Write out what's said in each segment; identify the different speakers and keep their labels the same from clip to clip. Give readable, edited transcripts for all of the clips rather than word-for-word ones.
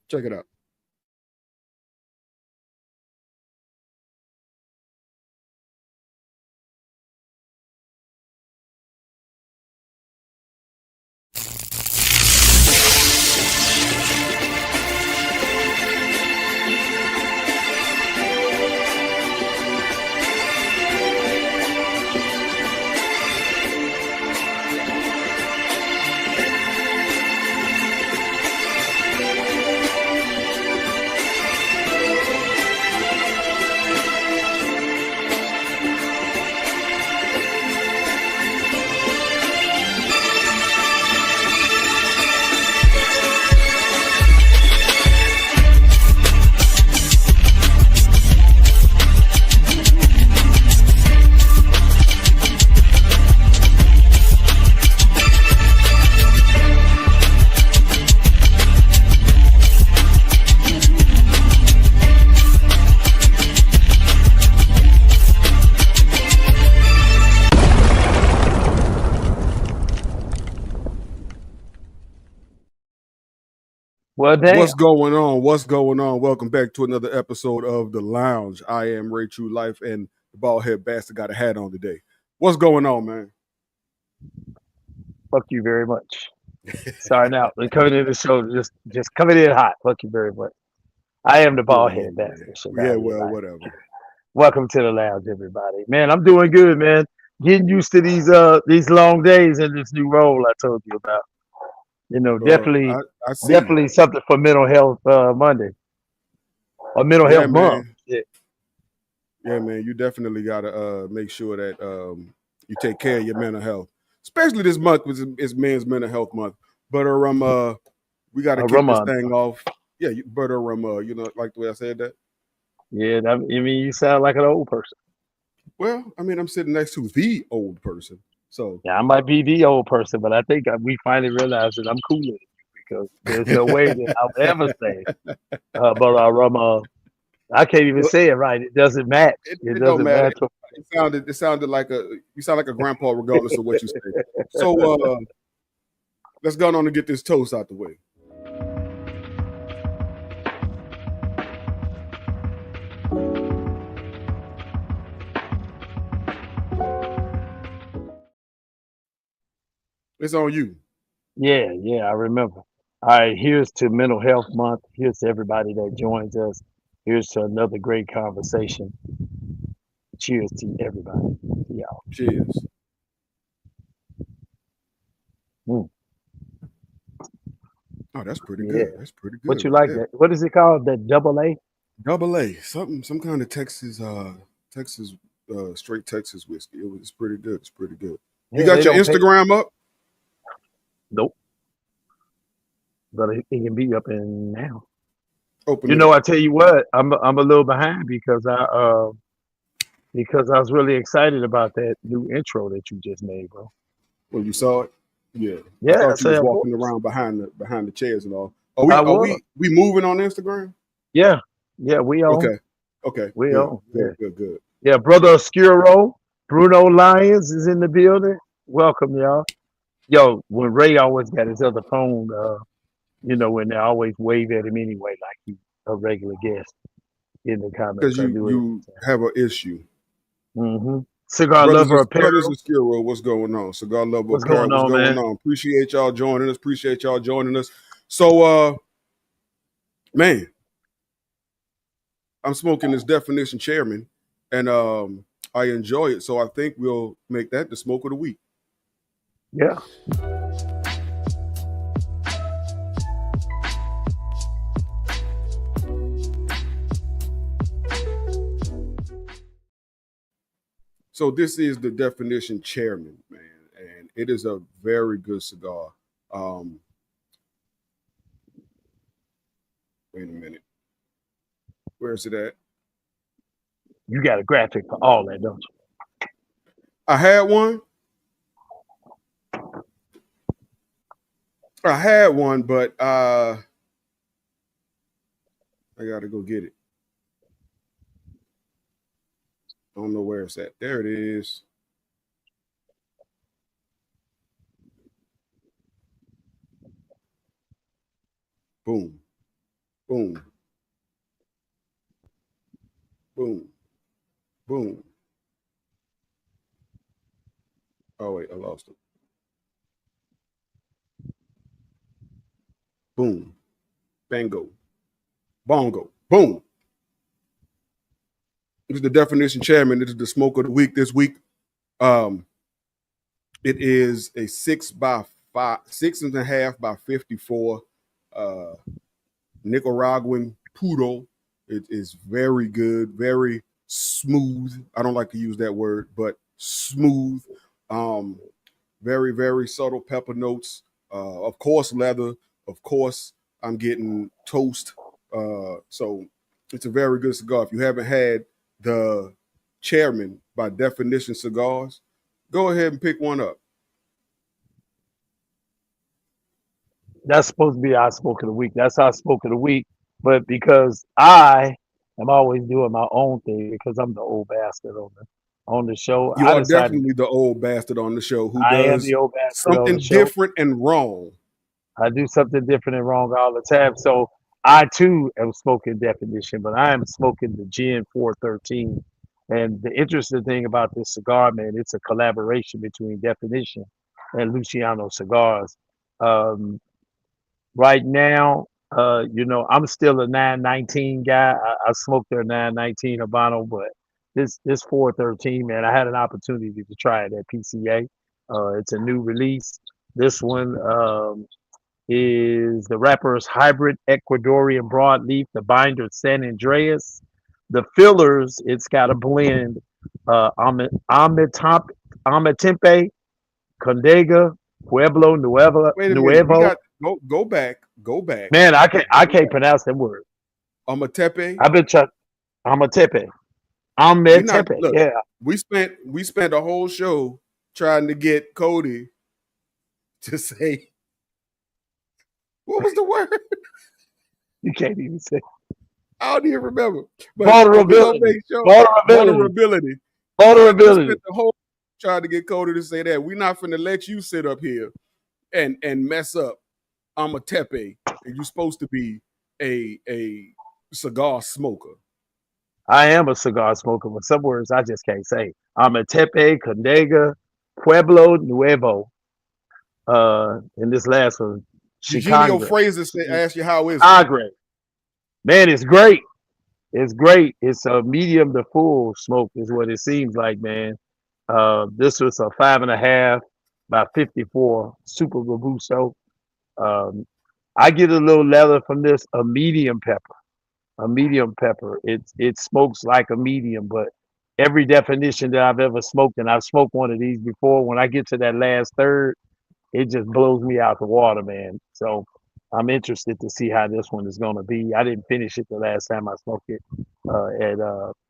Speaker 1: Check it out.
Speaker 2: Well, damn.
Speaker 1: What's going on? What's going on? Welcome back to another episode of The Lounge. I am Raytruelife, and the bald head bastard got a hat on today. What's going on, man?
Speaker 2: Fuck you very much. Starting out, coming in the show, just coming in hot. Fuck you very much. I am the bald head bastard.
Speaker 1: Yeah,
Speaker 2: Chevalier.
Speaker 1: well, whatever.
Speaker 2: Welcome to the lounge, everybody. Man, I'm doing good, man. Getting used to these long days in this new role I told you about. You know, definitely
Speaker 1: I see.
Speaker 2: definitely something for mental health Monday or mental
Speaker 1: Yeah,
Speaker 2: health month.
Speaker 1: man.
Speaker 2: Yeah.
Speaker 1: Yeah, man. You definitely gotta make sure that you take care of your mental health, especially this month, which is Men's Mental Health Month. But we got to kick this thing off. Yeah, but you know, like the way I said that.
Speaker 2: Yeah, I mean, you sound like an old person.
Speaker 1: Well, I mean, I'm sitting next to the old person, so
Speaker 2: Yeah, I might be the old person, but I think we finally realized that I'm cooler than you because there's no way that I would ever say, I can't even say it right. It doesn't match. It
Speaker 1: it don't
Speaker 2: doesn't
Speaker 1: matter.
Speaker 2: match.
Speaker 1: It sounded like you sound like a grandpa, regardless of what you say. So let's go on and get this toast out the way. It's on you.
Speaker 2: Yeah, I remember. All right, here's to Mental Health Month. Here's to everybody that joins us. Here's to another great conversation. Cheers to everybody. To y'all.
Speaker 1: Cheers.
Speaker 2: Mm,
Speaker 1: Oh, that's pretty
Speaker 2: yeah.
Speaker 1: good. That's pretty
Speaker 2: What
Speaker 1: good
Speaker 2: you
Speaker 1: right
Speaker 2: like
Speaker 1: there.
Speaker 2: that? What is it called? That double A?
Speaker 1: Double A, some kind of Texas, straight Texas whiskey. It's pretty good. It's pretty good. You
Speaker 2: Yeah, they
Speaker 1: got your
Speaker 2: don't pay.
Speaker 1: Instagram up?
Speaker 2: Nope. But it can be up in now.
Speaker 1: Open
Speaker 2: You
Speaker 1: it
Speaker 2: know,
Speaker 1: up.
Speaker 2: I tell you what, I'm a little behind because I was really excited about that new intro that you just made, bro.
Speaker 1: Well, you saw it. Yeah, I
Speaker 2: Yeah,
Speaker 1: thought you
Speaker 2: say
Speaker 1: was
Speaker 2: of
Speaker 1: walking
Speaker 2: course.
Speaker 1: around behind the chairs and all.
Speaker 2: I
Speaker 1: Are
Speaker 2: was.
Speaker 1: we moving on Instagram?
Speaker 2: Yeah, we on.
Speaker 1: Okay. Okay.
Speaker 2: We
Speaker 1: Good.
Speaker 2: on. Yeah.
Speaker 1: Good.
Speaker 2: Yeah, brother Oscuro, Bruno Lyons is in the building. Welcome, y'all. Yo, when Ray always got his other phone, when they always wave at him anyway, like he's a regular guest in the comments.
Speaker 1: Because
Speaker 2: I do it
Speaker 1: you have an issue.
Speaker 2: Mm-hmm. Cigar Lover
Speaker 1: Brothers
Speaker 2: Apparel.
Speaker 1: Obscuro, what's going on? Cigar Lover
Speaker 2: What's
Speaker 1: Apparel,
Speaker 2: going
Speaker 1: what's
Speaker 2: on,
Speaker 1: going
Speaker 2: man?
Speaker 1: on? Appreciate y'all joining us. So, man, I'm smoking this Definition Chairman, and I enjoy it. So I think we'll make that the smoke of the week.
Speaker 2: Yeah.
Speaker 1: So this is the Definition Chairman, man, and it is a very good cigar. Wait a minute. Where is it at?
Speaker 2: You got a graphic for all that, don't you?
Speaker 1: I had one. But I gotta go get it. I don't know where it's at. There it is. Boom. Boom. Boom. Boom. Oh wait, I lost it. Boom. Bango. Bongo. Boom. This is the definition chairman. This is the smoke of the week this week. It is a 6.5 by 54 Nicaraguan puro. It is very good, very smooth. I don't like to use that word, but smooth. Very, very subtle pepper notes. Of course, leather. Of course, I'm getting toast. So it's a very good cigar. If you haven't had the Chairman by Definition Cigars, go ahead and pick one up.
Speaker 2: That's supposed to be our smoke of the week. That's our smoke of the week. But because I am always doing my own thing, because I'm the old bastard on the show,
Speaker 1: You
Speaker 2: I
Speaker 1: are
Speaker 2: decided
Speaker 1: definitely the old bastard on the show who
Speaker 2: I am
Speaker 1: does
Speaker 2: the old bastard on the
Speaker 1: something
Speaker 2: show.
Speaker 1: different and wrong.
Speaker 2: I do something different and wrong all the time. So I too am smoking Definition, but I am smoking the Gin 413. And the interesting thing about this cigar, man, it's a collaboration between Definition and Luciano Cigars. Um, right now, I'm still a 919 guy. I smoked their 919 Habano, but this 413, man, I had an opportunity to try it at PCA. It's a new release. This one, is the wrapper's hybrid Ecuadorian broadleaf, the binder San Andreas. The fillers, it's got a blend, Amatempe, Condega, Pueblo
Speaker 1: Wait a minute. We
Speaker 2: Nuevo.
Speaker 1: got go back. Go back.
Speaker 2: Man, I
Speaker 1: Go
Speaker 2: can't
Speaker 1: back.
Speaker 2: pronounce that word.
Speaker 1: Amatepe.
Speaker 2: I've been trying. Amatepe,
Speaker 1: We not
Speaker 2: Amatepe.
Speaker 1: look.
Speaker 2: Yeah,
Speaker 1: We spent a whole show trying to get Cody to say what was the word?
Speaker 2: you can't even say
Speaker 1: I don't even remember. But we gonna
Speaker 2: vulnerability,
Speaker 1: make sure
Speaker 2: vulnerability,
Speaker 1: vulnerability. We
Speaker 2: vulnerability.
Speaker 1: spent the whole trying to get Cody to say that. We're not finna let you sit up here and mess up Amatepe, and you're supposed to be a cigar smoker.
Speaker 2: I am a cigar smoker, but some words I just can't say. Amatepe, Condega, Pueblo Nuevo. And this last one,
Speaker 1: Eugenio
Speaker 2: Chicangre.
Speaker 1: Fraser said, "Ask you how is it?"
Speaker 2: Chicangre. Man, it's great. It's great. It's a medium to full smoke, is what it seems like, man. This was a 5.5 by 54 Super Robusto. Um, I get a little leather from this, a medium pepper. A medium pepper. It smokes like a medium, but every definition that I've ever smoked, and I've smoked one of these before, when I get to that last third, it just blows me out the water, man. So I'm interested to see how this one is gonna be. I didn't finish it the last time I smoked it at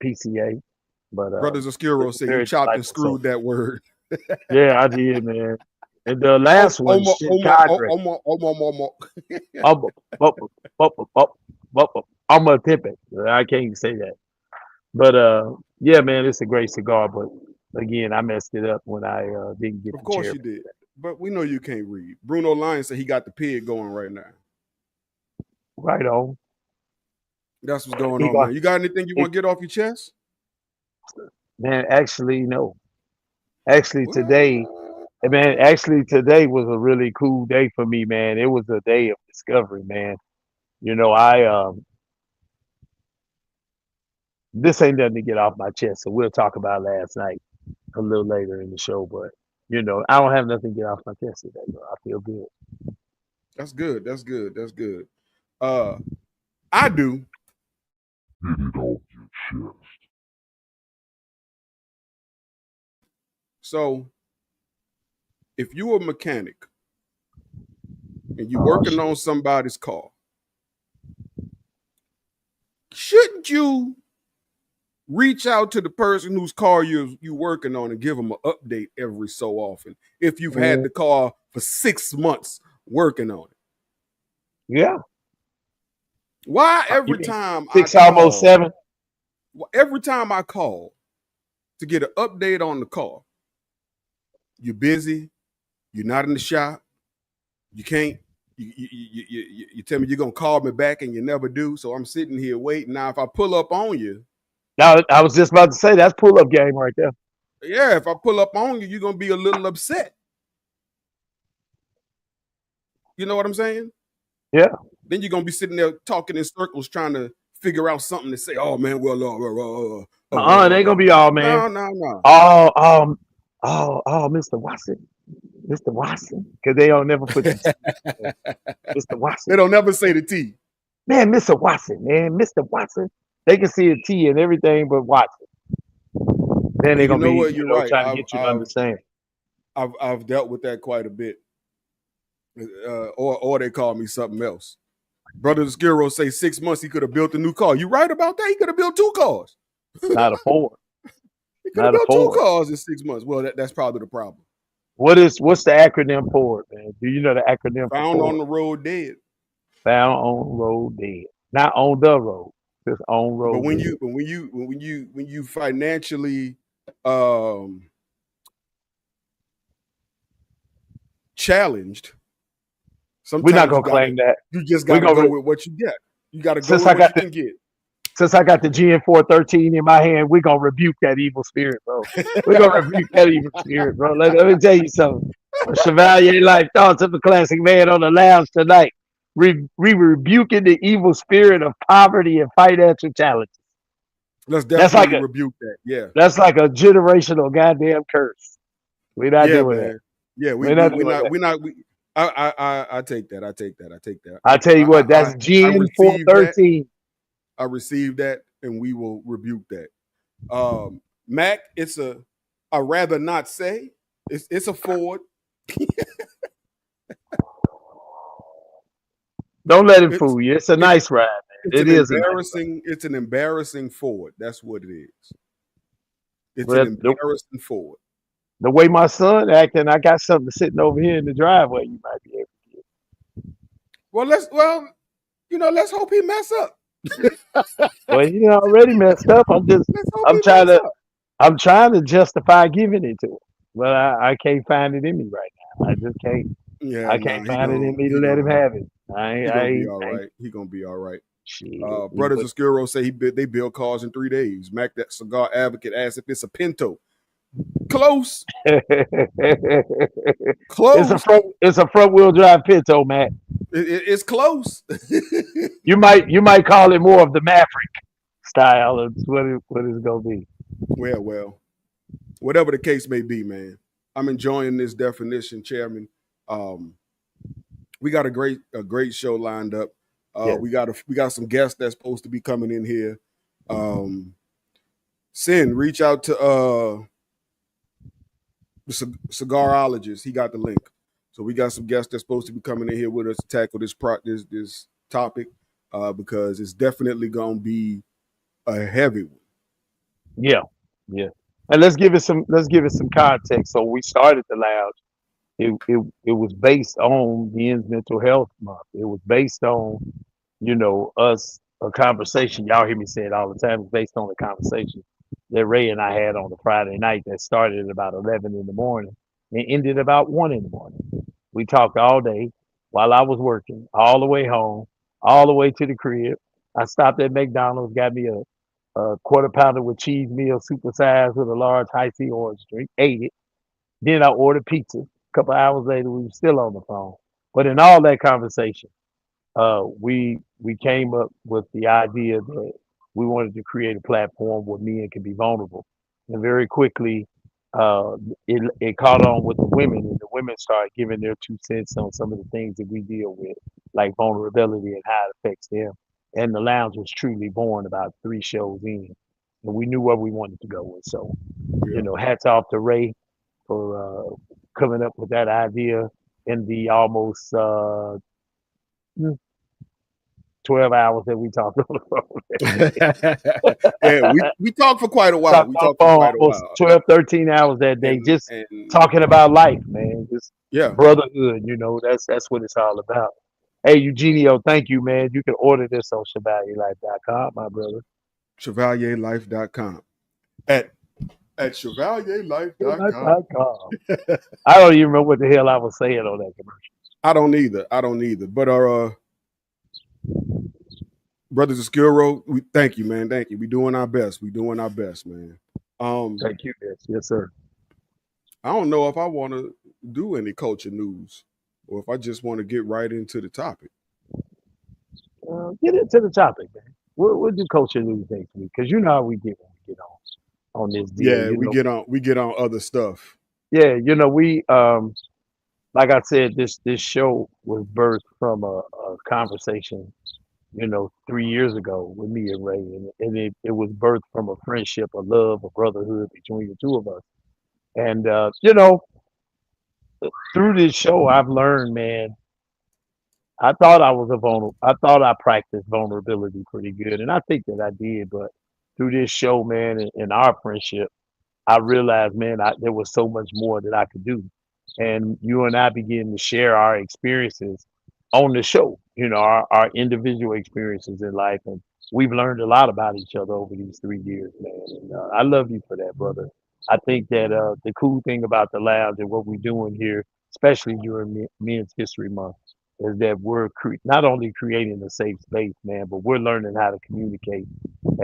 Speaker 2: PCA, but
Speaker 1: Brothers Oscuro
Speaker 2: it's
Speaker 1: say you
Speaker 2: very
Speaker 1: chopped and
Speaker 2: delightful. So
Speaker 1: screwed that word.
Speaker 2: yeah, I did, man. And the last one,
Speaker 1: Omo, omo,
Speaker 2: Chicago.
Speaker 1: omo, omo, omo.
Speaker 2: I'm a tip it. I can't say that. But yeah, man, it's a great cigar. But again, I messed it up when I didn't get
Speaker 1: Of
Speaker 2: the
Speaker 1: course
Speaker 2: chair.
Speaker 1: you did. But we know you can't read. Bruno Lyons said he got the pig going right now.
Speaker 2: Right on.
Speaker 1: That's what's going
Speaker 2: He
Speaker 1: on,
Speaker 2: got
Speaker 1: man. You got anything you
Speaker 2: he,
Speaker 1: want to get off your chest?
Speaker 2: man. Actually, no. Actually, today,
Speaker 1: What?
Speaker 2: man. Actually, today was a really cool day for me, man. It was a day of discovery, man. I this ain't nothing to get off my chest, so we'll talk about last night a little later in the show. But I don't have nothing to get off my chest today, bro. I feel good.
Speaker 1: That's good. That's good. That's good. Uh, I do.
Speaker 3: Get it off your chest.
Speaker 1: So if you're a mechanic and you're
Speaker 2: Oh
Speaker 1: working
Speaker 2: shit.
Speaker 1: on somebody's car, shouldn't you reach out to the person whose car you working on and give them an update every so often if you've had
Speaker 2: Mm,
Speaker 1: the car for 6 months working on it?
Speaker 2: yeah.
Speaker 1: Why
Speaker 2: You
Speaker 1: every
Speaker 2: mean
Speaker 1: time I
Speaker 2: 6 almost
Speaker 1: call,
Speaker 2: 7?
Speaker 1: every time I call to get an update on the car, you're busy, you're not in the shop, you can't. You tell me you're gonna call me back and you never do. So I'm sitting here waiting. Now, if I pull up on you,
Speaker 2: Now I was just about to say that's pull up game right there.
Speaker 1: yeah, if I pull up on you, you're gonna be a little upset. You know what I'm saying?
Speaker 2: Yeah.
Speaker 1: Then you're gonna be sitting there talking in circles, trying to figure out something to say. Oh man, well,
Speaker 2: It ain't gonna be all man.
Speaker 1: no.
Speaker 2: Mr. Watson, because they don't never put the T. Mr. Watson.
Speaker 1: They don't never say the T.
Speaker 2: Man, Mr. Watson, man, Mr. Watson. They can see a T and everything but Watson. Then they're
Speaker 1: You
Speaker 2: gonna
Speaker 1: know
Speaker 2: be,
Speaker 1: what? You're right.
Speaker 2: trying to get you to understand.
Speaker 1: I've dealt with that quite a bit. Or they call me something else. Brother Skiro say 6 months he could have built a new car. You right about that? He could have built 2 cars.
Speaker 2: Not a Ford.
Speaker 1: He could have built 2 cars in 6 months. Well, that's probably the problem.
Speaker 2: What's the acronym for it, man? Do you know the acronym?
Speaker 1: Found
Speaker 2: for
Speaker 1: on the road dead.
Speaker 2: Found on the road dead. Not on the road. Just on road.
Speaker 1: But when
Speaker 2: dead.
Speaker 1: you financially challenged, sometimes
Speaker 2: we're not gonna claim that.
Speaker 1: You just gotta go with what you get. You gotta go with what you can get.
Speaker 2: Since I got the GN 413 in my hand, we're gonna rebuke that evil spirit, bro. We're gonna rebuke that evil spirit, bro. Let me tell you something. Chevalier Life Thoughts of a Classic Man on the lounge tonight. We rebuking the evil spirit of poverty and financial challenges.
Speaker 1: Let's definitely rebuke that. Yeah.
Speaker 2: That's like a generational goddamn curse. We're not doing that.
Speaker 1: Yeah, we're not. I take that. I take that.
Speaker 2: I tell you what, that's GN 413.
Speaker 1: I received that, and we will rebuke that. Mac, it's a. I rather not say. It's a Ford.
Speaker 2: Don't let it fool you. It's a nice ride, man. It is
Speaker 1: embarrassing. It's an embarrassing Ford. That's what it is. It's an embarrassing Ford.
Speaker 2: The way my son acting, I got something sitting over here in the driveway. You might be able to get.
Speaker 1: Let's hope he mess up.
Speaker 2: Well, you already messed up. I'm trying to justify giving it to him, but I can't find it in me right now. I just can't. Yeah, I can't find it in me to let him have it.
Speaker 1: He's gonna be all right. He's gonna be all right. Brothers Oscuro say they build cars in 3 days. Mac, that cigar advocate, asks if it's a Pinto. Close.
Speaker 2: Close. It's a front wheel drive Pinto, Mac.
Speaker 1: It's close.
Speaker 2: You might call it more of the Maverick style. It's what it's gonna be.
Speaker 1: Well, whatever the case may be, man. I'm enjoying this definition, Chairman. We got a great show lined up. We got some guests that's supposed to be coming in here. Sin, reach out to the cigarologist. He got the link. So we got some guests that's supposed to be coming in here with us to tackle this topic because it's definitely gonna be a heavy one.
Speaker 2: Yeah. And let's give it some context. So we started the lounge. It was based on men's mental health month. It was based on, us, a conversation. Y'all hear me say it all the time. It's based on the conversation that Ray and I had on the Friday night that started at about 11 in the morning and ended about 1 in the morning. We talked all day while I was working, all the way home, all the way to the crib. I stopped at McDonald's, got me a quarter pounder with cheese meal, supersized with a large high tea orange drink, ate it. Then I ordered pizza. A couple hours later, we were still on the phone. But in all that conversation, we came up with the idea that we wanted to create a platform where men can be vulnerable. And very quickly, it caught on with the women, and the women started giving their 2 cents on some of the things that we deal with, like vulnerability and how it affects them. And the lounge was truly born about 3 shows in, and we knew where we wanted to go with. So, hats off to Ray for coming up with that idea in the almost 12 hours that we talked on the
Speaker 1: phone. Yeah, we talked for quite a while. We talked for quite a while.
Speaker 2: 12, 13 hours that day, just talking about life, man. Just brotherhood, that's what it's all about. Hey, Eugenio, thank you, man. You can order this on ChevalierLife.com, my brother.
Speaker 1: ChevalierLife.com. At ChevalierLife.com.
Speaker 2: I don't even remember what the hell I was saying on that commercial.
Speaker 1: I don't either. But our brothers of Skill Road, we thank you, man. Thank you. We doing our best. Man.
Speaker 2: Thank you, yes, sir.
Speaker 1: I don't know if I want to do any culture news or if I just want to get right into the topic.
Speaker 2: Get into the topic, man. We'll do culture news next week because you know how we get when we get on this deal.
Speaker 1: Yeah, we get on other stuff.
Speaker 2: Yeah, we like I said, this show was birthed from a conversation, 3 years ago with me and Ray, and it was birthed from a friendship, a love, a brotherhood between the two of us. And through this show, I've learned, man. I thought I was a vulnerable. I thought I practiced vulnerability pretty good, and I think that I did. But through this show, man, and our friendship, I realized, man, there was so much more that I could do. And you and I began to share our experiences on the show, our individual experiences in life. And we've learned a lot about each other over these 3 years, man. And I love you for that, brother. I think that the cool thing about the lounge and what we're doing here, especially during Men's History Month, is that we're not only creating a safe space, man, but we're learning how to communicate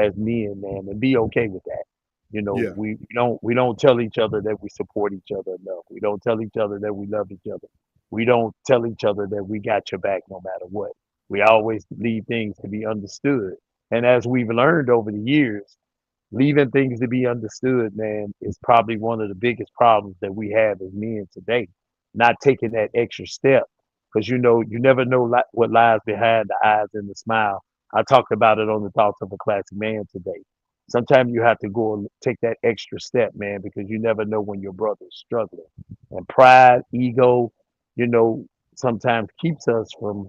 Speaker 2: as men, man, and be okay with that.
Speaker 1: Yeah.
Speaker 2: We don't tell each other that we support each other enough. We don't tell each other that we love each other. We don't tell each other that we got your back no matter what. We always leave things to be understood. And as we've learned over the years, leaving things to be understood, man, is probably one of the biggest problems that we have as men today. Not taking that extra step, because you never know what lies behind the eyes and the smile. I talked about it on the Thoughts of a Classic Man today. Sometimes you have to go and take that extra step, man, because you never know when your brother's struggling. And pride, ego, you know, sometimes keeps us from,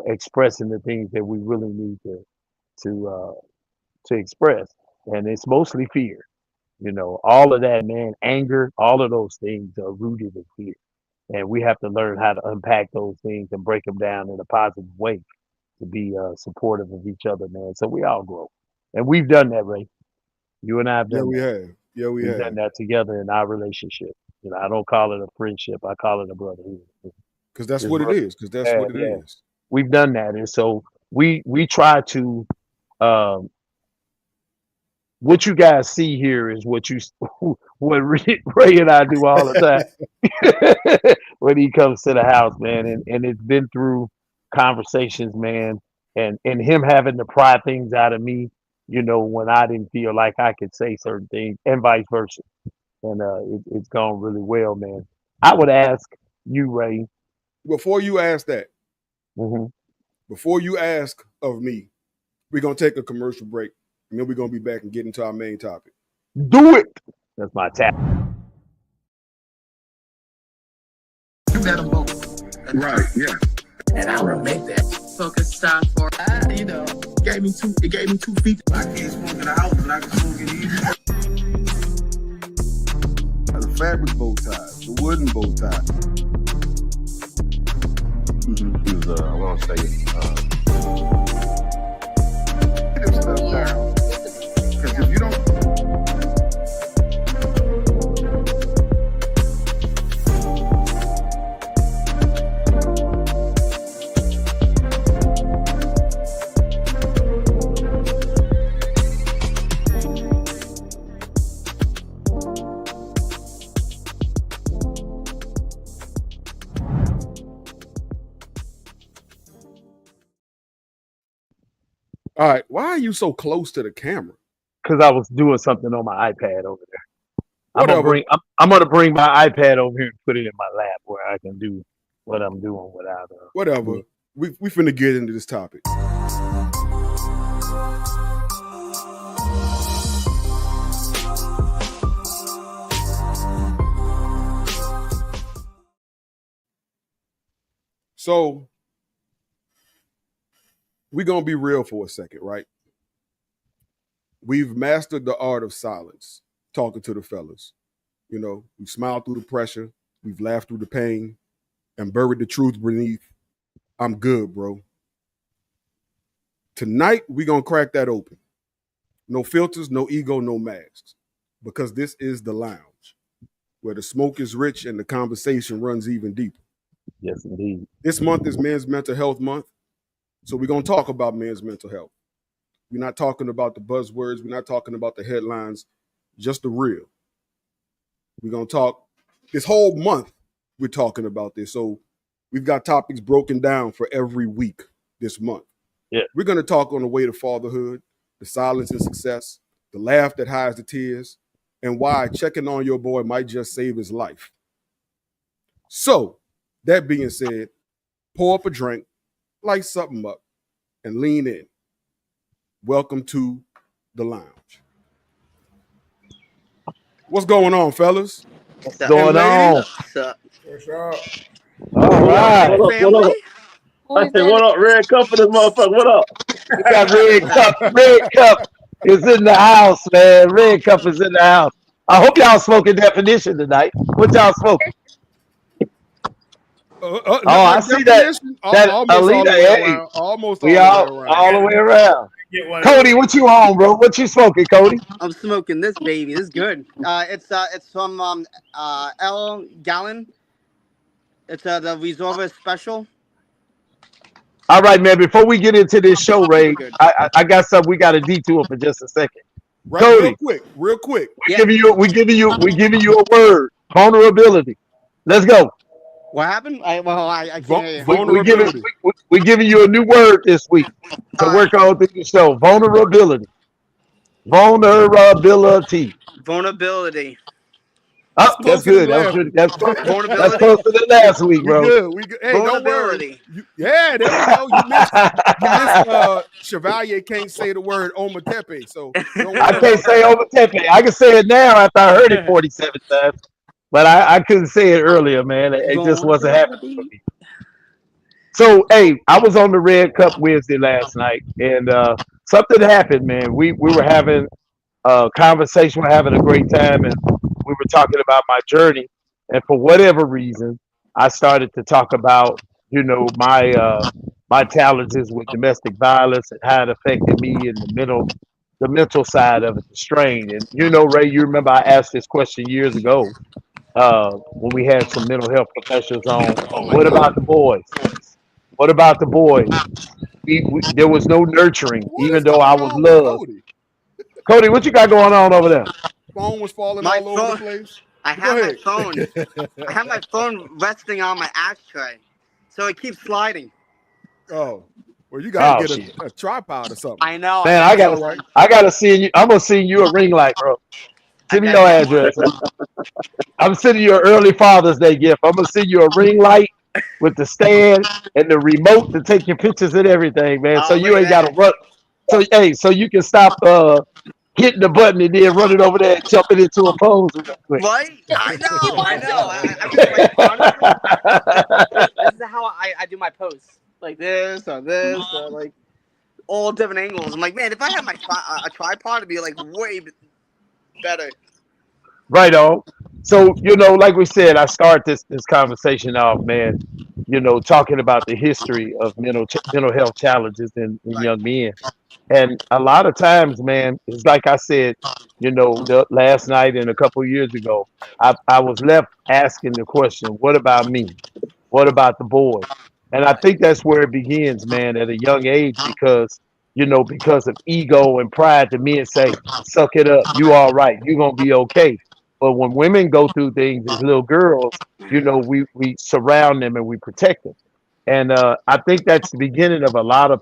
Speaker 2: expressing the things that we really need to uh, to express. And it's mostly fear. All of that, man, anger, all of those things are rooted in fear. And we have to learn how to unpack those things and break them down in a positive way to be supportive of each other, man. So we all grow. And we've done that, Ray. You and I have
Speaker 1: Yeah,
Speaker 2: done
Speaker 1: we
Speaker 2: that.
Speaker 1: have. Yeah, we
Speaker 2: We've done
Speaker 1: have.
Speaker 2: that together in our relationship. I don't call it a friendship. I call it a brotherhood.
Speaker 1: Because that's
Speaker 2: It's
Speaker 1: what it
Speaker 2: brother.
Speaker 1: is. Because that's
Speaker 2: Yeah,
Speaker 1: what it
Speaker 2: yeah.
Speaker 1: is.
Speaker 2: We've done that. And so we try to um, what you guys see here is what Ray and I do all the time when he comes to the house, man. And it's been through conversations, man, and him having to pry things out of me, when I didn't feel like I could say certain things, and vice versa. And it's gone really well, man. I would ask you, Ray.
Speaker 1: Before you ask that,
Speaker 2: hmm
Speaker 1: before you ask of me, we're gonna take a commercial break, and then we're gonna be back and get into our main topic.
Speaker 2: Do it. That's my tap.
Speaker 4: You got them both.
Speaker 3: Right, yeah.
Speaker 4: And I will make that focus stop for, it gave me 2 feet. I can't smoke in the house, but I can smoke it easy.
Speaker 1: The fabric bow ties, the wooden bow ties.
Speaker 2: He was, I want to say,
Speaker 1: Get this stuff down. Because if you don't. All right, why are you so close to the camera?
Speaker 2: because I was doing something on my iPad over there.
Speaker 1: Whatever.
Speaker 2: I'm gonna bring my iPad over here and put it in my lap where I can do what I'm doing without.
Speaker 1: Whatever. We finna get into this topic. So we're gonna be real for a second, right? We've mastered the art of silence, talking to the fellas. We smiled through the pressure, we've laughed through the pain, and buried the truth beneath. I'm good, bro. Tonight, we're gonna crack that open. No filters, no ego, no masks. Because this is the lounge, where the smoke is rich and the conversation runs even deeper.
Speaker 2: Yes, indeed.
Speaker 1: This month is Men's Mental Health Month. So we're going to talk about men's mental health. We're not talking about the buzzwords. We're not talking about the headlines, just the real. We're going to talk this whole month. We're talking about this. So we've got topics broken down for every week this month.
Speaker 2: Yeah.
Speaker 1: We're going to talk on the way to fatherhood, the silence and success, the laugh that hides the tears, and why checking on your boy might just save his life. So, that being said, pour up a drink, light something up, and lean in. Welcome to the lounge. What's going on, fellas?
Speaker 2: What's
Speaker 4: So,
Speaker 2: going on?
Speaker 4: so,
Speaker 1: What's up?
Speaker 2: All
Speaker 5: What up?
Speaker 2: right.
Speaker 5: What up? What
Speaker 4: family.
Speaker 5: up? I say, what up? Red cup for this motherfucker. What up?
Speaker 2: We got Red Cup. Red Cup is in the house, man. Red Cup is in the house. I hope y'all smoking definition tonight. What y'all smoking? Oh, I see that.
Speaker 1: Definition,
Speaker 2: That
Speaker 1: almost all
Speaker 2: Alita.
Speaker 1: the way
Speaker 2: Hey,
Speaker 1: around. Almost
Speaker 2: we
Speaker 1: all the way
Speaker 2: all
Speaker 1: around.
Speaker 2: the way around.
Speaker 6: Get one of
Speaker 2: Cody,
Speaker 6: those.
Speaker 2: what you on, bro? What you smoking, Cody?
Speaker 4: I'm smoking this baby. This is good. It's from El Gallon. It's the Resolver Special.
Speaker 2: All right, man. Before we get into this show,
Speaker 4: Super
Speaker 2: Ray,
Speaker 4: good.
Speaker 2: I got something we got to detour for just a second.
Speaker 1: Right,
Speaker 2: Cody,
Speaker 1: real quick.
Speaker 2: we
Speaker 4: Yeah.
Speaker 2: giving you a word. Vulnerability. Let's go.
Speaker 4: What happened? I can't hear you.
Speaker 1: Vulnerability.
Speaker 2: We giving you a new word this week to
Speaker 4: All right.
Speaker 2: work on through the show. Vulnerability. Vulnerability.
Speaker 4: Vulnerability.
Speaker 1: It's
Speaker 2: Oh, that's
Speaker 1: closer than
Speaker 2: good.
Speaker 1: last week.
Speaker 2: That's
Speaker 4: Vulnerability.
Speaker 2: closer than last week,
Speaker 1: We
Speaker 2: bro.
Speaker 1: good. We good. Hey, don't worry.
Speaker 4: Vulnerability.
Speaker 1: Yeah, there we go. You missed Chevalier can't say the word Ometepe, so don't
Speaker 2: I
Speaker 1: worry
Speaker 2: can't
Speaker 1: about
Speaker 2: say
Speaker 1: that.
Speaker 2: Ometepe. I can say it now after I heard it 47 times, but I couldn't say it earlier, man. It just wasn't happening for
Speaker 4: Vulnerability.
Speaker 2: me. So, hey, I was on the Red Cup Wednesday last night, and something happened, man. We were having conversation. We're having a great time, and we were talking about my journey. And for whatever reason, I started to talk about, my challenges with domestic violence and how it affected me and the mental side of it, the strain. And Ray, you remember I asked this question years ago when we had some mental health professionals on.
Speaker 1: Oh my
Speaker 2: What about
Speaker 1: God.
Speaker 2: the boys? What about the boys? There was no nurturing,
Speaker 1: What is
Speaker 2: even though I
Speaker 1: going
Speaker 2: was
Speaker 1: on with
Speaker 2: loved.
Speaker 1: Cody?
Speaker 2: Cody, what you got going on over there?
Speaker 1: Phone was falling
Speaker 4: My
Speaker 1: all over the
Speaker 4: phone.
Speaker 1: place.
Speaker 4: I
Speaker 1: Go
Speaker 4: have my
Speaker 1: ahead.
Speaker 4: phone. I have my phone resting on my ashtray, so it keeps sliding.
Speaker 1: Oh, well, you got to
Speaker 2: Oh
Speaker 1: get
Speaker 2: shit,
Speaker 1: a tripod or something.
Speaker 4: I know. I
Speaker 2: man!
Speaker 4: gotta
Speaker 2: I
Speaker 1: That's
Speaker 4: get
Speaker 1: all
Speaker 2: gotta,
Speaker 1: right.
Speaker 4: one.
Speaker 2: I gotta see you. I'm gonna send you a ring light, bro.
Speaker 4: I
Speaker 2: Send me
Speaker 4: gotta
Speaker 2: your
Speaker 4: get.
Speaker 2: address. I'm sending you an early Father's Day gift. I'm gonna send you a ring light with the stand and the remote to take your pictures and everything, man. So
Speaker 4: Oh, look
Speaker 2: you
Speaker 4: at
Speaker 2: ain't gotta
Speaker 4: that.
Speaker 2: run. So hey, so you can stop hitting the button and then running over there and jumping into a pose real quick.
Speaker 4: Right? I know. I know. I mean, like honestly, this is how I do my posts. Like this, or like all different angles. I'm like, man, if I had a tripod, it'd be like way better.
Speaker 2: Right on. So, like we said, I start this conversation off, man, talking about the history of mental health challenges in
Speaker 4: Right.
Speaker 2: young men. And a lot of times, man, it's like I said, last night and a couple of years ago, I was left asking the question, what about me? What about the boys? And I think that's where it begins, man, at a young age, because of ego and pride, the men say, suck it up, you all right, you're gonna be okay. But when women go through things as little girls, we surround them and we protect them. And I think that's the beginning of a lot of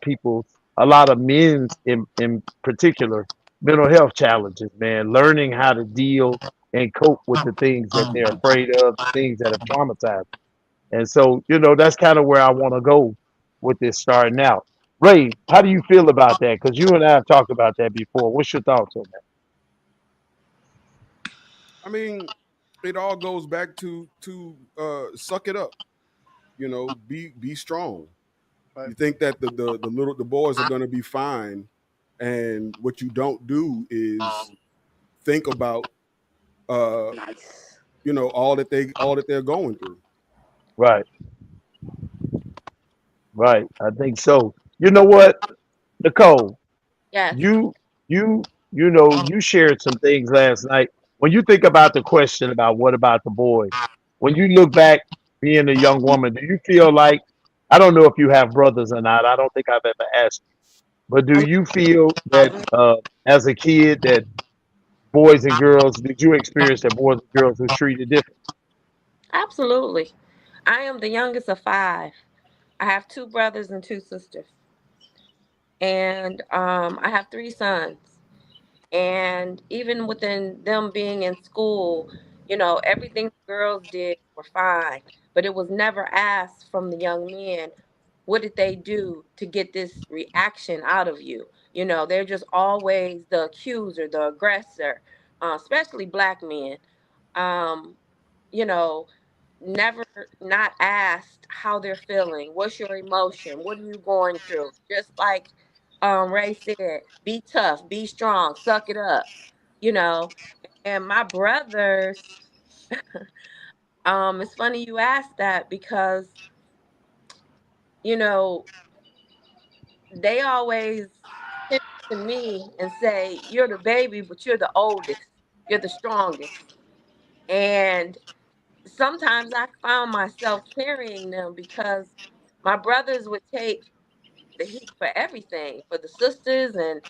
Speaker 2: men's in particular, mental health challenges, man, learning how to deal and cope with the things that they're afraid of, the things that have traumatized. And so, that's kind of where I want to go with this starting out. Ray, how do you feel about that? Because you and I have talked about that before. What's your thoughts on that?
Speaker 1: I mean, it all goes back to suck it up. Be strong.
Speaker 4: Right.
Speaker 1: You think that the boys are going to be fine, and what you don't do is think about
Speaker 4: Nice.
Speaker 1: all that they're going through.
Speaker 2: Right, right. I think so. You know what, Nicole,
Speaker 7: Yes.
Speaker 2: you shared some things last night. When you think about the question about what about the boys, when you look back, being a young woman, do you feel like, I don't know if you have brothers or not. I don't think I've ever asked you, but do you feel that as a kid that boys and girls, did you experience that boys and girls was treated different?
Speaker 6: Absolutely. I am the youngest of five. I have two brothers and two sisters, and I have three sons. And even within them being in school, everything the girls did were fine, but it was never asked from the young men, what did they do to get this reaction out of you? They're just always the accuser, the aggressor, especially black men. Um, you know, Never not asked how they're feeling. What's your emotion? What are you going through? Just like Ray said, be tough, be strong, suck it up. You know, and my brothers, it's funny you asked that because, you know, they always tend to me and say, you're the baby, but you're the oldest, you're the strongest. And sometimes I found myself carrying them because my brothers would take the heat for everything, for the sisters and,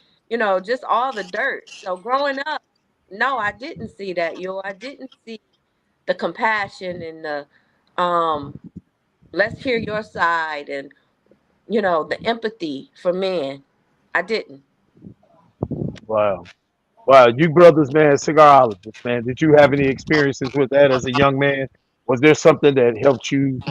Speaker 6: just all the dirt. So growing up, no, I didn't see that, I didn't see the compassion and the let's hear your side and, the empathy for men. I didn't.
Speaker 2: Wow. Wow, you brothers, man, cigarologists, man. Did you have any experiences with that as a young man? Was there something that helped you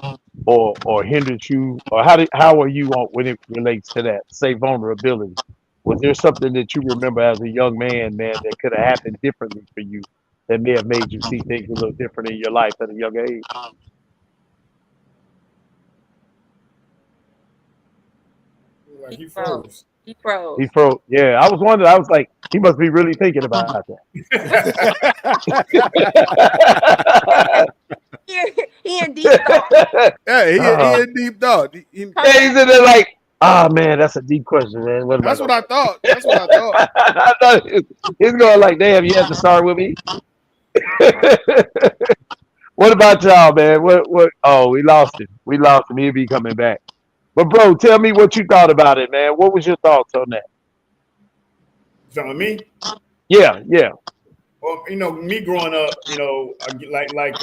Speaker 2: or hindered you, or how are you on when it relates to that? Say vulnerability. Was there something that you remember as a young man, man, that could have happened differently for you that may have made you see things a little different in your life at a young age?
Speaker 1: Like
Speaker 6: He
Speaker 1: he
Speaker 6: froze.
Speaker 1: froze.
Speaker 6: He froze.
Speaker 2: He froze. Yeah, I was wondering. I was like, he must be really thinking about that.
Speaker 6: He in deep thought.
Speaker 1: Yeah, he
Speaker 2: Oh,
Speaker 1: in deep thought.
Speaker 6: Come
Speaker 2: yeah, he's
Speaker 6: back.
Speaker 2: in there like, oh man, that's a deep question, man. What am I
Speaker 1: That's what
Speaker 2: gonna
Speaker 1: I
Speaker 2: say?
Speaker 1: thought. That's what I thought.
Speaker 2: I thought he's going like, damn, you have to start with me. What about y'all, man? What? Oh, we lost him. We lost him. He'll be coming back. But bro, tell me what you thought about it, man. What was your thoughts on that?
Speaker 7: Telling me,
Speaker 2: Yeah, yeah.
Speaker 7: well, me growing up, like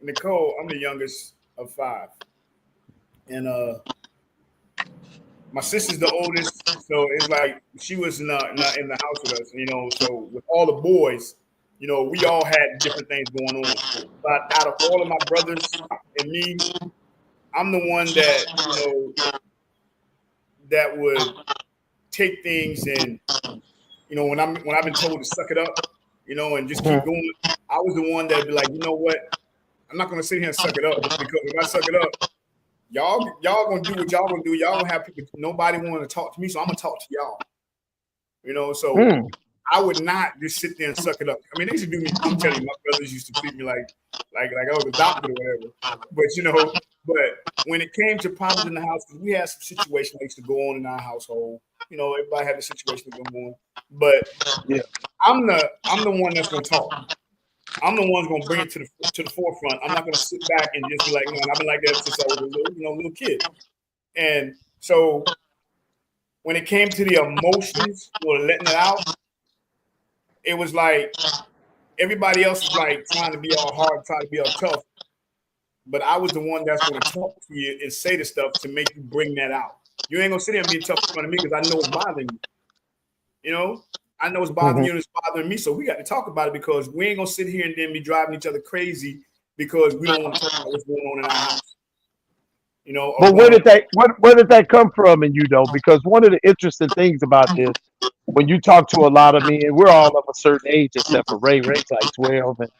Speaker 7: Nicole, I'm the youngest of five, and my sister's the oldest, so it's like she was not in the house with us, So with all the boys, we all had different things going on. But out of all of my brothers and me, I'm the one that that would take things and when I've been told to suck it up, and just keep
Speaker 2: Mhm.
Speaker 7: going. I was the one that'd be like, you know what? I'm not gonna sit here and suck it up because if I suck it up, y'all gonna do what y'all gonna do. Y'all gonna have people. Nobody want to talk to me, so I'm gonna talk to y'all. So
Speaker 2: Mm.
Speaker 7: I would not just sit there and suck it up. I mean, they used to do me. I'm telling you, my brothers used to treat me like I was adopted or whatever. But when it came to problems in the house, because we had some situations that used to go on in our household. Everybody had a situation going on. But
Speaker 2: Yeah.
Speaker 7: I'm the one that's gonna talk. I'm the one gonna bring it to the forefront. I'm not gonna sit back and just be like, no. And I've been like that since I was a little kid. And so when it came to the emotions or letting it out, it was like everybody else was like trying to be all hard, trying to be all tough. But I was the one that's going to talk to you and say the stuff to make you bring that out. You ain't gonna sit there and be tough in front of me because I know it's bothering you. I know it's bothering
Speaker 2: Hmm.
Speaker 7: you and it's bothering me. So we got to talk about it because we ain't gonna sit here and then be driving each other crazy because we don't want to talk about what's going on in our house. Or
Speaker 2: But where
Speaker 7: going on.
Speaker 2: did that where did that come from in you though? Because one of the interesting things about this, when you talk to a lot of men, we're all of a certain age except for Ray. Ray's like 12 and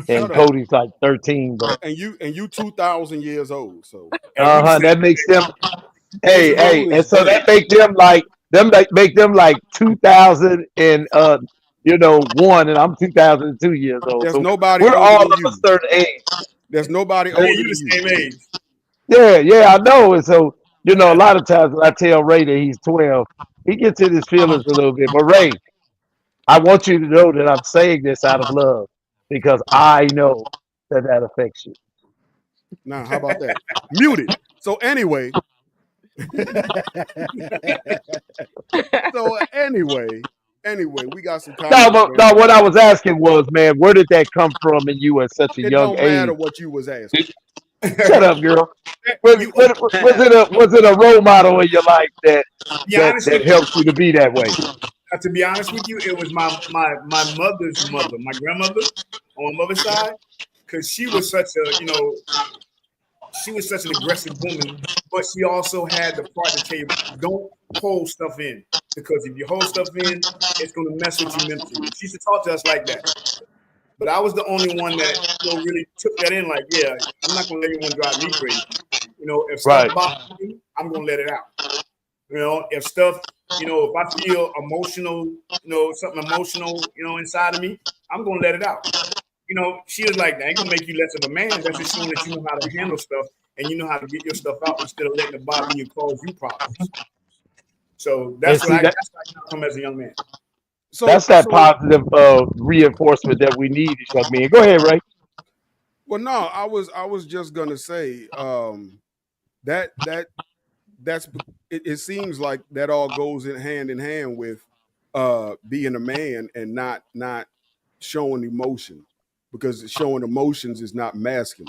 Speaker 1: Shut up.
Speaker 2: Cody's like 13. But
Speaker 1: And you 2,000 years old. So
Speaker 7: And we the same
Speaker 2: that makes them, hey,
Speaker 1: ancient
Speaker 2: hey,
Speaker 1: rule is
Speaker 2: and so
Speaker 1: dead.
Speaker 2: that make them like 2000 and one, and I'm 2002 years old.
Speaker 1: There's
Speaker 2: So
Speaker 1: nobody
Speaker 2: we're
Speaker 1: older
Speaker 2: all
Speaker 1: than
Speaker 2: of a
Speaker 1: you.
Speaker 2: certain age.
Speaker 1: There's nobody
Speaker 7: me and
Speaker 1: older
Speaker 7: you the
Speaker 1: than you.
Speaker 7: same age.
Speaker 2: Yeah, yeah, I know. And so, a lot of times when I tell Ray that he's 12, he gets in his feelings a little bit. But Ray, I want you to know that I'm saying this out of love because I know that affects you.
Speaker 1: Nah, how about that? Muted. So anyway. So anyway, we got some comments, man.
Speaker 2: No, what I was asking was, man, where did that come from in you at such a
Speaker 1: It
Speaker 2: young
Speaker 1: don't matter
Speaker 2: age?
Speaker 1: what you was asking.
Speaker 2: Shut up, girl.
Speaker 7: You,
Speaker 2: Was it a role model in your life that
Speaker 7: to be honest with you,
Speaker 2: helps you to be that way?
Speaker 7: to be honest with you, it was my mother's mother, my grandmother on my mother's side, because she was such a, she was such an aggressive woman, but she also had the part to tell you, don't hold stuff in, because if you hold stuff in, it's going to mess with you mentally. She used to talk to us like that. But I was the only one that really took that in. Like, yeah, I'm not going to let anyone drive me crazy. If stuff bothers me, I'm going to let it out. If stuff, if I feel emotional, something emotional, inside of me, I'm going to let it out. She was like, that ain't gonna make you less of a man. That's just showing that you know how to handle stuff and you know how to get your stuff out instead of letting it bother you and cause you problems. So that's what I got from as a young man.
Speaker 2: So that's that positive reinforcement that we need as young men. Go ahead, Ray.
Speaker 1: Well, no, I was just gonna say that's it seems like that all goes hand in hand with being a man and not showing emotion, because showing emotions is not masculine,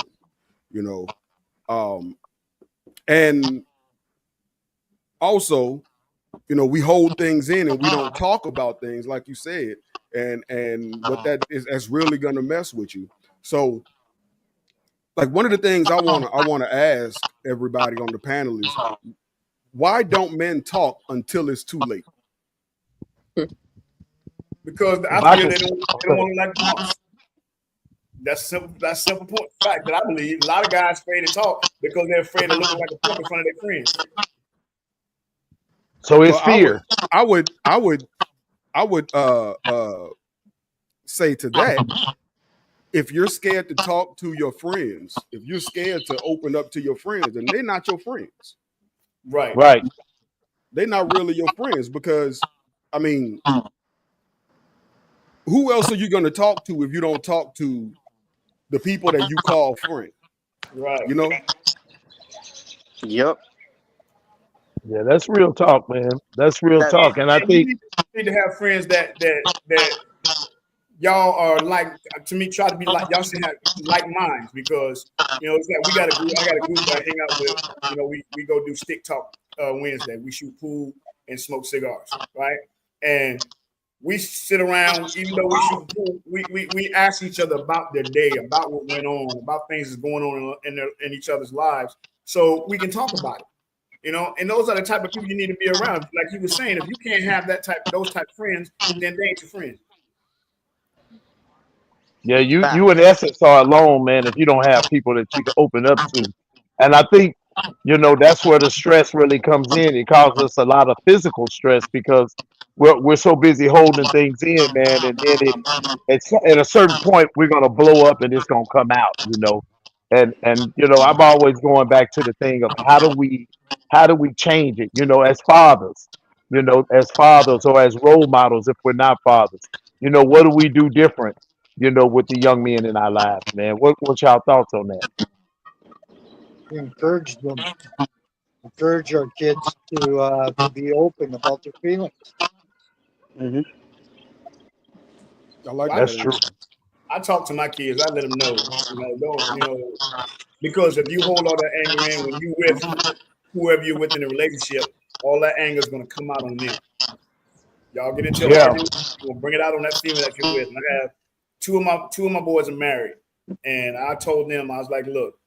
Speaker 1: and also, we hold things in and we don't talk about things, like you said, and what that is, that's really gonna mess with you. So, like, one of the things I wanna ask everybody on the panel is, why don't men talk until it's too late?
Speaker 7: Because I feel they don't want to like boss. That's simple point fact that I believe. A lot of guys afraid to talk because they're afraid of looking like a punk in front of their friends.
Speaker 2: So it's fear.
Speaker 1: I would say to that, if you're scared to talk to your friends, if you're scared to open up to your friends, then they're not your friends.
Speaker 7: Right.
Speaker 1: They're not really your friends, because, I mean, who else are you going to talk to if you don't talk to the people that you call friend?
Speaker 7: Right.
Speaker 4: Yep.
Speaker 2: Yeah, that's real talk, man. That's real talk. And I think
Speaker 7: you need to have friends that y'all are like, to me, try to be like, y'all should have like minds, because it's like I got a group I hang out with. We go do stick talk Wednesday. We shoot pool and smoke cigars, right? And we sit around, even though we shoot pool, we ask each other about their day, about what went on, about things that's going on in each other's lives, so we can talk about it. And those are the type of people you need to be around. Like you were saying, if you can't have those type of friends, then they ain't your friends.
Speaker 2: Yeah, you in essence are alone, man, if you don't have people that you can open up to. And I think, that's where the stress really comes in. It causes us a lot of physical stress because we're so busy holding things in, man, and then it's at a certain point we're gonna blow up and it's gonna come out. And I'm always going back to the thing of how do we change it, as fathers or as role models if we're not fathers. What do we do different? With the young men in our lives, man. What's y'all thoughts on that?
Speaker 8: We encourage them, encourage our kids to be open about their feelings.
Speaker 4: Mm-hmm.
Speaker 1: I like
Speaker 2: That's
Speaker 1: that.
Speaker 2: true.
Speaker 7: I talk to my kids. I let them know, don't, because if you hold all that anger in when you with whoever you're with in a relationship, all that anger is going to come out on them. Y'all get into an argument, you'll bring it out on that female that you're with. And I have two of my boys are married, and I told them, I was like, look,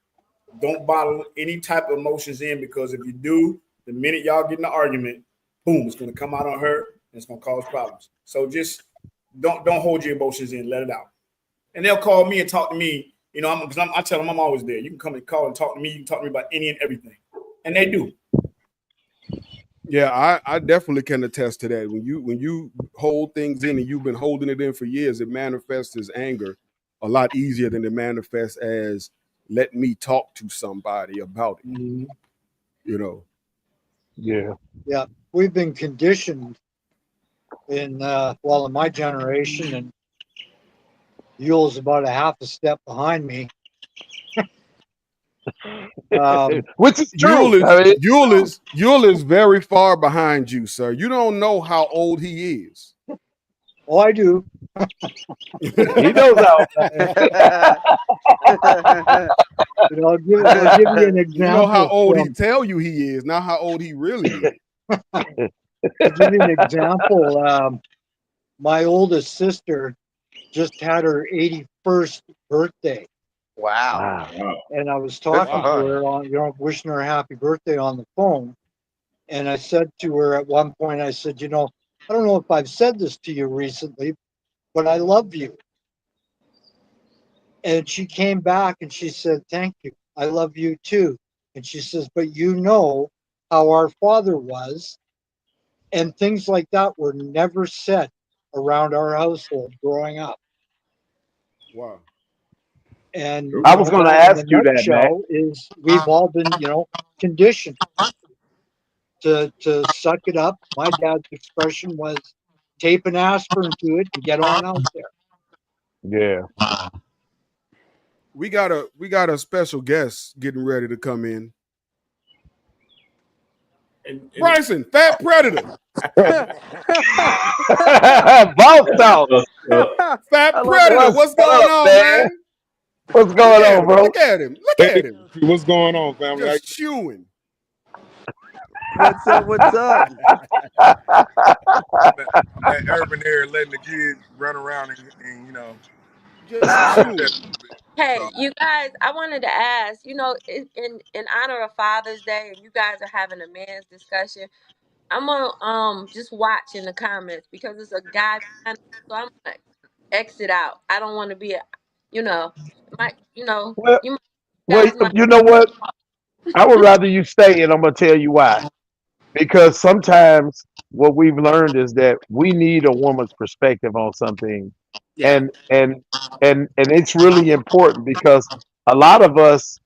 Speaker 7: don't bottle any type of emotions in, because if you do, the minute y'all get in an argument, boom, it's going to come out on her and it's going to cause problems. So just don't hold your emotions in, let it out. And they'll call me and talk to me, because I tell them I'm always there. You can come and call and talk to me. You can talk to me about any and everything, and they do.
Speaker 1: Yeah, I definitely can attest to that. When you hold things in and you've been holding it in for years, it manifests as anger a lot easier than it manifests as, let me talk to somebody about it.
Speaker 2: Yeah.
Speaker 8: Yeah, we've been conditioned in my generation, and Yule's about a half a step behind me.
Speaker 2: Which is true.
Speaker 1: Yule is
Speaker 2: I mean,
Speaker 1: Yule is Yule is very far behind you, sir. You don't know how old he is.
Speaker 8: Oh, I do.
Speaker 2: he knows how.
Speaker 8: I'll give you an
Speaker 1: You know how
Speaker 8: example
Speaker 1: old he
Speaker 8: from.
Speaker 1: tell you he is, not how old he really is.
Speaker 8: I'll give you an example. My oldest sister just had her 81st birthday,
Speaker 4: Wow.
Speaker 2: Wow.
Speaker 5: Wow.
Speaker 8: and I was
Speaker 4: Good for
Speaker 8: talking to
Speaker 1: Wow.
Speaker 4: her.
Speaker 8: her on, wishing her a happy birthday on the phone. And I said to her at one point, I said, I don't know if I've said this to you recently, but I love you. And she came back and she said, thank you. I love you too. And she says, but you know how our father was. And things like that were never said around our household growing up.
Speaker 1: Wow.
Speaker 8: And,
Speaker 2: I was going to
Speaker 8: that in a
Speaker 2: ask you that, Matt.
Speaker 8: nutshell is we've all been, conditioned to suck it up. My dad's expression was tape an aspirin to it and get on out there.
Speaker 2: Yeah.
Speaker 1: We got a special guest getting ready to come in.
Speaker 7: And
Speaker 1: Bryson, Fat Predator.
Speaker 2: Boss talk.
Speaker 1: Fat
Speaker 4: I love it.
Speaker 1: Predator.
Speaker 2: What's
Speaker 1: What's going
Speaker 2: up,
Speaker 1: on,
Speaker 2: man?
Speaker 1: man?
Speaker 2: What's
Speaker 1: Look
Speaker 2: going
Speaker 1: at
Speaker 2: on,
Speaker 1: him.
Speaker 2: bro?
Speaker 1: Look at him. Look
Speaker 9: Hey,
Speaker 1: at him.
Speaker 9: what's going on, family?
Speaker 1: Just chewing.
Speaker 4: What's up? What's up?
Speaker 9: I'm at Urban Air letting the kids run around and
Speaker 1: Just
Speaker 9: that a
Speaker 1: chewing.
Speaker 9: little bit. So,
Speaker 6: Hey, you guys, I wanted to ask, in honor of Father's Day, and you guys are having a man's discussion. I'm gonna just watch in the comments because it's a guy panel, so I'm gonna exit out. I don't want to be a, you know, might,
Speaker 2: Well,
Speaker 6: you
Speaker 2: well,
Speaker 6: guys might.
Speaker 2: you know what? I would rather you stay, and I'm gonna tell you why. Because sometimes what we've learned is that we need a woman's perspective on something,
Speaker 4: Yeah.
Speaker 2: and it's really important because a lot of us,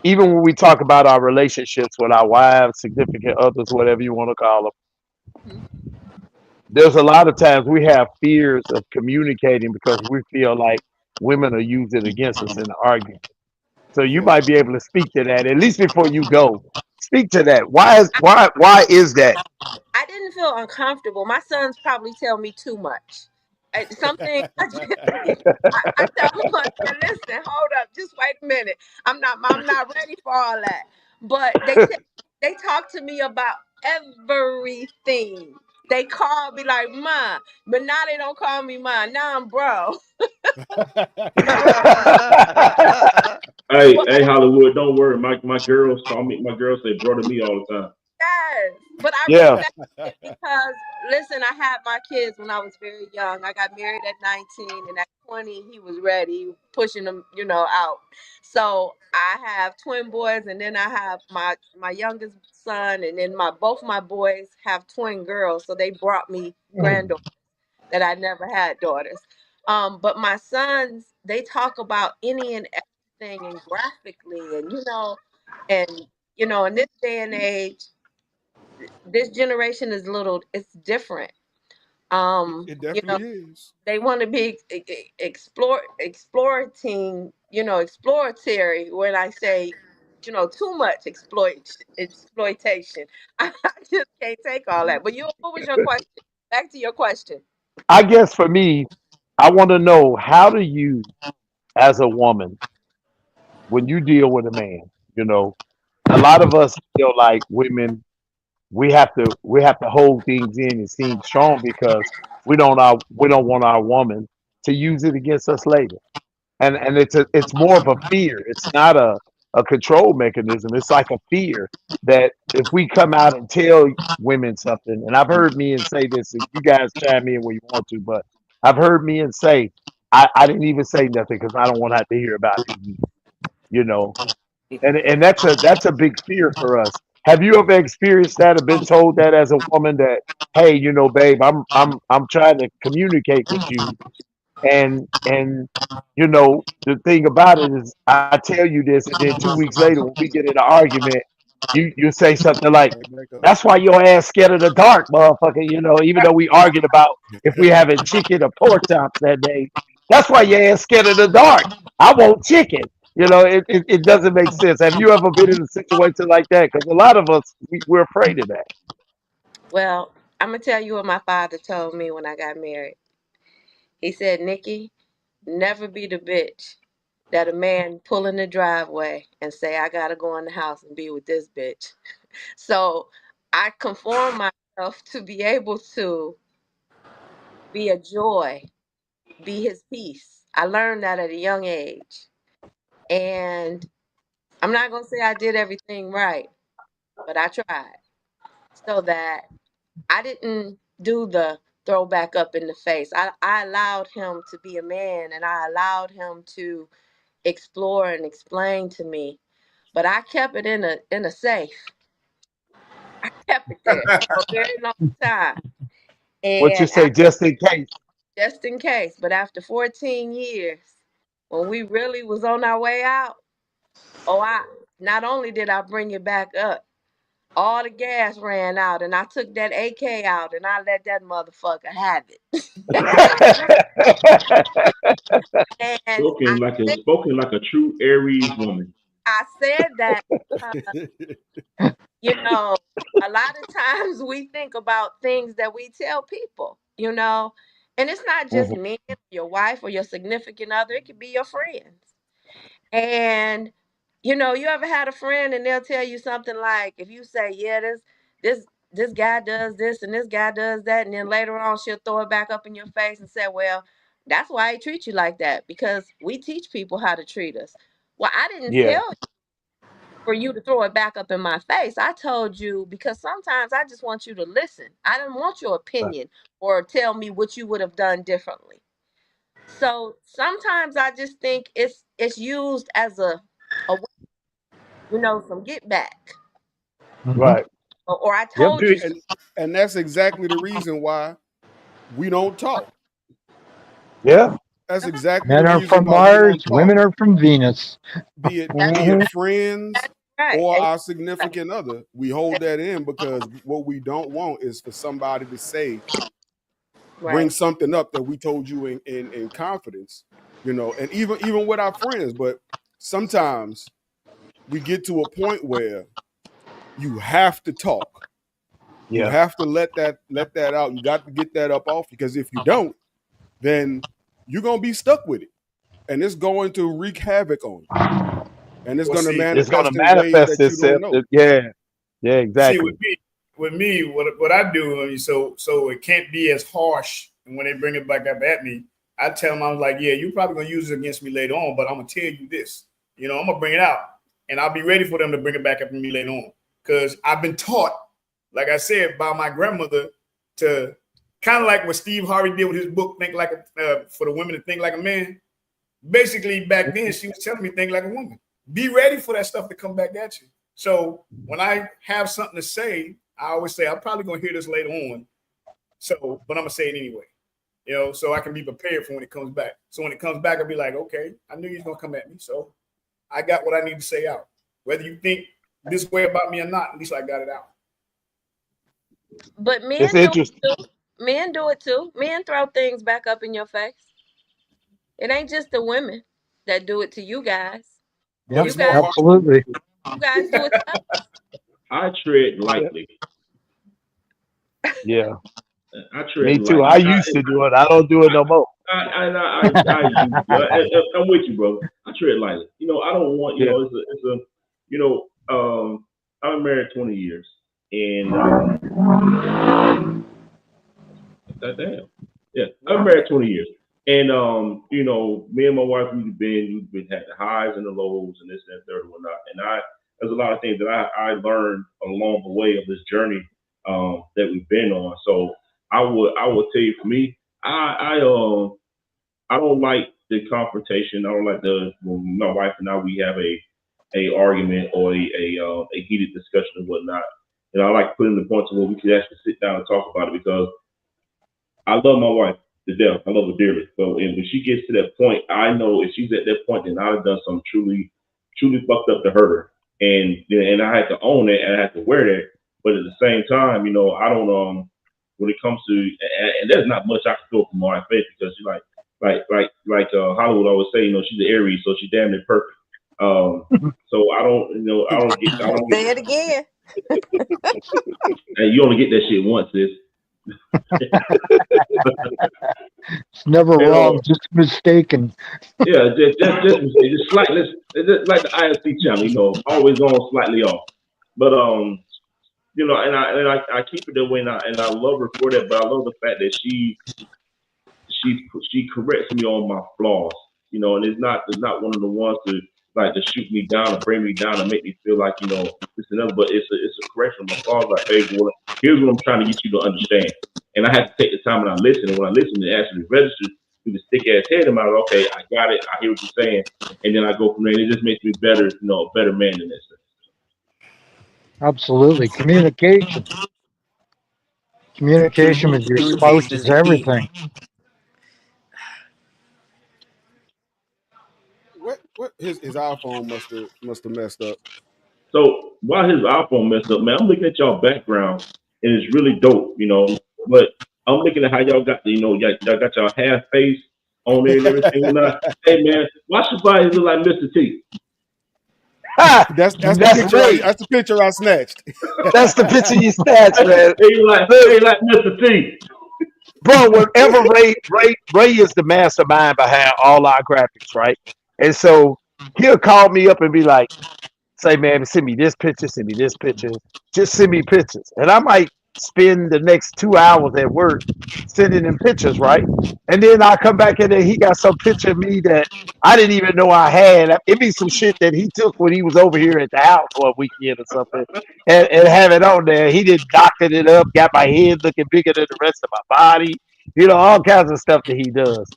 Speaker 2: even when we talk about our relationships with our wives, significant others, whatever you want to call them,
Speaker 6: Mhm.
Speaker 2: there's a lot of times we have fears of communicating because we feel like women are using it against us in the argument. So you
Speaker 1: Yeah.
Speaker 2: might be able to speak to that at least before you go. Speak to that. Why is that?
Speaker 6: I didn't feel uncomfortable. My sons probably tell me too much. Something I tell them, I said, listen, hold up, just wait a minute. I'm not ready for all that. But they talk to me about everything. They call me like ma, but now they don't call me ma. Now I'm bro.
Speaker 5: Hey,
Speaker 6: But
Speaker 5: hey, Hollywood, don't worry. My girls call me. My girls say bro to me all the time.
Speaker 6: yes, but I
Speaker 2: Yeah.
Speaker 6: respect it because listen, I had my kids when I was very young. I got married at 19, and at 20 he was ready, pushing them, out. So I have twin boys, and then I have my youngest son, and then both my boys have twin girls. So they brought me granddaughters that I never had daughters. But my sons, they talk about any and everything and graphically, and and in this day and age, this generation is it's different. Um,
Speaker 1: It
Speaker 6: you know,
Speaker 1: definitely is.
Speaker 6: they want to be exploratory when I say, too much exploitation. I just can't take all that. But what was your question? Back to your question.
Speaker 2: I guess for me, I want to know how do you, as a woman, when you deal with a man, you know, a lot of us feel like women we have to hold things in and seem strong because we don't want our woman to use it against us later. And it's more of a fear. It's not a control mechanism. It's like a fear that if we come out and tell women something, and I've heard men say this, and you guys chime in where you want to, but I've heard men say, I didn't even say nothing because I don't want to have to hear about it again, you know. And that's a big fear for us. Have you ever experienced that or been told that as a woman that, hey, babe, I'm trying to communicate with you, and the thing about it is I tell you this, and then 2 weeks later when we get in an argument, you say something like,
Speaker 1: Right back up.
Speaker 2: "That's why your ass scared of the dark, motherfucker." Even though we argued about if we having chicken or pork chops that day, that's why your ass scared of the dark. I want chicken. You know, it doesn't make sense. Have you ever been in a situation like that? Because a lot of us, we're afraid of that.
Speaker 6: Well, I'm gonna tell you what my father told me when I got married. He said, Nikki, never be the bitch that a man pull in the driveway and say, I gotta go in the house and be with this bitch. So I conform myself to be able to be a joy, be his peace. I learned that at a young age. And I'm not gonna say I did everything right, but I tried. So that I didn't do the throw back up in the face. I allowed him to be a man and I allowed him to explore and explain to me. But I kept it in a safe. I kept it there for a very long time.
Speaker 2: What you
Speaker 6: And
Speaker 2: say, just in case.
Speaker 6: just in case. But after 14 years, when we really was on our way out, oh, I not only did I bring it back up, all the gas ran out, and I took that AK out, and I let that motherfucker have it. And
Speaker 5: Spoken like a true Aries woman.
Speaker 6: I said that because, you know, a lot of times we think about things that we tell people, and it's not just
Speaker 2: Mhm.
Speaker 6: men, your wife, or your significant other. It could be your friends. And you ever had a friend and they'll tell you something like, if you say, yeah, this guy does this and this guy does that, and then later on she'll throw it back up in your face and say, well, that's why he treats you like that, because we teach people how to treat us. Well, I didn't
Speaker 2: Yeah,
Speaker 6: tell you for you to throw it back up in my face. I told you because sometimes I just want you to listen. I didn't want your
Speaker 2: right.
Speaker 6: opinion or tell me what you would have done differently. So sometimes I just think it's used as a some get back.
Speaker 8: Mhm.
Speaker 2: Right.
Speaker 6: Or I
Speaker 2: Yep.
Speaker 6: told you so.
Speaker 1: And that's exactly the reason why we don't talk.
Speaker 2: Yeah.
Speaker 1: That's exactly the
Speaker 8: Men are
Speaker 1: reason
Speaker 8: from
Speaker 1: why we don't
Speaker 8: Mars,
Speaker 1: talk.
Speaker 8: women are from Venus.
Speaker 6: That's
Speaker 1: Be it
Speaker 8: Mhm.
Speaker 1: friends
Speaker 6: that's right.
Speaker 1: or
Speaker 6: And
Speaker 1: our significant other. We hold that in because what we don't want is for somebody to say, bring
Speaker 6: right.
Speaker 1: something up that we told you in confidence, and even with our friends. But sometimes we get to a point where you have to talk. You
Speaker 2: Yeah.
Speaker 1: have to let that out. You got to get that up off, because if you don't, then you're gonna be stuck with it. And it's going to wreak havoc on you. And it's
Speaker 7: Well,
Speaker 1: going to
Speaker 7: see,
Speaker 2: It's going to
Speaker 1: manifest in ways
Speaker 2: manifest
Speaker 1: that you don't
Speaker 2: itself.
Speaker 1: know.
Speaker 2: Yeah. Yeah.
Speaker 7: see,
Speaker 2: Exactly.
Speaker 7: with me, what I do, I mean, so it can't be as harsh. And when they bring it back up at me, I tell them, I was like, yeah, you're probably gonna use it against me later on, but I'm gonna tell you this. I'm gonna bring it out, and I'll be ready for them to bring it back up at me later on, because I've been taught, like I said, by my grandmother, to kind of like what Steve Harvey did with his book, Think Like for the women to think like a man. Basically, back then she was telling me think like a woman. Be ready for that stuff to come back at you. So when I have something to say, I always say I'm probably gonna hear this later on. So, but I'm gonna say it anyway. So I can be prepared for when it comes back. So when it comes back, I'll be like, okay, I knew you was gonna come at me. So I got what I need to say out. Whether you think this way about me or not, at least I got it out.
Speaker 6: But
Speaker 2: It's
Speaker 6: men do it
Speaker 2: interesting.
Speaker 6: too. Men do it too. Men throw things back up in your face. It ain't just the women that do it to you guys.
Speaker 7: But
Speaker 8: Yep,
Speaker 6: You
Speaker 7: it's more
Speaker 6: guys,
Speaker 7: harsh.
Speaker 8: absolutely.
Speaker 6: you guys do it to us.
Speaker 5: I tread
Speaker 2: Yeah.
Speaker 5: lightly.
Speaker 2: Yeah.
Speaker 5: I tread
Speaker 2: Me too.
Speaker 5: lightly.
Speaker 2: I used to do it. I don't do it no more.
Speaker 5: I'm with you, bro. I tread lightly. I don't want.
Speaker 2: Yeah.
Speaker 5: You know, I'm married 20 years, and damn, yeah, I've been married 20 years, and me and my wife, we've had the highs and the lows, and this and that, third, and whatnot. And there's a lot of things that I learned along the way of this journey that we've been on. So I would tell you, for me, I don't like the confrontation. I don't like when my wife and I we have a argument or a heated discussion and whatnot. I like putting the point to where we can actually sit down and talk about it, because I love my wife to death. I love her dearly. But when she gets to that point, I know if she's at that point, then I've done something truly, truly fucked up to hurt her. And I had to own it, and I had to wear that. But at the same time, I don't when it comes to, and there's not much I can feel from my wife, because she's like Hollywood always say, she's an Aries, so she's damn near perfect. So I don't
Speaker 6: Say
Speaker 5: get.
Speaker 6: it again.
Speaker 5: And you only get that shit once, sis.
Speaker 8: It's never
Speaker 5: And
Speaker 8: wrong, just mistaken.
Speaker 5: yeah, just slightly, just like the ISP channel, always on, slightly off. But and I keep it that way, and I love her for that. But I love the fact that she corrects me on my flaws, and it's not one of the ones to like to shoot me down or bring me down and make me feel like this and that. But it's a correction of my flaws. Like, babe, here's what I'm trying to get you to understand. And I had to take the time and I listen. And when I listen, it actually registers through the stick ass head in my like, okay, I got it. I hear what you're saying, and then I go from there. And it just makes me better, a better man in this.
Speaker 8: Absolutely. Communication. Communication with your spouse
Speaker 4: Communication is
Speaker 8: is
Speaker 4: the key.
Speaker 8: everything.
Speaker 1: What his iPhone must have messed up.
Speaker 5: So while his iPhone messed up, man, I'm looking at y'all background and it's really dope. But I'm looking at how y'all got y'all got y'all half face on there and everything. Not, hey man, why should bodies look like Mr. T?
Speaker 1: That's the
Speaker 2: That's
Speaker 1: picture.
Speaker 2: Ray.
Speaker 1: That's the picture I snatched.
Speaker 2: That's the picture you snatched, man.
Speaker 5: Hey,
Speaker 2: Look,
Speaker 5: like Mr. T.
Speaker 2: bro, whenever Ray is the mastermind behind all our graphics, right? And so he'll call me up and be like, say, man, send me this picture, send me this picture, just send me pictures. And I might spend the next 2 hours at work sending him pictures, right? And then I come back in there, he got some picture of me that I didn't even know I had. It be some shit that he took when he was over here at the house for a weekend or something, and have it on there. He did doctored it up, got my head looking bigger than the rest of my body, all kinds of stuff that he does.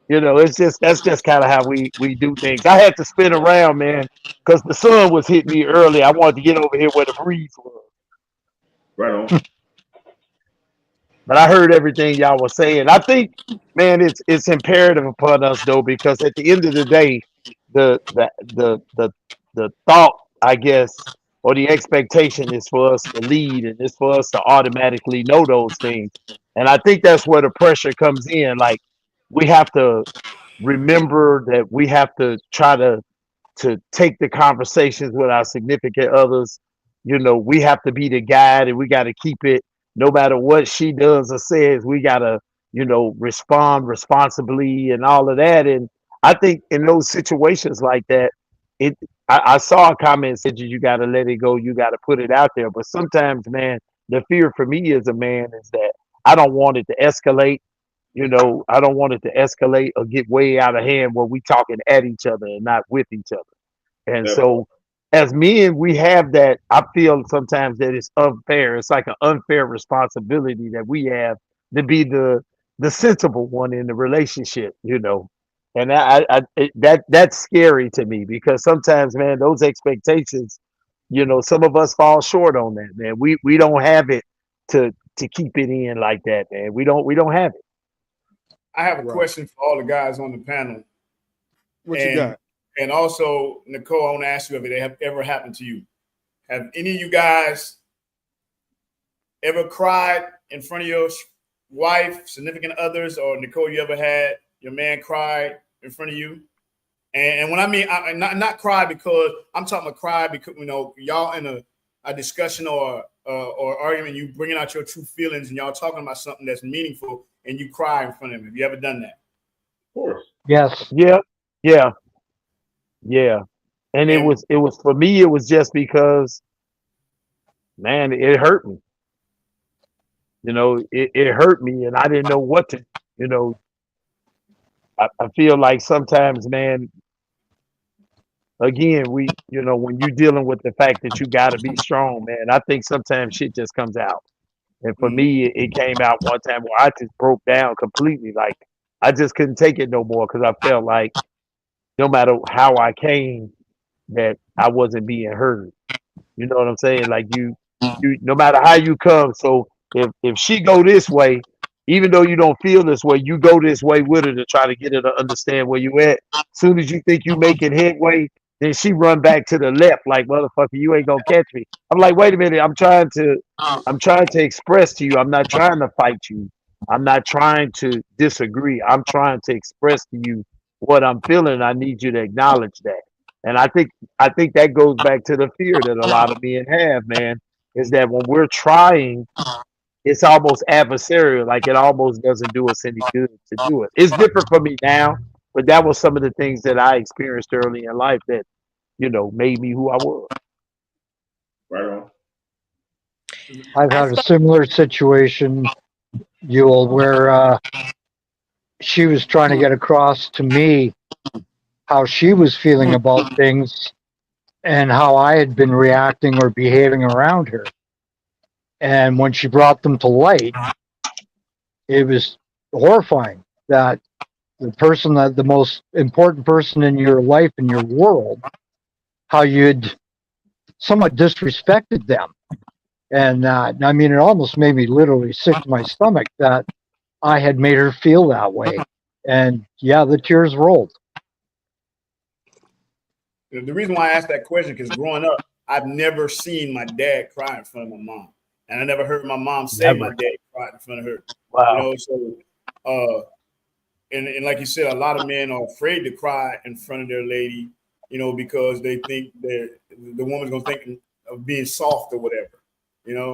Speaker 2: It's just that's just kind of how we do things. I had to spin around, man, because the sun was hitting me early. I wanted to get over here where the breeze was.
Speaker 5: Right on.
Speaker 2: But I heard everything y'all were saying. I think, man, it's imperative upon us though, because at the end of the day, the the the the the thought, I guess, or the expectation is for us to lead, and it's for us to automatically know those things. And I think that's where the pressure comes in. Like, we have to remember that we have to try to take the conversations with our significant others. We have to be the guide, and we got to keep it no matter what she does or says. We got to, respond responsibly and all of that. And I think in those situations like that, it, I saw a comment said you got to let it go. You got to put it out there. But sometimes, man, the fear for me as a man is that I don't want it to escalate. I don't want it to escalate or get way out of hand where we talking at each other and not with each other. And
Speaker 5: That part.
Speaker 2: so, as men, we have that. I feel sometimes that it's unfair. It's like an unfair responsibility that we have to be the sensible one in the relationship. And that's scary to me because sometimes, man, those expectations, some of us fall short on that, man. We don't have it to keep it in like that, man. We don't have it.
Speaker 7: I have a
Speaker 1: Right.
Speaker 7: question for all the guys on the panel.
Speaker 1: What you got?
Speaker 7: And also, Nicole, I want to ask you if it have ever happened to you. Have any of you guys ever cried in front of your wife, significant others, or Nicole, you ever had your man cry in front of you? And when I mean, I not cry because I'm talking about cry because, y'all in a discussion or argument, you bringing out your true feelings and y'all talking about something that's meaningful and you cry in front of him. Have you ever done that?
Speaker 5: Of course.
Speaker 8: Yes.
Speaker 2: Yeah, yeah, yeah. And it
Speaker 7: And
Speaker 2: was for me. It was just because, man, it hurt me. It hurt me, and I didn't know what to. You know, I feel like sometimes, man. Again, when you're dealing with the fact that you got to be strong, man. I think sometimes shit just comes out. And for me, it came out one time where I just broke down completely. Like, I just couldn't take it no more because I felt like no matter how I came, that I wasn't being heard. You know what I'm saying? Like, you no matter how you come. So if she go this way, even though you don't feel this way, you go this way with her to try to get her to understand where you at. Soon as you think you making headway, then she run back to the left like, motherfucker, you ain't gonna catch me. I'm like, wait a minute, I'm trying to express to you. I'm not trying to fight you. I'm not trying to disagree. I'm trying to express to you what I'm feeling. I need you to acknowledge that. And I think that goes back to the fear that a lot of men have, man, is that when we're trying, it's almost adversarial, like it almost doesn't do us any good to do it. It's different for me now, but that was some of the things that I experienced early in life that, made me who I was.
Speaker 5: Right on.
Speaker 8: I've
Speaker 6: I
Speaker 8: had a
Speaker 6: saw.
Speaker 8: similar situation, Yule, where she was trying to get across to me how she was feeling about things and how I had been reacting or behaving around her. And when she brought them to light, it was horrifying that the most important person in your life, in your world, how you'd somewhat disrespected them. And I mean, it almost made me literally sick to my stomach that I had made her feel that way. And yeah, the tears rolled.
Speaker 7: The reason why I asked that question, because growing up, I've never seen my dad cry in front of my mom. And I never heard my mom say my dad cried in front of her.
Speaker 2: Wow.
Speaker 7: So and like you said, a lot of men are afraid to cry in front of their lady, because they think the woman's gonna think of being soft or whatever.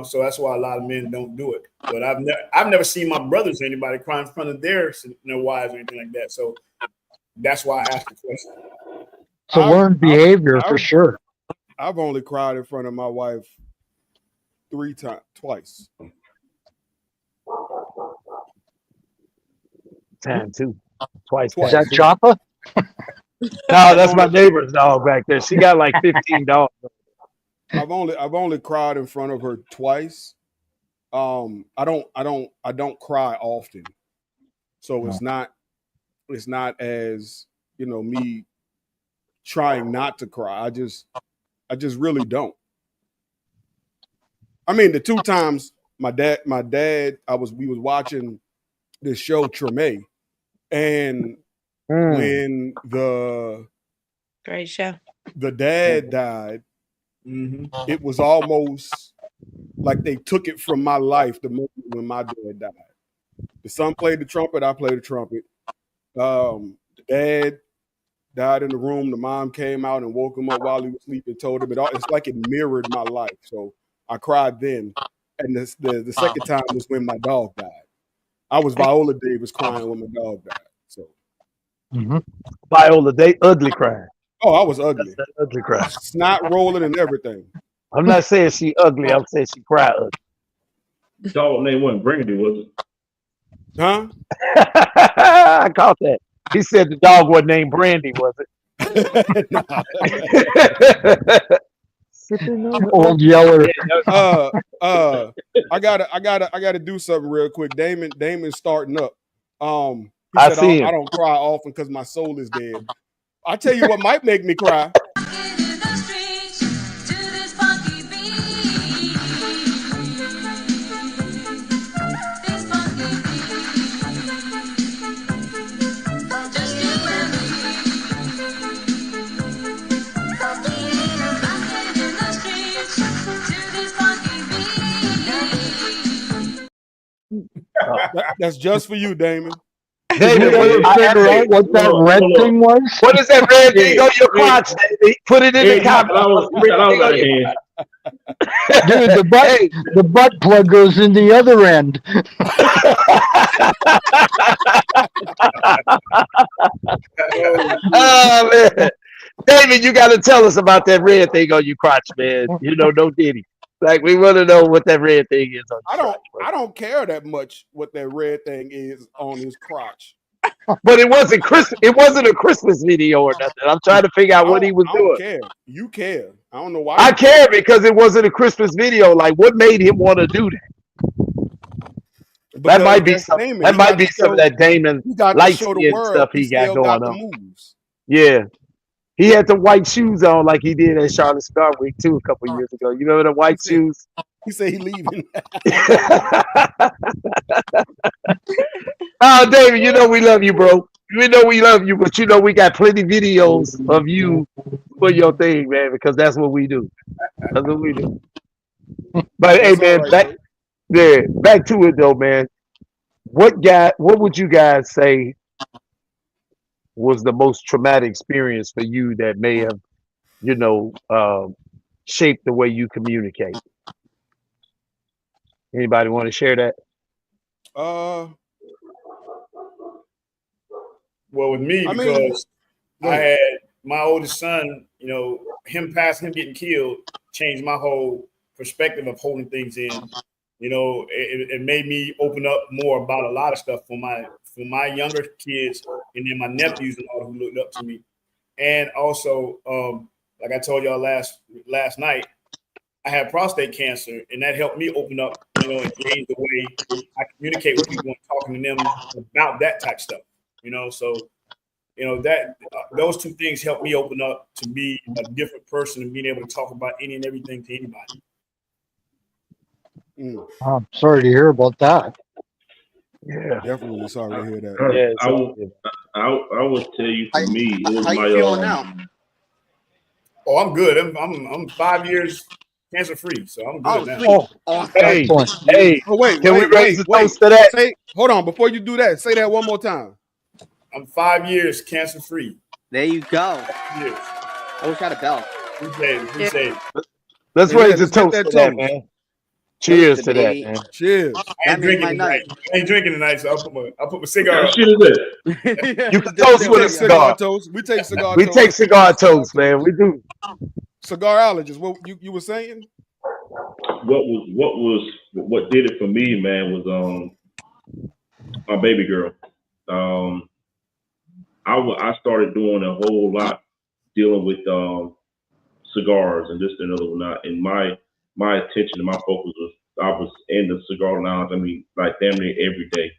Speaker 7: So that's why a lot of men don't do it. But I've never seen my brothers or anybody cry in front of their wives or anything like that. So that's why I asked the question.
Speaker 8: It's a learned behavior for sure.
Speaker 1: I've only cried in front of my wife twice.
Speaker 2: Time too. Twice.
Speaker 8: Is that Choppa?
Speaker 2: No, that's my neighbor's dog back there. She got like 15 dogs.
Speaker 1: I've only cried in front of her twice. I don't cry often, so it's not as me trying not to cry. I just really don't. I mean, the two times my dad, we was watching this show Treme, and when
Speaker 6: Great show,
Speaker 1: the dad died, it was almost like they took it from my life the moment when my dad died. The son played the trumpet, I played the trumpet. The dad died in the room. The mom came out and woke him up while he was sleeping, told him it's like it mirrored my life. So I cried then. And the second time was when my dog died. I was Viola Davis crying when my dog died. So
Speaker 2: Viola Davis, ugly crying.
Speaker 1: Oh, I was ugly.
Speaker 2: That's ugly cry.
Speaker 1: Snot rolling and everything.
Speaker 2: I'm not saying she ugly. I'm saying she cried ugly.
Speaker 5: Dog name wasn't Brandy, was it?
Speaker 1: Huh?
Speaker 2: I caught that. He said the dog wasn't named Brandy, was it?
Speaker 8: Old Yeller.
Speaker 1: I gotta do something real quick. Damon's starting up. He
Speaker 2: I
Speaker 1: said
Speaker 2: see
Speaker 1: I
Speaker 2: him.
Speaker 1: don't cry often because my soul is dead. I tell you what might make me cry. That's just for you, Damon.
Speaker 2: David,
Speaker 8: figure out what that red thing was?
Speaker 2: What is that red thing on your crotch, David? Put it in the comments.
Speaker 8: Dude, the butt plug goes in the other end.
Speaker 2: Oh man, David, you got to tell us about that red thing on your crotch, man. No diddy. Like we want to know what that red thing is on.
Speaker 1: I don't care that much what that red thing is on his crotch.
Speaker 2: But it wasn't Christmas. It wasn't a Christmas video or nothing. I'm trying to figure out what he was doing.
Speaker 1: I don't care. You care. I don't know why.
Speaker 2: I care because it wasn't a Christmas video. Like, what made him want to do that? That might be some. That might be some of that Damon light skin stuff he got going on. Yeah, he had the white shoes on like he did at Charlotte Star Week too a couple years ago. You remember the white shoes?
Speaker 1: He said he leaving.
Speaker 2: Oh, David, we love you, bro. We know we love you, but we got plenty videos of you for your thing, man, because that's what we do. That's what we do. But hey, man, back to it though, man. What would you guys say was the most traumatic experience for you that may have shape the way you communicate. Anybody want to share that?
Speaker 1: Uh,
Speaker 7: Well, with me,
Speaker 1: I mean,
Speaker 7: because
Speaker 1: go
Speaker 7: I
Speaker 1: ahead.
Speaker 7: had my oldest son, him getting killed changed my whole perspective of holding things in. It made me open up more about a lot of stuff for my younger kids and then my nephews and all who looked up to me. And also, like I told y'all last night, I had prostate cancer, and that helped me open up, and change the way I communicate with people and talking to them about that type of stuff. So that those two things helped me open up to be a different person and being able to talk about any and everything to anybody.
Speaker 8: I'm sorry to hear about that.
Speaker 2: Yeah.
Speaker 1: Definitely sorry to hear that.
Speaker 2: Yeah.
Speaker 5: I will. I would tell you for me, it was
Speaker 4: How you
Speaker 5: my
Speaker 4: feeling now?
Speaker 7: Oh, I'm good. I'm 5 years cancer free, so I'm good
Speaker 4: Oh,
Speaker 7: now.
Speaker 4: sweet.
Speaker 2: Oh,
Speaker 4: Awesome.
Speaker 2: hey,
Speaker 8: Excellent.
Speaker 2: hey,
Speaker 1: Oh, wait,
Speaker 2: can we
Speaker 1: wait,
Speaker 2: raise
Speaker 1: wait,
Speaker 2: a
Speaker 1: wait.
Speaker 2: toast to that?
Speaker 1: Hold on, before you do that, say that one more time.
Speaker 7: I'm 5 years cancer free.
Speaker 4: There you go.
Speaker 7: Yes.
Speaker 4: I wish I had a bell.
Speaker 7: Appreciate it.
Speaker 2: Let's
Speaker 1: Hey, yeah,
Speaker 2: raise a
Speaker 1: let's get
Speaker 2: toast
Speaker 1: that
Speaker 2: to that,
Speaker 1: toast.
Speaker 2: man.
Speaker 4: Toast
Speaker 2: Cheers
Speaker 4: to
Speaker 2: to that,
Speaker 4: baby.
Speaker 2: man.
Speaker 1: Cheers.
Speaker 7: I
Speaker 4: That
Speaker 7: ain't
Speaker 4: made my
Speaker 7: drinking
Speaker 4: night.
Speaker 7: tonight. I ain't drinking tonight, so I'll put my
Speaker 5: What
Speaker 7: cigar
Speaker 5: kind of
Speaker 7: up.
Speaker 5: shit is that?
Speaker 2: You can
Speaker 4: Just
Speaker 2: toast
Speaker 1: We
Speaker 2: with a
Speaker 1: take
Speaker 4: cigarette.
Speaker 1: cigar
Speaker 2: cigar.
Speaker 1: toast. We take cigar
Speaker 2: We
Speaker 1: toast.
Speaker 2: take cigar toast, man. We do.
Speaker 1: Cigarologist, what you were saying?
Speaker 5: What did it for me, man, was my baby girl. Um, I started doing a whole lot dealing with cigars and this and another whatnot. And my attention and my focus was I was in the cigar lounge. I mean, like damn near every day.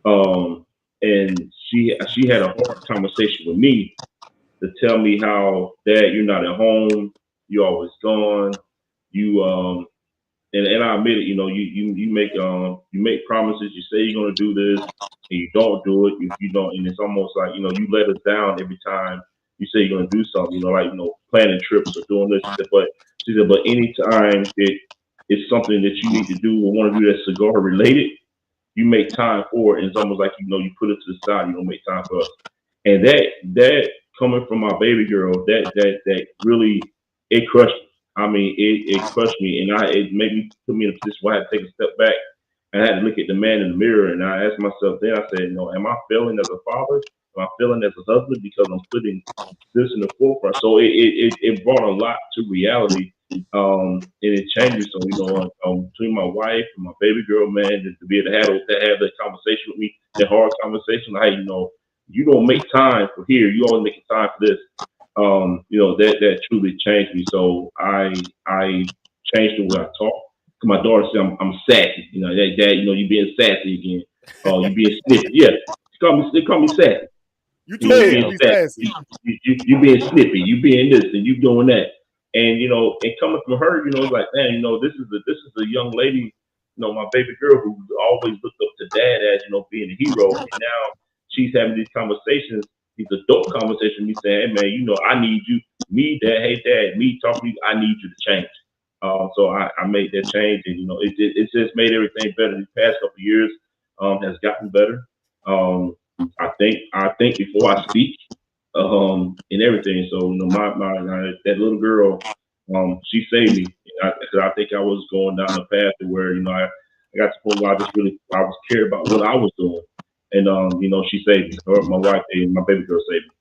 Speaker 5: And she had a hard conversation with me to tell me how, Dad, you're not at home, you're always gone, you and I admit it, you make promises, you say you're gonna do this, and you don't do it. If you don't, and it's almost like you let us down every time you say you're gonna do something. Like planning trips or doing this. But she said, but anytime it's something that you need to do or want to do that's cigar related, you make time for it. And it's almost like you put it to the side. You don't make time for us. And that coming from my baby girl, that really it crushed me. I mean, it crushed me, and it made me put me in a position where I had to take a step back and I had to look at the man in the mirror, and I asked myself then, I said, am I failing as a father? Am I failing as a husband because I'm putting this in the forefront? So it brought a lot to reality, and it changed me. So between my wife and my baby girl, man, to be able to have that conversation with me, that hard conversation, like you don't make time for here, you always make time for this. That truly changed me. So I changed the way I talk. My daughter said I'm sassy. Dad, you being sassy again. Oh, you being snippy. Yeah, they call me sassy.
Speaker 1: You too
Speaker 5: You
Speaker 1: big to
Speaker 5: being
Speaker 1: be
Speaker 5: sassy.
Speaker 1: sassy.
Speaker 5: You being snippy. You being this and you doing that. And and coming from her, it's like, man, this is a young lady, my baby girl who always looked up to Dad as being a hero, and now she's having these conversations, these adult conversations, me saying, hey man, I need you, me, Dad, hey Dad, me talking to you, I need you to change. So I made that change, and it's just made everything better. These past couple of years has gotten better. I think before I speak, and everything. So my that little girl, she saved me because I think I was going down a path to where I got to the point where I was cared about what I was doing, and she saved me. My wife and my baby girl saved me.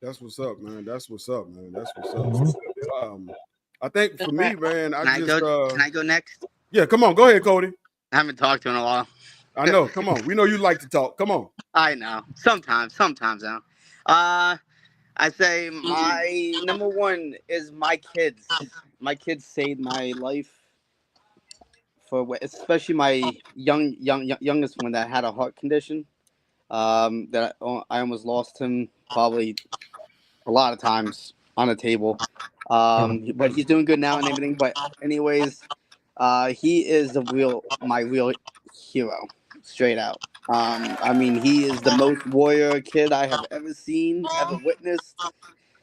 Speaker 1: That's what's up, man. That's what's up, man. That's what's up.
Speaker 2: Mhm.
Speaker 1: I think for me, man,
Speaker 4: Can I go next?
Speaker 1: yeah, come on, go ahead, Cody.
Speaker 4: I haven't talked to him in a while.
Speaker 1: I know, come on. We know you like to talk. Come on.
Speaker 4: I know. Sometimes now. I say my number one is my kids. My kids saved my life especially my youngest one that had a heart condition. That I almost lost him probably a lot of times on the table. But he's doing good now and everything. But anyways, he is my real hero, straight out. I mean, he is the most warrior kid I have ever seen, ever witnessed.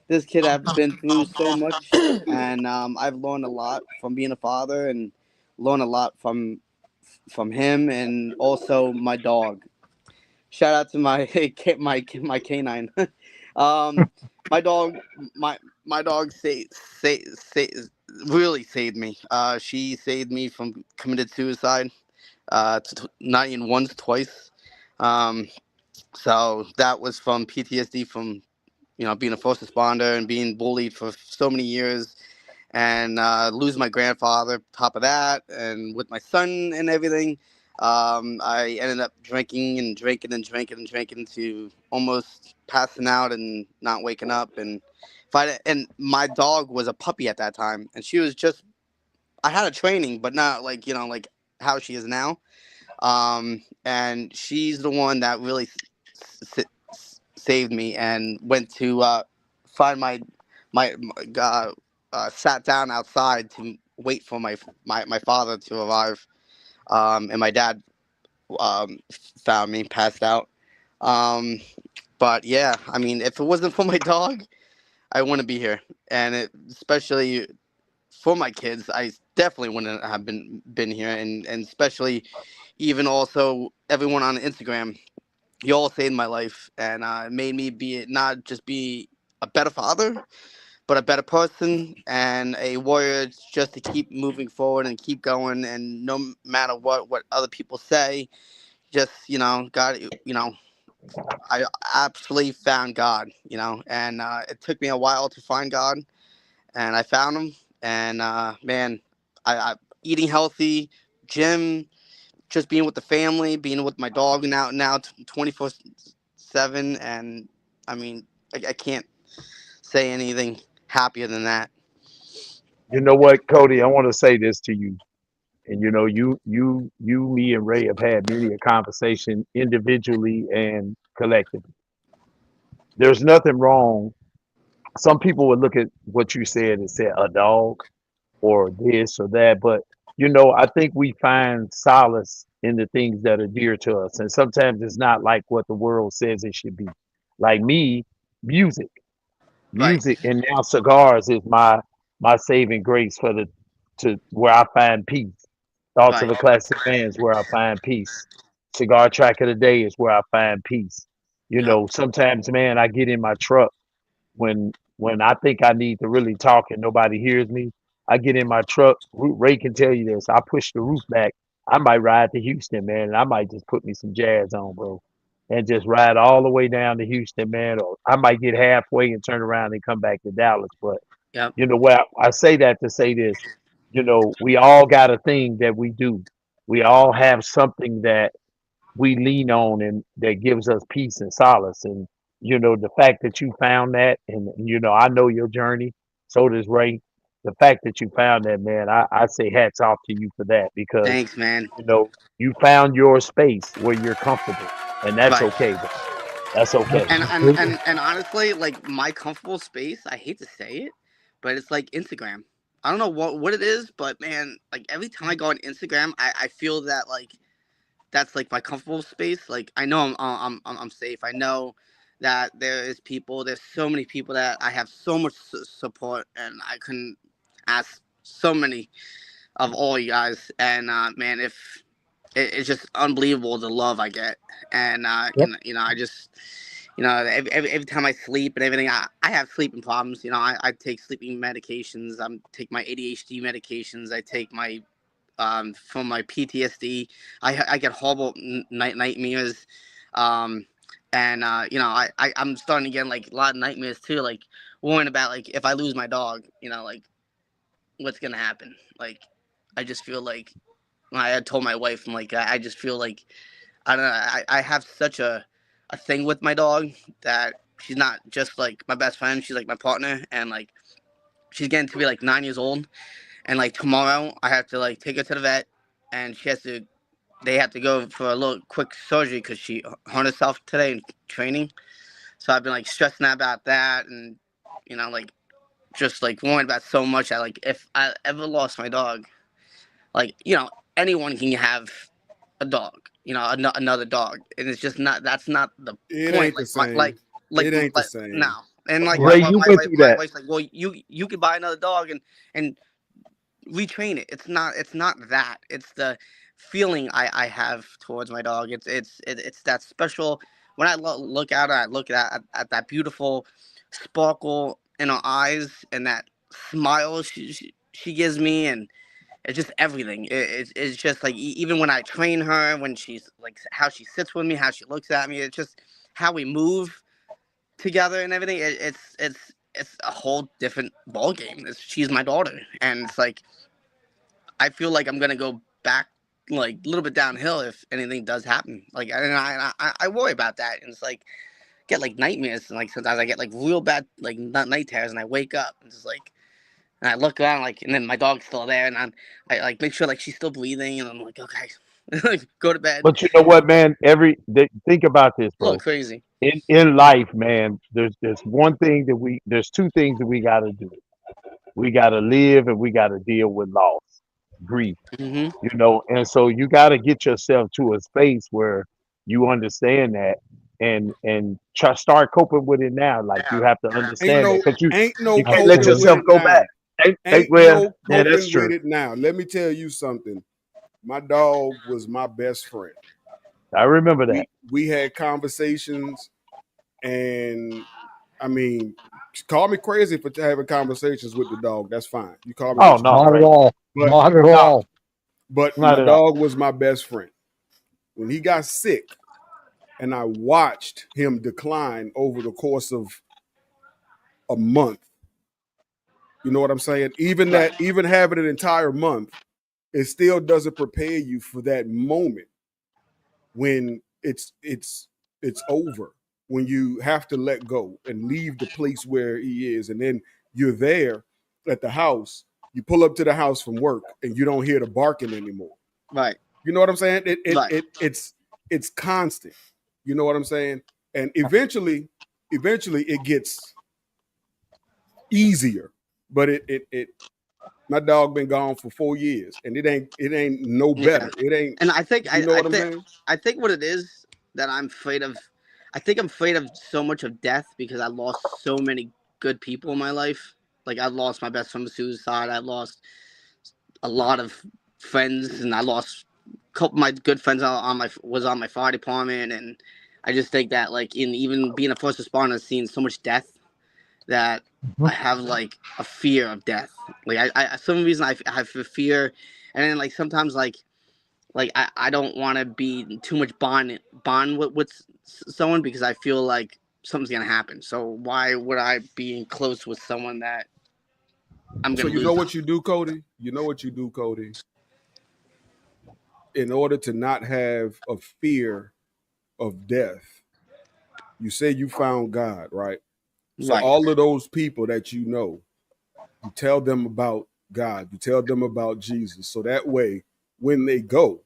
Speaker 4: This kid have been through so much, and I've learned a lot from being a father, and learned a lot from him, and also my dog. Shout out to my my canine. My dog, my dog really saved me. She saved me from committed suicide. Not even once, twice. Um, so that was from PTSD from being a first responder and being bullied for so many years, and lose my grandfather. Top of that, and with my son and everything, I ended up drinking and drinking and drinking and drinking to almost passing out and not waking up. And my dog was a puppy at that time, and she was just. I had a training, but not like like how she is now. And she's the one that really saved me and went to find my sat down outside to wait for my father to arrive. And my dad found me passed out. Um, but yeah, I mean, if it wasn't for my dog, I wouldn't be here. And especially for my kids, I definitely wouldn't have been here. And especially even also everyone on Instagram, you all saved my life and made me be not just be a better father, but a better person and a warrior just to keep moving forward and keep going. And no matter what other people say, just God, I absolutely found God, and it took me a while to find God, and I found him. And man, I eating healthy, gym, just being with the family, being with my dog now 24/7, and I mean I can't say anything happier than that.
Speaker 2: You know what, Cody? I want to say this to you. And me and Ray have had many a conversation individually and collectively. There's nothing wrong. Some people would look at what you said and say a dog or this or that, but I think we find solace in the things that are dear to us. And sometimes it's not like what the world says it should be. Like me, music.
Speaker 4: Right,
Speaker 2: Music and now cigars is my saving grace for the to where I find peace. Thoughts of
Speaker 4: right.
Speaker 2: a Classic Man is where I find peace. Cigar Track of the Day is where I find peace.
Speaker 4: Yep,
Speaker 2: Sometimes, man, I get in my truck when I think I need to really talk and nobody hears me. I get in my truck. Ray can tell you this. I push the roof back. I might ride to Houston, man, and I might just put me some jazz on, bro, and just ride all the way down to Houston, man. Or I might get halfway and turn around and come back to Dallas. But
Speaker 4: yep.
Speaker 2: what I say that to say this, we all got a thing that we do. We all have something that we lean on and that gives us peace and solace. And the fact that you found that, and I know your journey. So does Ray. The fact that you found that, man, I say hats off to you for that because
Speaker 4: Thanks, man.
Speaker 2: you found your space where you're comfortable, and that's
Speaker 4: Right.
Speaker 2: okay, bro. That's okay.
Speaker 4: And honestly, like my comfortable space, I hate to say it, but it's like Instagram. I don't know what it is, but man, like every time I go on Instagram, I feel that like that's like my comfortable space. Like I know I'm safe. I know that there's so many people that I have so much support, and I couldn't ask so many of all you guys. And man, if it's just unbelievable the love I get, and
Speaker 2: Yep.
Speaker 4: I just every time I sleep and everything, I have sleeping problems. I take sleeping medications. I take my ADHD medications. I take my from my PTSD. I get horrible nightmares, um, and I'm starting to get like a lot of nightmares too, like worrying about like if I lose my dog, like what's gonna happen. Like I just feel like I had told my wife, I'm like I just feel like I don't know. I have such a thing with my dog that she's not just like my best friend. She's like my partner, and like she's getting to be like 9 years old. And like tomorrow, I have to like take her to the vet, and she has to. They have to go for a little quick surgery because she hurt herself today in training. So I've been like stressing about that, and like just like worrying about so much that like if I ever lost my dog, like anyone can have a dog, another dog, and it's just not. That's not the
Speaker 1: It
Speaker 4: point.
Speaker 1: ain't the
Speaker 4: Like my
Speaker 1: same. It ain't the same.
Speaker 4: no, and like
Speaker 2: Ray, you went through
Speaker 4: my
Speaker 2: that.
Speaker 4: wife's like, well, you could buy another dog and retrain it. It's not that. It's the feeling I have towards my dog. It's that special. When I look at it, I look at that beautiful sparkle in her eyes and that smile she gives me, and it's just everything. It's just like even when I train her, when she's like how she sits with me, how she looks at me, it's just how we move together and everything. It's a whole different ball game. She's my daughter, and it's like I feel like I'm gonna go back like a little bit downhill if anything does happen. Like, and I worry about that, and it's like get like nightmares, and like sometimes I get like real bad like night terrors, and I wake up and it's like. And I look around, like, and then my dog's still there, and I like make sure like she's still breathing, and I'm like, okay, go to bed.
Speaker 2: But you know what, man? Think about this,
Speaker 4: A little
Speaker 2: bro.
Speaker 4: crazy.
Speaker 2: In life, man, there's there's two things that we gotta do. We gotta live and we gotta deal with loss, grief.
Speaker 4: Mm-hmm.
Speaker 2: You know, and so you gotta get yourself to a space where you understand that and start coping with it now. Like you have to understand that because
Speaker 1: Ain't
Speaker 2: you
Speaker 1: no
Speaker 2: can't let
Speaker 1: coping with
Speaker 2: yourself
Speaker 1: it
Speaker 2: go
Speaker 1: now.
Speaker 2: back. Ain't
Speaker 1: Ain't
Speaker 2: well,
Speaker 1: no
Speaker 2: yeah, that's
Speaker 1: coping
Speaker 2: true.
Speaker 1: with it now. Let me tell you something. My dog was my best friend.
Speaker 2: I remember that.
Speaker 1: We had conversations, and I mean, call me crazy for having conversations with the dog. That's fine. You call me
Speaker 2: Oh
Speaker 1: what you
Speaker 2: no,
Speaker 8: Not at
Speaker 2: right.
Speaker 8: all.
Speaker 1: but
Speaker 8: Not at
Speaker 2: No,
Speaker 8: all.
Speaker 1: but
Speaker 2: not
Speaker 1: my
Speaker 2: at all.
Speaker 1: dog was my best friend. When he got sick, and I watched him decline over the course of a month. You know what I'm saying? Even having an entire month, it still doesn't prepare you for that moment when it's over, when you have to let go and leave the place where he is, and then you're there at the house. You pull up to the house from work, and you don't hear the barking anymore.
Speaker 4: Right.
Speaker 1: You know what I'm saying?
Speaker 4: Right.
Speaker 1: It's constant. You know what I'm saying? And eventually it gets easier. But it my dog been gone for 4 years, and it ain't no
Speaker 4: Yeah.
Speaker 1: better. It ain't.
Speaker 4: And I think
Speaker 1: You know what I'm saying?
Speaker 4: I think what it is that I'm afraid of. I think I'm afraid of so much of death because I lost so many good people in my life. Like I lost my best friend to suicide. I lost a lot of friends, and I lost a couple of my good friends on my fire department, and I just think that like in even being a first responder, seeing so much death that I have like a fear of death. Like I some reason I have a fear, and then like sometimes like I don't want to be too much bond with someone because I feel like something's gonna happen. So why would I be close with someone that I'm
Speaker 1: So
Speaker 4: gonna
Speaker 1: you
Speaker 4: lose
Speaker 1: know
Speaker 4: them?
Speaker 1: what you do, Cody? You know what you do, Cody? In order to not have a fear of death, you say you found God, right? So
Speaker 4: Right.
Speaker 1: all of those people that you know, you tell them about God, you tell them about Jesus. So that way, when they go,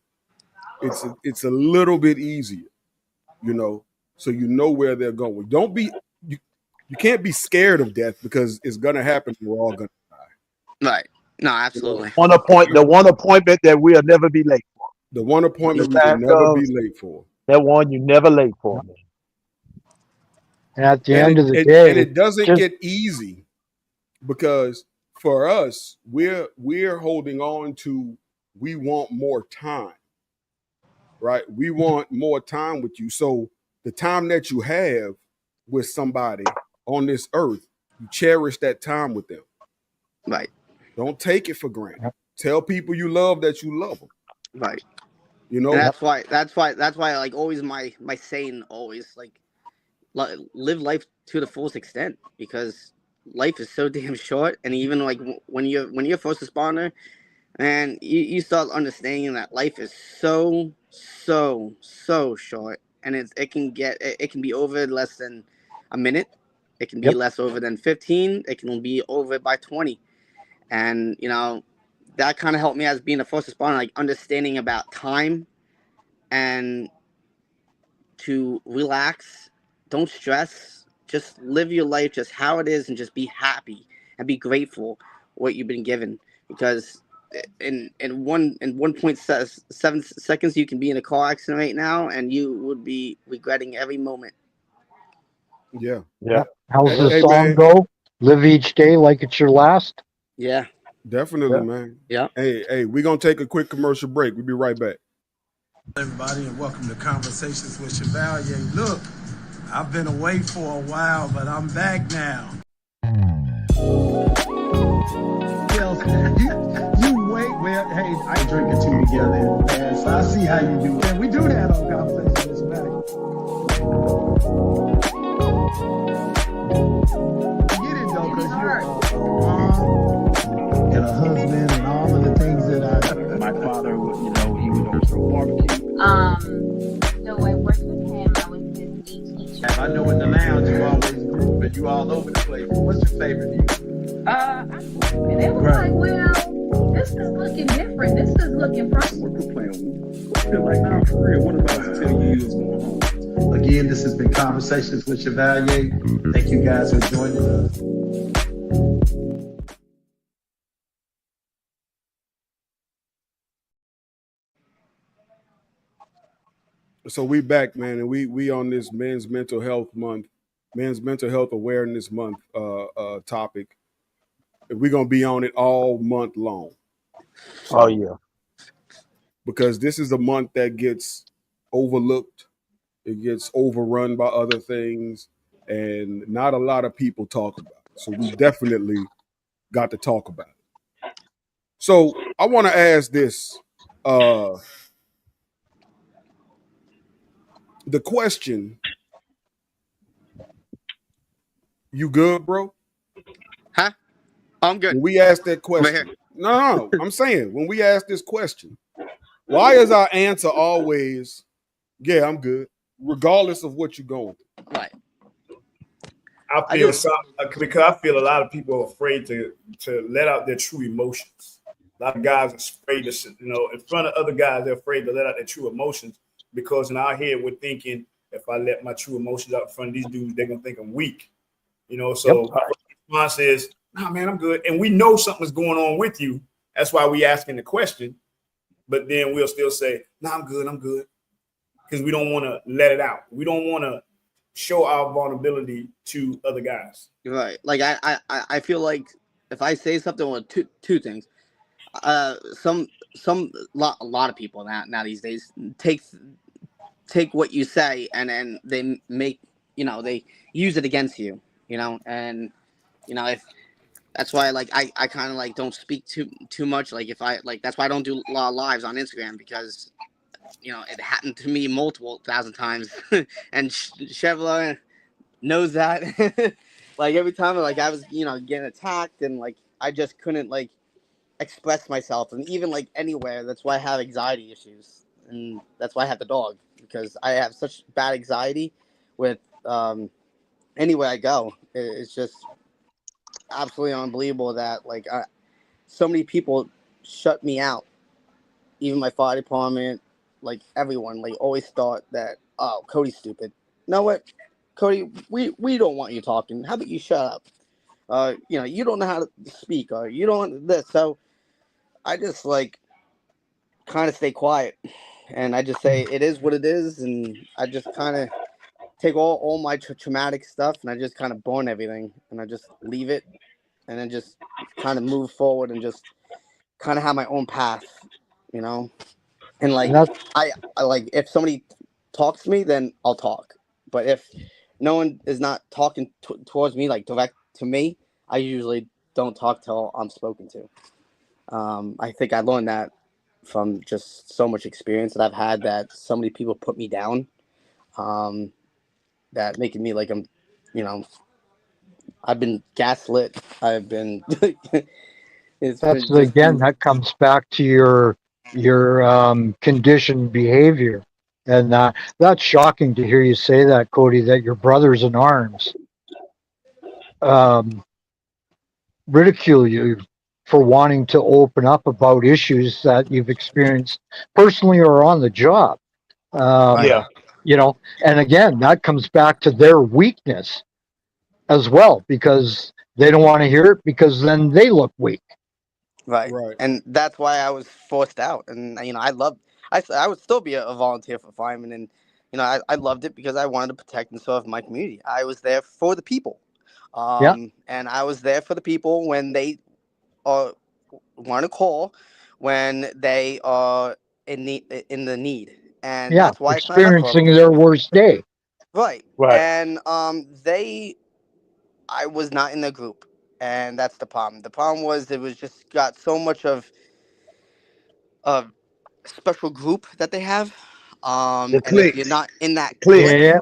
Speaker 1: it's a little bit easier, you know. So you know where they're going. Don't be you can't be scared of death because it's gonna happen. We're all gonna die.
Speaker 4: Right. No,
Speaker 1: You know,
Speaker 4: absolutely.
Speaker 2: The one appointment that we'll never be late for.
Speaker 1: the one
Speaker 2: When the
Speaker 1: appointment we will
Speaker 2: time
Speaker 1: never be
Speaker 2: comes,
Speaker 1: late for.
Speaker 2: that one you never late for, man.
Speaker 8: And at the
Speaker 1: And
Speaker 8: end of the
Speaker 1: and
Speaker 8: day,
Speaker 1: it doesn't
Speaker 8: just
Speaker 1: get easy because for us, we're holding on to we want more time, right? We want more time with you. So the time that you have with somebody on this earth, you cherish that time with them.
Speaker 4: Right.
Speaker 1: Don't take it for granted. Tell people you love that you love them.
Speaker 4: Right.
Speaker 1: You
Speaker 4: And
Speaker 1: know,
Speaker 4: that's why like always my saying always like live life to the fullest extent because life is so damn short, and even like when you're a first responder, and you start understanding that life is so short, and it can be over in less than a minute, it can be
Speaker 8: yep.
Speaker 4: less over than 15, it can be over by 20, and that kind of helped me as being a first responder, like understanding about time and to relax, don't stress, just live your life just how it is and just be happy and be grateful what you've been given because in 1.7 seconds you can be in a car accident right now and you would be regretting every moment.
Speaker 1: yeah.
Speaker 2: Yeah.
Speaker 8: How's the
Speaker 1: Hey
Speaker 8: song
Speaker 1: man,
Speaker 8: go? Live each day like it's your last.
Speaker 4: Yeah.
Speaker 1: definitely,
Speaker 2: Yeah.
Speaker 1: man.
Speaker 4: Yeah.
Speaker 1: Hey, we're gonna take a quick commercial break. We'll be right back.
Speaker 10: Everybody, and welcome to Conversations with Chevalier. Look, I've been away for a while, but I'm back now. drink or two together in the past. So I see how you do it. And we do that on Conversation with Chevalier. I get it though, because you're a mom and a husband and all of the things that my father would, he would always throw barbecue.
Speaker 11: So I worked with him. I was his teacher.
Speaker 10: I know in the lounge you always group and you all over the place. What's your favorite music?
Speaker 11: And it was like, well, this is looking different. This is looking personal.
Speaker 10: Like, now for real, what about to tell you what's going on? Again, this has been Conversations with Chevalier. Thank you guys for joining us.
Speaker 1: So we back, man, and we on this men's mental health month, men's mental health awareness month topic. We're gonna be on it all month long. So,
Speaker 2: Oh yeah.
Speaker 1: because this is a month that gets overlooked, it gets overrun by other things, and not a lot of people talk about it. So we definitely got to talk about it. So I want to ask this. The question, you good, bro?
Speaker 4: Huh? I'm good.
Speaker 1: When we ask that question,
Speaker 4: Right here.
Speaker 1: no, I'm saying when we ask this question, why is our answer always, yeah, I'm good, regardless of what you're going through?
Speaker 4: Right.
Speaker 7: I feel because I feel a lot of people are afraid to let out their true emotions. A lot of guys are afraid to, in front of other guys, they're afraid to let out their true emotions because in our head we're thinking if I let my true emotions out in front of these dudes, they're gonna think I'm weak. So the response is, nah, man, I'm good. And we know something's going on with you. That's why we asking the question. But then we'll still say, nah, I'm good. Because we don't want to let it out. We don't want to show our vulnerability to other guys.
Speaker 4: Right. Like I feel like if I say something with two things, a lot of people now these days take what you say and then they make they use it against you, and if that's why I kind of don't speak too much. Like if I that's why I don't do a lot of lives on Instagram because it happened to me multiple thousand times and Chevalier knows that. Like every time I was getting attacked and I just couldn't express myself and even anywhere. That's why I have anxiety issues and that's why I have the dog because I have such bad anxiety with anywhere I go. It's just absolutely unbelievable that so many people shut me out, even my fire department, everyone always thought that, oh, Cody's stupid. You know what, Cody, we don't want you talking. How about you shut up? You don't know how to speak or you don't this. So I just kind of stay quiet and I just say it is what it is. And I just kind of take all my traumatic stuff and I just kind of burn everything and I just leave it and then just kind of move forward and just kind of have my own path, and I if somebody talks to me, then I'll talk. But if no one is not talking towards me, direct to me, I usually don't talk till I'm spoken to. I think I learned that from just so much experience that I've had that so many people put me down, that making me I'm, I've been gaslit. I've been.
Speaker 2: That comes back to your conditioned behavior, and that's shocking to hear you say that, Cody. That your brothers in arms ridicule you for wanting to open up about issues that you've experienced personally or on the job. And again, that comes back to their weakness as well, because they don't want to hear it because then they look weak.
Speaker 4: Right. And that's why I was forced out. And, I would still be a volunteer for firemen. And, I loved it because I wanted to protect and serve my community. I was there for the people. And I was there for the people when they want to call, when they are in the need. And that's why I signed up for
Speaker 2: experiencing their worst day.
Speaker 4: Right. And I was not in the group. And that's the problem. The problem was it was just got so much of a special group that they have.
Speaker 2: The
Speaker 4: And if you're
Speaker 2: clicks.
Speaker 4: not in that
Speaker 2: Click.
Speaker 4: clique,
Speaker 8: Yeah.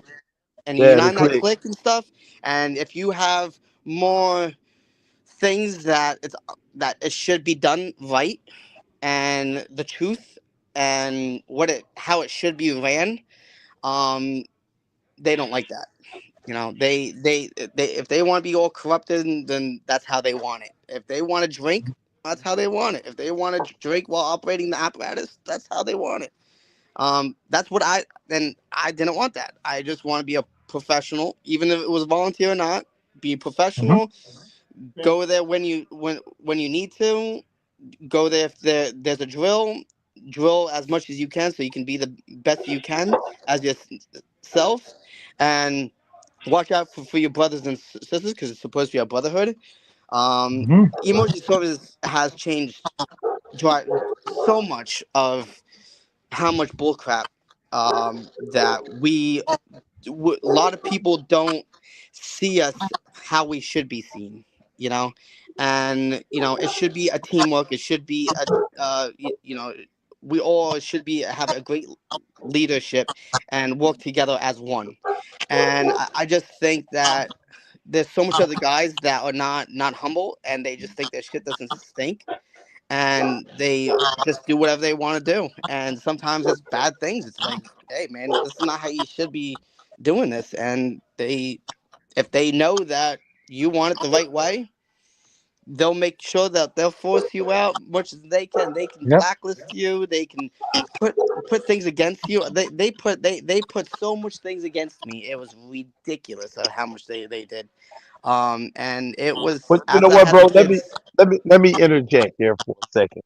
Speaker 4: and you're
Speaker 2: Yeah,
Speaker 4: not
Speaker 2: the
Speaker 4: in that
Speaker 2: click.
Speaker 4: clique and stuff, and if you have more things that it should be done right, and the truth, and how it should be ran, um, they don't like that. They if they want to be all corrupted, then that's how they want it. If they want to drink, that's how they want it. If they want to drink while operating the apparatus, that's how they want it. That's what I didn't want that. I just want to be a professional, even if it was volunteer or not. Be
Speaker 8: Mhm.
Speaker 4: professional. Go there when you need to. Go there if there's a drill. Drill as much as you can, so you can be the best you can as yourself, and watch out for your brothers and sisters because it's supposed to be a brotherhood. Um,
Speaker 8: Mhm.
Speaker 4: Emergency service has changed so much of how much bullcrap that a lot of people don't see us how we should be seen, you know, and it should be a teamwork. It should be we all should be have a great leadership and work together as one. And I just think that there's so much other guys that are not humble and they just think their shit doesn't stink and they just do whatever they want to do. And sometimes it's bad things. It's like, hey man, this is not how you should be doing this. And if they know that you want it the right way, they'll make sure that they'll force you out much as they can. They can
Speaker 8: Yep.
Speaker 4: blacklist you. They can put things against you. They put so much things against me. It was ridiculous of how much they did. And it was
Speaker 2: But you know
Speaker 4: after I
Speaker 2: what,
Speaker 4: had
Speaker 2: bro?
Speaker 4: the
Speaker 2: Let me
Speaker 4: kids.
Speaker 2: let me interject there for a second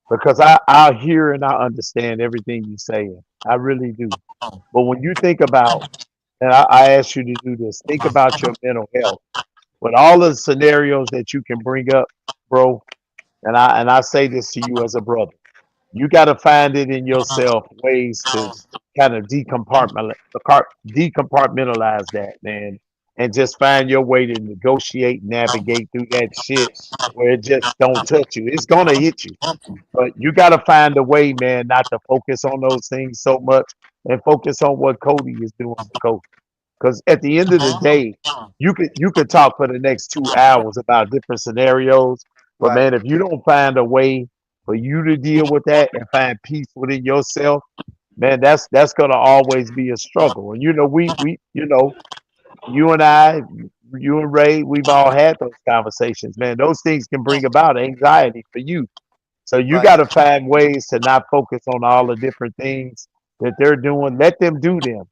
Speaker 2: because I hear and I understand everything you're saying. I really do. But when you think about, and I ask you to do this, think about your mental health with all the scenarios that you can bring up, bro. And I say this to you as a brother. You got to find it in yourself ways to kind of decompartmentalize that, man, and just find your way to negotiate, navigate through that shit where it just don't touch you. It's gonna hit you, but you got to find a way, man, not to focus on those things so much and focus on what Cody is doing with Cody. Because at the end of the day, you could talk for the next 2 hours about different scenarios, but
Speaker 4: Right,
Speaker 2: man, if you don't find a way for you to deal with that and find peace within yourself, man, that's gonna always be a struggle. And we you and I, you and Ray, we've all had those conversations, man. Those things can bring about anxiety for you. So you
Speaker 4: right,
Speaker 2: got to find ways to not focus on all the different things that they're doing. Let them do them.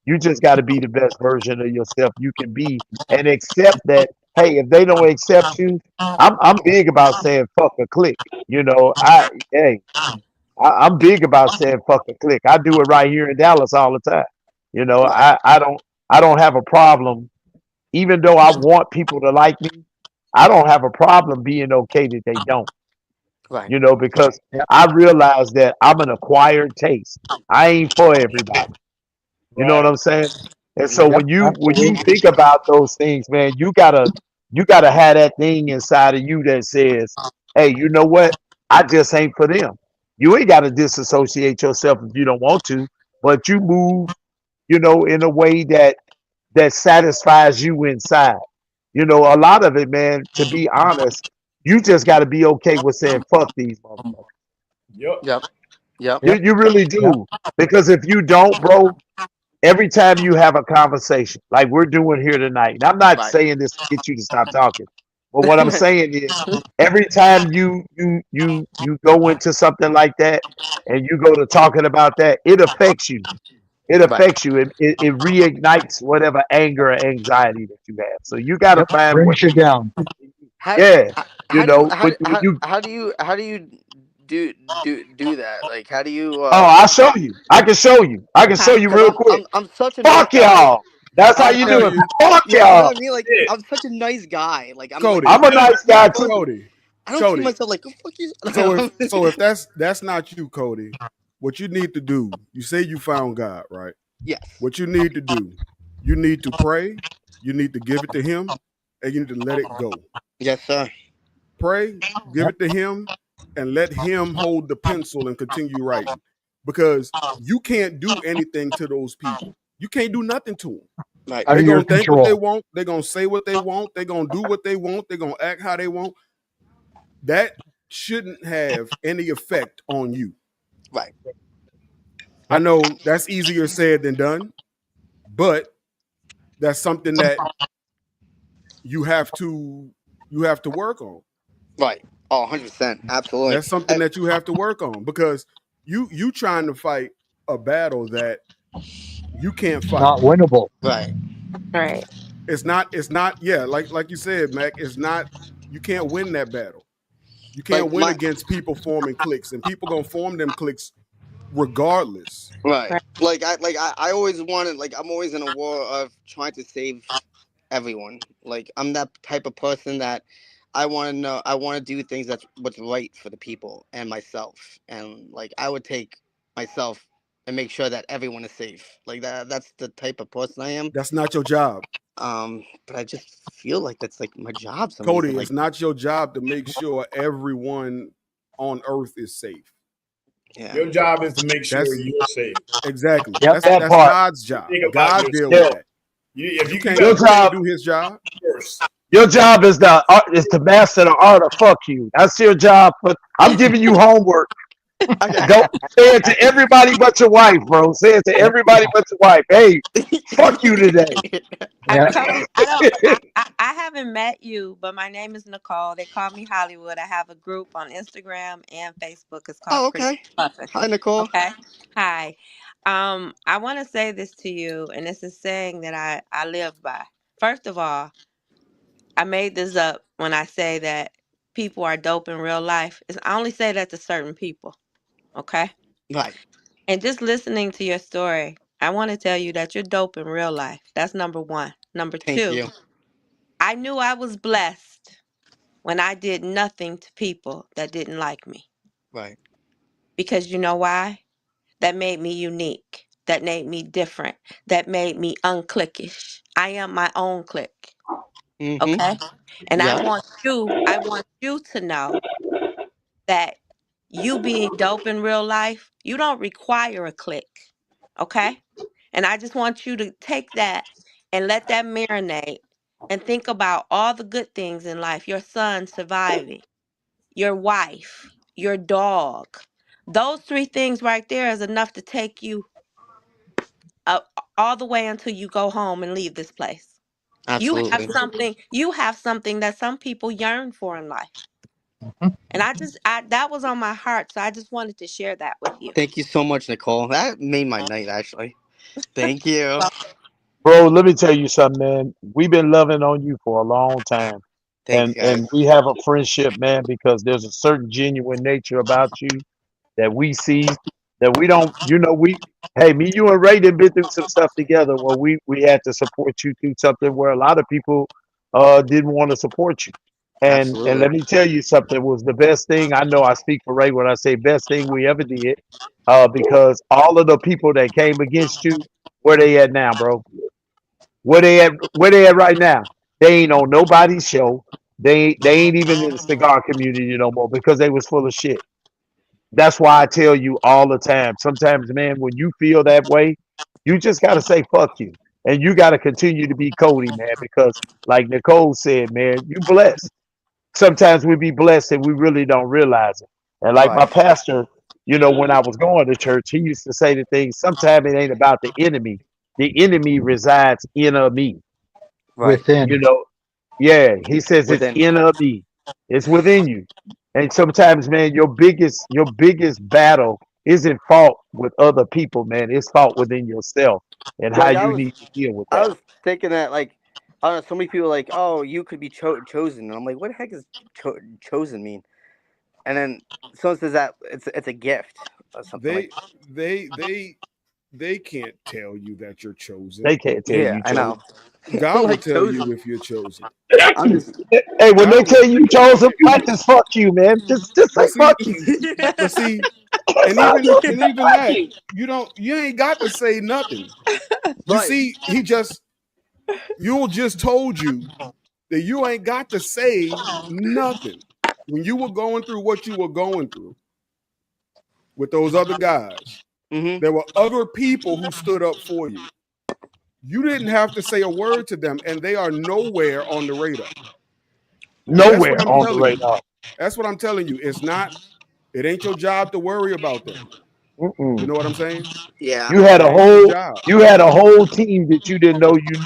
Speaker 2: You just got to be the best version of yourself you can be and accept that, hey, if they don't accept you, I'm big about saying fuck a click. You know, I'm big about saying fuck a click. I do it right here in Dallas all the time. You know,
Speaker 4: right,
Speaker 2: I don't have a problem, even though I want people to like me, I don't have a problem being okay that they don't,
Speaker 4: right,
Speaker 2: because
Speaker 8: Yep.
Speaker 2: I realize that I'm an acquired taste. I ain't for everybody. You know what
Speaker 7: Right.
Speaker 2: I'm saying? And so
Speaker 8: Yep.
Speaker 2: when you
Speaker 8: Absolutely.
Speaker 2: think about those things, man, you gotta have that thing inside of you that says, hey, you know what? I just ain't for them. You ain't gotta disassociate yourself if you don't want to, but you move, in a way that satisfies you inside. A lot of it, man, to be honest, you just got to be okay with saying, fuck these motherfuckers.
Speaker 7: Yep.
Speaker 4: yep, yep,
Speaker 2: You,
Speaker 8: Yep.
Speaker 2: you really
Speaker 8: Yep.
Speaker 2: do. Because if you don't, bro, every time you have a conversation, like we're doing here tonight, and I'm not
Speaker 4: right,
Speaker 2: saying this to get you to stop talking, but what I'm saying is every time you go into something like that and you go to talking about that, it affects you. It
Speaker 4: right.
Speaker 2: affects you. It reignites whatever anger or anxiety that you have. So you got to
Speaker 8: Yep.
Speaker 2: find what
Speaker 8: Brings you down.
Speaker 4: How
Speaker 2: yeah,
Speaker 4: how do you
Speaker 2: when you
Speaker 4: how do you do that? Like how do you
Speaker 2: oh, I'll show you. I can show you. I can show you
Speaker 4: because
Speaker 2: real quick.
Speaker 4: I'm such a nice
Speaker 2: Fuck
Speaker 4: guy.
Speaker 2: y'all. That's how
Speaker 1: I
Speaker 2: you
Speaker 1: tell
Speaker 2: do it.
Speaker 1: you,
Speaker 2: Fuck
Speaker 4: You know
Speaker 2: y'all.
Speaker 4: what I mean? Like
Speaker 7: Yeah.
Speaker 4: I'm such a nice guy. Like I'm like
Speaker 1: Cody,
Speaker 2: I'm a
Speaker 7: Yeah.
Speaker 2: nice guy
Speaker 4: but
Speaker 2: too.
Speaker 1: Cody,
Speaker 4: I don't see
Speaker 1: Cody.
Speaker 4: myself like, oh, fuck you.
Speaker 1: So if that's not you, Cody, what you need to do, you say you found God, right?
Speaker 4: Yes.
Speaker 1: What you need to do, you need to pray, you need to give it to him, and you need to let it go.
Speaker 4: Yes, sir.
Speaker 1: Pray, give
Speaker 8: Yep.
Speaker 1: it to him, and let him hold the pencil and continue writing, because you can't do anything to those people. You can't do nothing to them.
Speaker 4: Right.
Speaker 1: They're
Speaker 2: your
Speaker 1: gonna think what they
Speaker 2: control.
Speaker 1: want. They're gonna say what they want. They're gonna do what they want. They're gonna act how they want. That shouldn't have any effect on you.
Speaker 4: Right.
Speaker 1: I know that's easier said than done, but that's something that you have to work on.
Speaker 4: Right. Oh, 100%. Absolutely.
Speaker 1: That's something that you have to work on, because you trying to fight a battle that you can't fight.
Speaker 2: Not winnable.
Speaker 4: Right.
Speaker 6: Right.
Speaker 1: It's not, yeah, like you said, Mac, it's not, you can't win that battle. You can't
Speaker 4: Like
Speaker 1: win
Speaker 4: my
Speaker 1: against people forming cliques, and people gonna form them cliques regardless.
Speaker 4: right.
Speaker 6: Right.
Speaker 4: I always wanted, like, I'm always in a war of trying to save everyone. Like, I'm that type of person that I want to know. I want to do things that's what's right for the people and myself. And like, I would take myself and make sure that everyone is safe. Like that. That's the type of person I am.
Speaker 1: That's not your job.
Speaker 4: But I just feel like that's like my job. Some
Speaker 1: Cody,
Speaker 4: reason. Like,
Speaker 1: it's not your job to make sure everyone on earth is safe.
Speaker 4: yeah.
Speaker 7: Your job is to make sure
Speaker 1: That's
Speaker 7: you're safe.
Speaker 1: exactly.
Speaker 2: Yep,
Speaker 1: That's
Speaker 2: that part.
Speaker 1: God's job.
Speaker 7: Think about
Speaker 1: God
Speaker 7: yourself.
Speaker 1: deal with that.
Speaker 7: If
Speaker 1: You
Speaker 7: you
Speaker 1: can't
Speaker 2: Your
Speaker 1: you can't
Speaker 2: job,
Speaker 1: do his job.
Speaker 7: first.
Speaker 2: your job is to master the art of fuck you. That's your job. But I'm giving you homework.
Speaker 4: Okay.
Speaker 2: Don't say it to everybody but your wife, bro. Say it to everybody but your wife. Hey, fuck you today.
Speaker 6: Cody, I don't. I haven't met you, but my name is Nicole. They call me Hollywood. I have a group on Instagram and Facebook. It's called
Speaker 4: Oh,
Speaker 6: Pretty
Speaker 4: okay.
Speaker 6: Puffin.
Speaker 4: Hi, Nicole.
Speaker 6: Okay. Hi. I want to say this to you, and it's a saying that I live by. First of all, I made this up when I say that people are dope in real life. I only say that to certain people. Okay.
Speaker 4: Right.
Speaker 6: And just listening to your story, I want to tell you that you're dope in real life. That's number one. Number
Speaker 4: Thank
Speaker 6: two,
Speaker 4: you.
Speaker 6: I knew I was blessed when I did nothing to people that didn't like me.
Speaker 4: Right.
Speaker 6: Because you know why? That made me unique. That made me different. That made me unclickish. I am my own clique.
Speaker 4: Mm-hmm.
Speaker 6: Okay? And
Speaker 4: Yeah.
Speaker 6: I want you to know that you being dope in real life, you don't require a click. Okay? And I just want you to take that and let that marinate and think about all the good things in life. Your son surviving, your wife, your dog. Those three things right there is enough to take you up all the way until you go home and leave this place.
Speaker 4: Absolutely.
Speaker 6: You have something that some people yearn for in life. And I that was on my heart, so I just wanted to share that with you.
Speaker 4: Thank you so much, Nicole. That made my night, actually. Thank you.
Speaker 2: Bro, let me tell you something, man. We've been loving on you for a long time.
Speaker 4: Thanks,
Speaker 2: And
Speaker 4: guys.
Speaker 2: we have a friendship, man, because there's a certain genuine nature about you that we see that we don't, hey, me, you and Ray done been through some stuff together where we had to support you through something where a lot of people didn't want to support you. And
Speaker 4: Absolutely.
Speaker 2: let me tell you something, was the best thing. I know I speak for Ray when I say best thing we ever did, because all of the people that came against you, where they at now, bro? Where they at right now? They ain't on nobody's show. They ain't even in the cigar community no more because they was full of shit. That's why I tell you all the time. Sometimes, man, when you feel that way, you just gotta say fuck you. And you gotta continue to be Cody, man, because like Nicole said, man, you blessed. Sometimes we be blessed and we really don't realize it. And like my
Speaker 4: Right.
Speaker 2: pastor, when I was going to church, he used to say the things, sometimes it ain't about the enemy. The enemy resides in a me.
Speaker 4: Right.
Speaker 2: You
Speaker 8: Within.
Speaker 2: know, yeah, he says it's
Speaker 4: Within.
Speaker 2: in a me. It's within you. And sometimes, man, your biggest battle isn't fought with other people, man. It's fought within yourself and how
Speaker 4: Like
Speaker 2: you need to deal with
Speaker 4: I
Speaker 2: that.
Speaker 4: was thinking that, like, I don't know, so many people are like, oh, you could be chosen, and I'm like, what the heck does chosen mean? And then someone says that it's a gift or something like.
Speaker 1: They they they they can't tell you that you're chosen.
Speaker 2: They can't tell
Speaker 4: Yeah,
Speaker 2: you,
Speaker 4: I
Speaker 2: Joe.
Speaker 4: know.
Speaker 1: God will
Speaker 4: Like
Speaker 1: tell you
Speaker 4: chosen.
Speaker 1: if you're chosen.
Speaker 4: I'm just
Speaker 2: Hey, when they
Speaker 1: God
Speaker 2: tell
Speaker 1: will.
Speaker 2: you Joseph, practice fuck you, man. Just
Speaker 1: But
Speaker 2: say
Speaker 1: see,
Speaker 2: fuck you.
Speaker 1: but see,
Speaker 2: That's all you
Speaker 1: and
Speaker 2: say,
Speaker 1: even
Speaker 2: fuck
Speaker 1: that,
Speaker 2: you.
Speaker 1: you ain't got to say nothing. You
Speaker 4: right.
Speaker 1: see, Yule just told you that you ain't got to say nothing. when you were going through what you were going through with those other guys, there were other people who stood up for you. You didn't have to say a word to them, and they are nowhere on the radar. That's what
Speaker 2: Nowhere
Speaker 1: I'm
Speaker 2: on the
Speaker 1: telling you.
Speaker 2: radar.
Speaker 1: That's what I'm telling you. It ain't your job to worry about them. You know what I'm saying?
Speaker 4: Yeah.
Speaker 2: You had
Speaker 1: It
Speaker 2: a
Speaker 1: ain't your
Speaker 2: whole
Speaker 1: job.
Speaker 2: team that you didn't know you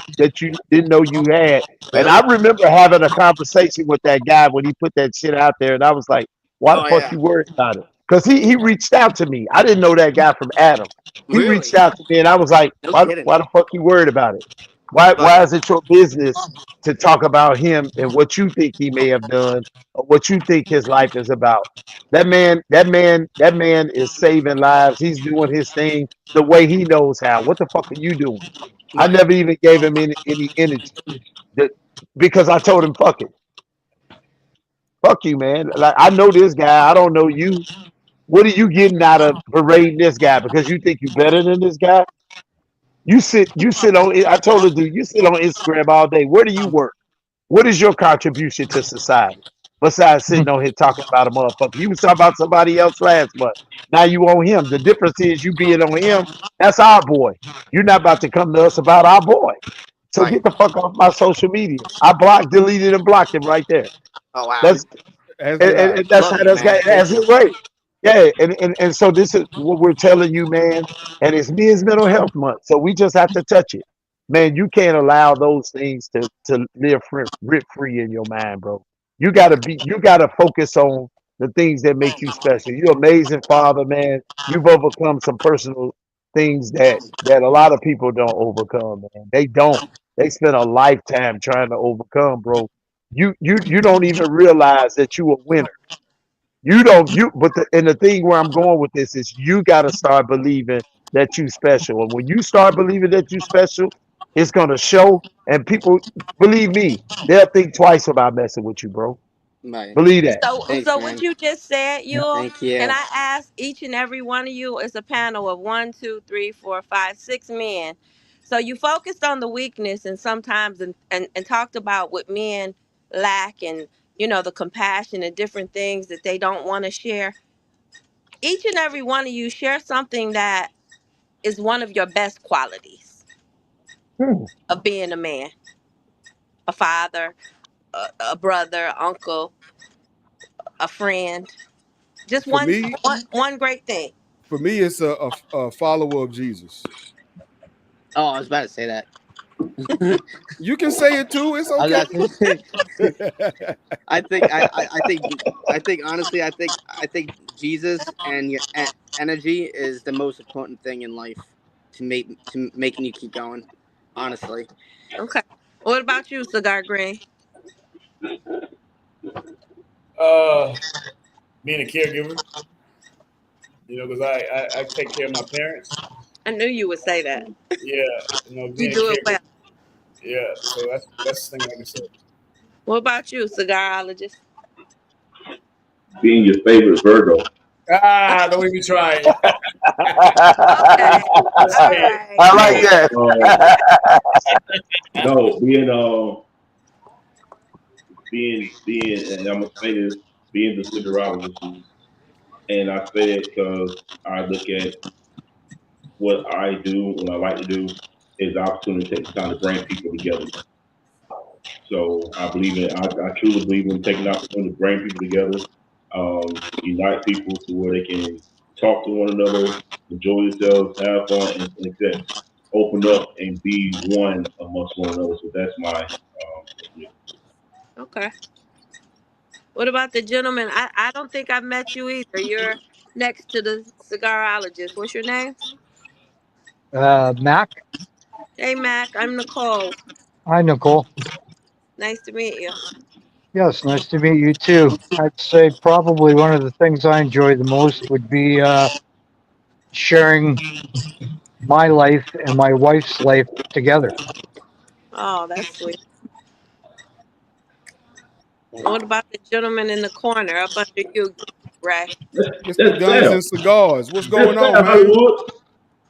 Speaker 2: didn't know you had. And
Speaker 4: Yep.
Speaker 2: I remember having a conversation with that guy when he put that shit out there, and I was like, "Why the
Speaker 4: Oh
Speaker 2: fuck
Speaker 4: yeah.
Speaker 2: you worried about it?" Because he reached out to me. I didn't know that guy from Adam. He reached
Speaker 4: Really?
Speaker 2: out to me, and I was like,
Speaker 4: No
Speaker 2: "Why
Speaker 4: kidding.
Speaker 2: why the fuck you worried about it?
Speaker 4: But
Speaker 2: Why is it your business to talk about him and what you think he may have done or what you think his life is about?" That man is saving lives. He's doing his thing the way he knows how. What the fuck are you doing? I
Speaker 4: right.
Speaker 2: never even gave him any energy that, because I told him, fuck you, man. Like, I know this guy. I don't know you. What are you getting out of berating this guy? Because you think you're better than this guy? You sit on, I told the dude, you sit on Instagram all day. Where do you work? What is your contribution to society? Besides sitting on here talking about a motherfucker. You was talking about somebody else last month. Now you on him. The difference is you being on him, that's our boy. You're not about to come to us about our boy. So
Speaker 4: Right.
Speaker 2: get the fuck off my social media. I blocked, deleted, and blocked him right there.
Speaker 4: Oh wow.
Speaker 2: That's
Speaker 1: As
Speaker 2: and,
Speaker 1: did
Speaker 2: and,
Speaker 1: I.
Speaker 2: and that's
Speaker 4: Love
Speaker 2: how
Speaker 4: you, man. Thank
Speaker 2: that's
Speaker 4: you.
Speaker 2: it, right? Yeah, and so this is what we're telling you, man. And it's Men's Mental Health Month, so we just have to touch it, man. You can't allow those things to live rip free in your mind, bro. You gotta focus on the things that make you special. You're an amazing father, man. You've overcome some personal things that a lot of people don't overcome, man. They don't. They spend a lifetime trying to overcome, bro. You don't even realize that you a winner. You don't you but the thing where I'm going with this is you gotta start believing that you special. And when you start believing that you special, it's gonna show, and people, believe me, they'll think twice about messing with you, bro.
Speaker 4: Right.
Speaker 2: Believe that.
Speaker 4: Thanks,
Speaker 6: So what
Speaker 4: man.
Speaker 6: you just said, you
Speaker 4: Thank
Speaker 6: can
Speaker 4: you.
Speaker 6: I ask each and every one of you? It's a panel of 1, 2, 3, 4, 5, 6 men. So you focused on the weakness and sometimes and talked about what men lack and the compassion and different things that they don't want to share. Each and every one of you share something that is one of your best qualities
Speaker 2: Hmm.
Speaker 6: of being a man, a father, a brother, uncle, a friend. Just
Speaker 1: For me,
Speaker 6: one great thing.
Speaker 1: it's a follower of Jesus.
Speaker 4: Oh, I was about to say that.
Speaker 1: You can say it too. It's
Speaker 4: I was
Speaker 1: okay.
Speaker 4: about to say. I think I think honestly I think Jesus and your energy is the most important thing in life to making you keep going. Honestly.
Speaker 6: Okay. What about you, Cigar Green?
Speaker 7: Being a caregiver, because I take care of my parents.
Speaker 6: I knew you would say that.
Speaker 7: Yeah,
Speaker 6: You
Speaker 7: being a
Speaker 6: do it well.
Speaker 7: caregiver. Yeah, so that's the thing I can say.
Speaker 6: What about you, cigarologist?
Speaker 5: Being your favorite Virgo.
Speaker 7: Don't even try it.
Speaker 6: Okay.
Speaker 7: Just
Speaker 6: All
Speaker 7: say it.
Speaker 6: right.
Speaker 2: I like
Speaker 5: No,
Speaker 2: that.
Speaker 5: no, being, and I'm gonna say this, being the siderologist, and I say it because I look at what I do, what I like to do, is the opportunity to take the time to bring people together. So I believe in, I truly believe in taking the opportunity to bring people together, unite people to where they can talk to one another, enjoy themselves, have fun, and just open up and be one amongst one another. So that's my opinion.
Speaker 6: Okay. What about the gentleman? I don't think I've met you either. You're next to the cigarologist. What's your name?
Speaker 8: Mac.
Speaker 6: Hey, Mac. I'm Nicole.
Speaker 8: Hi, Nicole.
Speaker 6: Nice to meet you.
Speaker 8: Yes, nice to meet you too. I'd say probably one of the things I enjoy the most would be sharing my life and my wife's life together.
Speaker 6: Oh, that's sweet. What about the gentleman in the corner up under you, Ray?
Speaker 1: Mr.
Speaker 5: That's
Speaker 1: Guns
Speaker 5: Sam.
Speaker 1: and Cigars. What's
Speaker 5: That's
Speaker 1: going on,
Speaker 5: Sam
Speaker 1: man?
Speaker 5: Hollywood.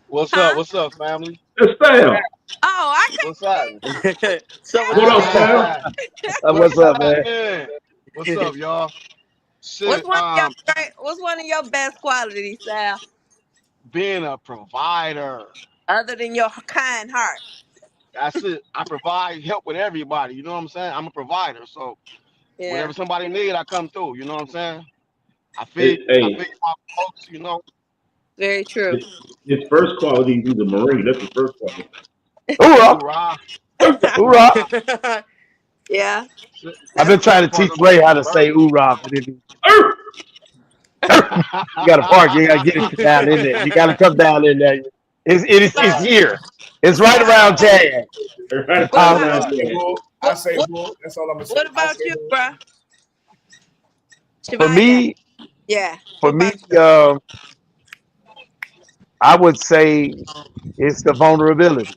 Speaker 12: What's up?
Speaker 6: Huh?
Speaker 12: What's up, family?
Speaker 5: That's Sam.
Speaker 6: Oh, I
Speaker 12: What's happening?
Speaker 4: So with
Speaker 5: What
Speaker 4: you,
Speaker 5: up,
Speaker 4: Sam?
Speaker 5: Sam?
Speaker 12: Ah,
Speaker 2: What's
Speaker 12: what's
Speaker 2: up, man?
Speaker 12: happening? What's up, y'all?
Speaker 6: What's
Speaker 12: Shit,
Speaker 6: one of your What's one of your best qualities, Sal?
Speaker 12: being a provider.
Speaker 6: Other than your kind heart.
Speaker 12: That's it. I provide help with everybody. You know what I'm saying? I'm a provider. So
Speaker 6: Yeah,
Speaker 12: whatever somebody need, I come through. You know what I'm saying?
Speaker 5: Hey,
Speaker 12: I
Speaker 5: hey,
Speaker 12: feed my folks, you know.
Speaker 6: very true.
Speaker 5: his first quality, he's a Marine. That's the first quality.
Speaker 2: Hoorah!
Speaker 12: Hoorah.
Speaker 2: Hoorah!
Speaker 6: Yeah.
Speaker 2: I've been trying
Speaker 12: That's
Speaker 2: to
Speaker 12: part
Speaker 2: teach
Speaker 12: of
Speaker 2: Ray
Speaker 12: being
Speaker 2: how to say
Speaker 12: alert.
Speaker 2: hoorah, but if
Speaker 12: Right.
Speaker 2: you got to park, you got to get it down in there. You got to come down in there. It's here. It's right around jazz.
Speaker 5: Right
Speaker 6: What
Speaker 5: about
Speaker 6: about
Speaker 5: now,
Speaker 7: I say
Speaker 5: yeah.
Speaker 7: bull. I
Speaker 6: what
Speaker 7: say
Speaker 6: what
Speaker 7: bull. That's all I'm gonna say.
Speaker 6: what
Speaker 7: I
Speaker 6: about
Speaker 7: say
Speaker 6: you,
Speaker 7: bull.
Speaker 6: bruh?
Speaker 2: For
Speaker 6: Chevalier.
Speaker 2: me,
Speaker 6: Yeah.
Speaker 2: for
Speaker 6: What
Speaker 2: me,
Speaker 6: about you?
Speaker 2: I would say it's the vulnerability.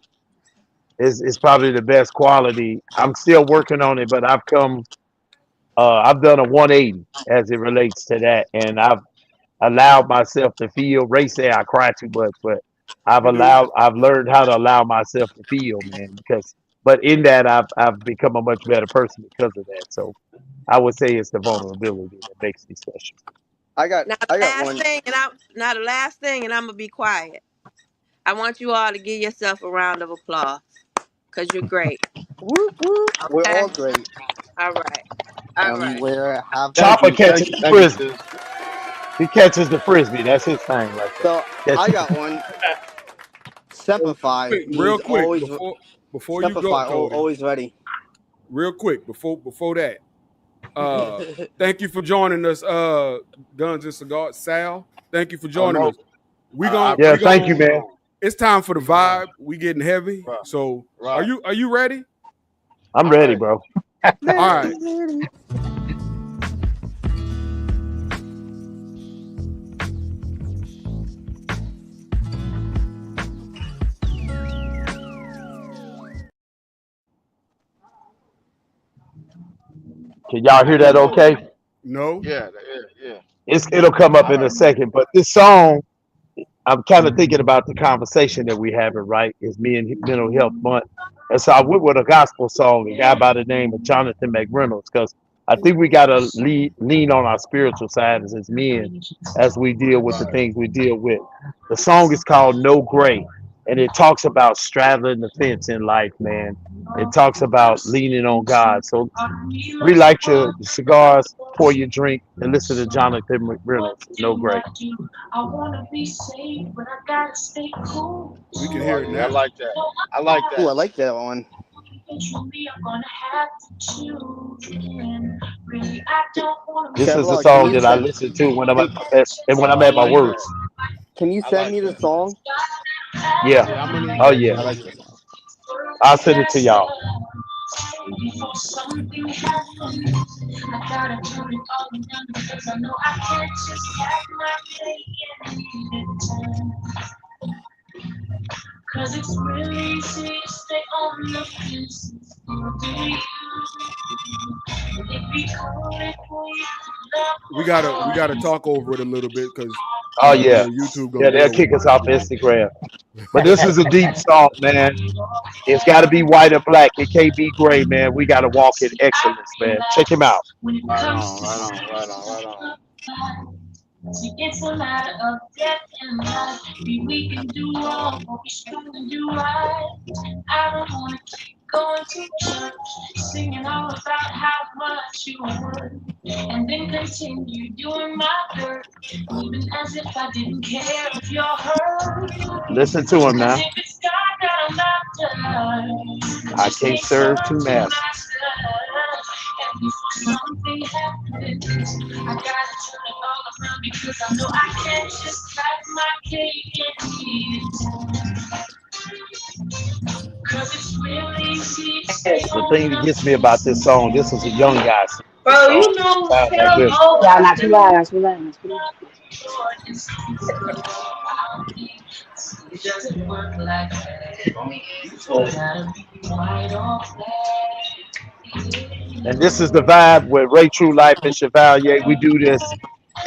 Speaker 2: Is probably the best quality. I'm still working on it, but I've done a 180 as it relates to that, and I've allowed myself to feel. Ray say I cry too much, but
Speaker 1: You do.
Speaker 2: I've learned how to allow myself to feel, man. But in that, I've become a much better person because of that. So I would say it's the vulnerability that makes me special.
Speaker 6: Now the last thing, and I'm gonna be quiet. I want you all to give yourself a round of applause because you're great.
Speaker 4: Whoop whoop. We're
Speaker 6: Okay.
Speaker 4: all great.
Speaker 6: All right. All right.
Speaker 4: We're have
Speaker 2: Chopper catches the
Speaker 12: Thank you,
Speaker 2: frisbee.
Speaker 12: sis.
Speaker 2: He catches the frisbee. That's his thing right there.
Speaker 4: so I
Speaker 2: Catches
Speaker 4: got one.
Speaker 1: Oh,
Speaker 4: Semplify
Speaker 1: real
Speaker 4: means
Speaker 1: quick
Speaker 4: always.
Speaker 1: before you go,
Speaker 4: Semplify
Speaker 1: Cody.
Speaker 4: always ready.
Speaker 1: Real quick before that. Thank you for joining us, Guns and Cigars. Sal, thank you for
Speaker 12: Oh
Speaker 1: joining
Speaker 12: no,
Speaker 1: us. We
Speaker 12: I
Speaker 1: gon'
Speaker 2: Yeah,
Speaker 1: we
Speaker 2: thank you,
Speaker 1: gon'
Speaker 12: appreciate
Speaker 2: man.
Speaker 12: you.
Speaker 1: It's time for the
Speaker 12: Right,
Speaker 1: vibe. We getting heavy.
Speaker 12: right,
Speaker 1: So
Speaker 12: right.
Speaker 1: are you ready?
Speaker 2: I'm
Speaker 12: I'm
Speaker 2: ready,
Speaker 12: ready.
Speaker 2: bro.
Speaker 1: All
Speaker 4: Ready,
Speaker 1: right.
Speaker 4: ready.
Speaker 2: Can y'all hear that? Okay.
Speaker 1: No.
Speaker 12: Yeah, yeah.
Speaker 2: It'll come up in a second. But this song, I'm kind of thinking about the conversation that we having, right? Is me and mental health month. And so I went with a gospel song, a guy by the name of Jonathan McReynolds, because I think we got to lean on our spiritual side as men as we deal with the things we deal with. The song is called No Gray, and it talks about straddling the fence in life, man. It talks about leaning on God. So relight your cigars, pour your drink, and listen to Jonathan McReynolds, No Gray.
Speaker 1: We can
Speaker 12: Oh
Speaker 1: hear it
Speaker 12: yeah, I
Speaker 1: now.
Speaker 12: like that. I like
Speaker 4: Ooh, I
Speaker 12: that.
Speaker 4: like that one.
Speaker 2: This is the
Speaker 4: Chevlar, can
Speaker 2: song
Speaker 4: you
Speaker 2: that I
Speaker 4: send?
Speaker 2: listen to when I'm
Speaker 12: Oh, I
Speaker 2: at my
Speaker 12: like
Speaker 2: worst.
Speaker 12: that.
Speaker 4: Can you
Speaker 12: I
Speaker 4: send
Speaker 12: like
Speaker 4: me the
Speaker 12: that.
Speaker 4: song?
Speaker 2: Yeah.
Speaker 12: Yeah, I'm gonna need
Speaker 2: Oh
Speaker 12: that
Speaker 2: yeah.
Speaker 4: I
Speaker 12: too.
Speaker 4: like the song.
Speaker 2: I'll send it to y'all.
Speaker 1: We gotta talk over it a little bit because
Speaker 2: Oh yeah.
Speaker 1: YouTube gonna
Speaker 2: Yeah, they'll
Speaker 1: deal with
Speaker 2: kick
Speaker 1: it.
Speaker 2: us off Instagram. But this is a deep song, man. It's got to be white or black. It can't be gray, man. We got to walk in excellence, man. Check him out.
Speaker 12: Right on, right on, right on, right on.
Speaker 2: Listen to him now. I can't serve two masters. The thing that gets me about this song, this is a young guy singing this
Speaker 11: Bro,
Speaker 2: song.
Speaker 11: you know,
Speaker 2: Sound that
Speaker 11: hell
Speaker 2: good.
Speaker 11: no. Yeah, not too loud, not too loud, not too loud.
Speaker 2: And this is the vibe with Raytruelife and Chevalier. We do this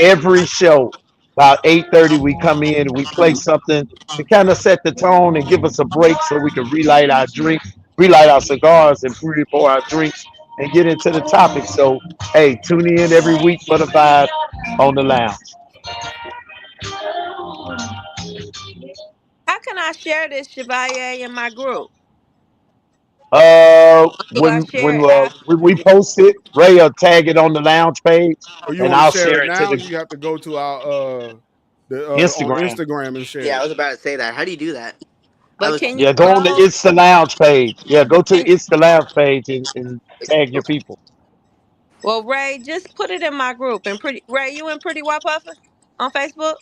Speaker 2: every show. About 8:30, we come in and we play something to kind of set the tone and give us a break so we can relight our drinks, relight our cigars, and pour our drinks and get into the topic. So, hey, tune in every week for the vibe on the lounge.
Speaker 6: How can I share this Chevalier in my group? Do I share it after?
Speaker 2: When we post it, Ray will tag it on the lounge page,
Speaker 1: Or you
Speaker 2: and
Speaker 1: want to
Speaker 2: I'll
Speaker 1: share
Speaker 2: share
Speaker 1: it
Speaker 2: it to
Speaker 1: now?
Speaker 2: the
Speaker 1: You have to go to our on
Speaker 2: Instagram.
Speaker 1: Instagram and share
Speaker 4: Yeah, I
Speaker 1: it.
Speaker 4: was about to say that. How do you do that? I
Speaker 6: But
Speaker 4: was
Speaker 6: can you
Speaker 2: Yeah, go on the
Speaker 6: go?
Speaker 2: It's the Lounge page. Yeah, go to the
Speaker 6: Can
Speaker 2: It's the Lounge page and tag your people.
Speaker 6: well, Ray, just put it in my group. And pretty Ray, you and Pretty White Puffer on Facebook.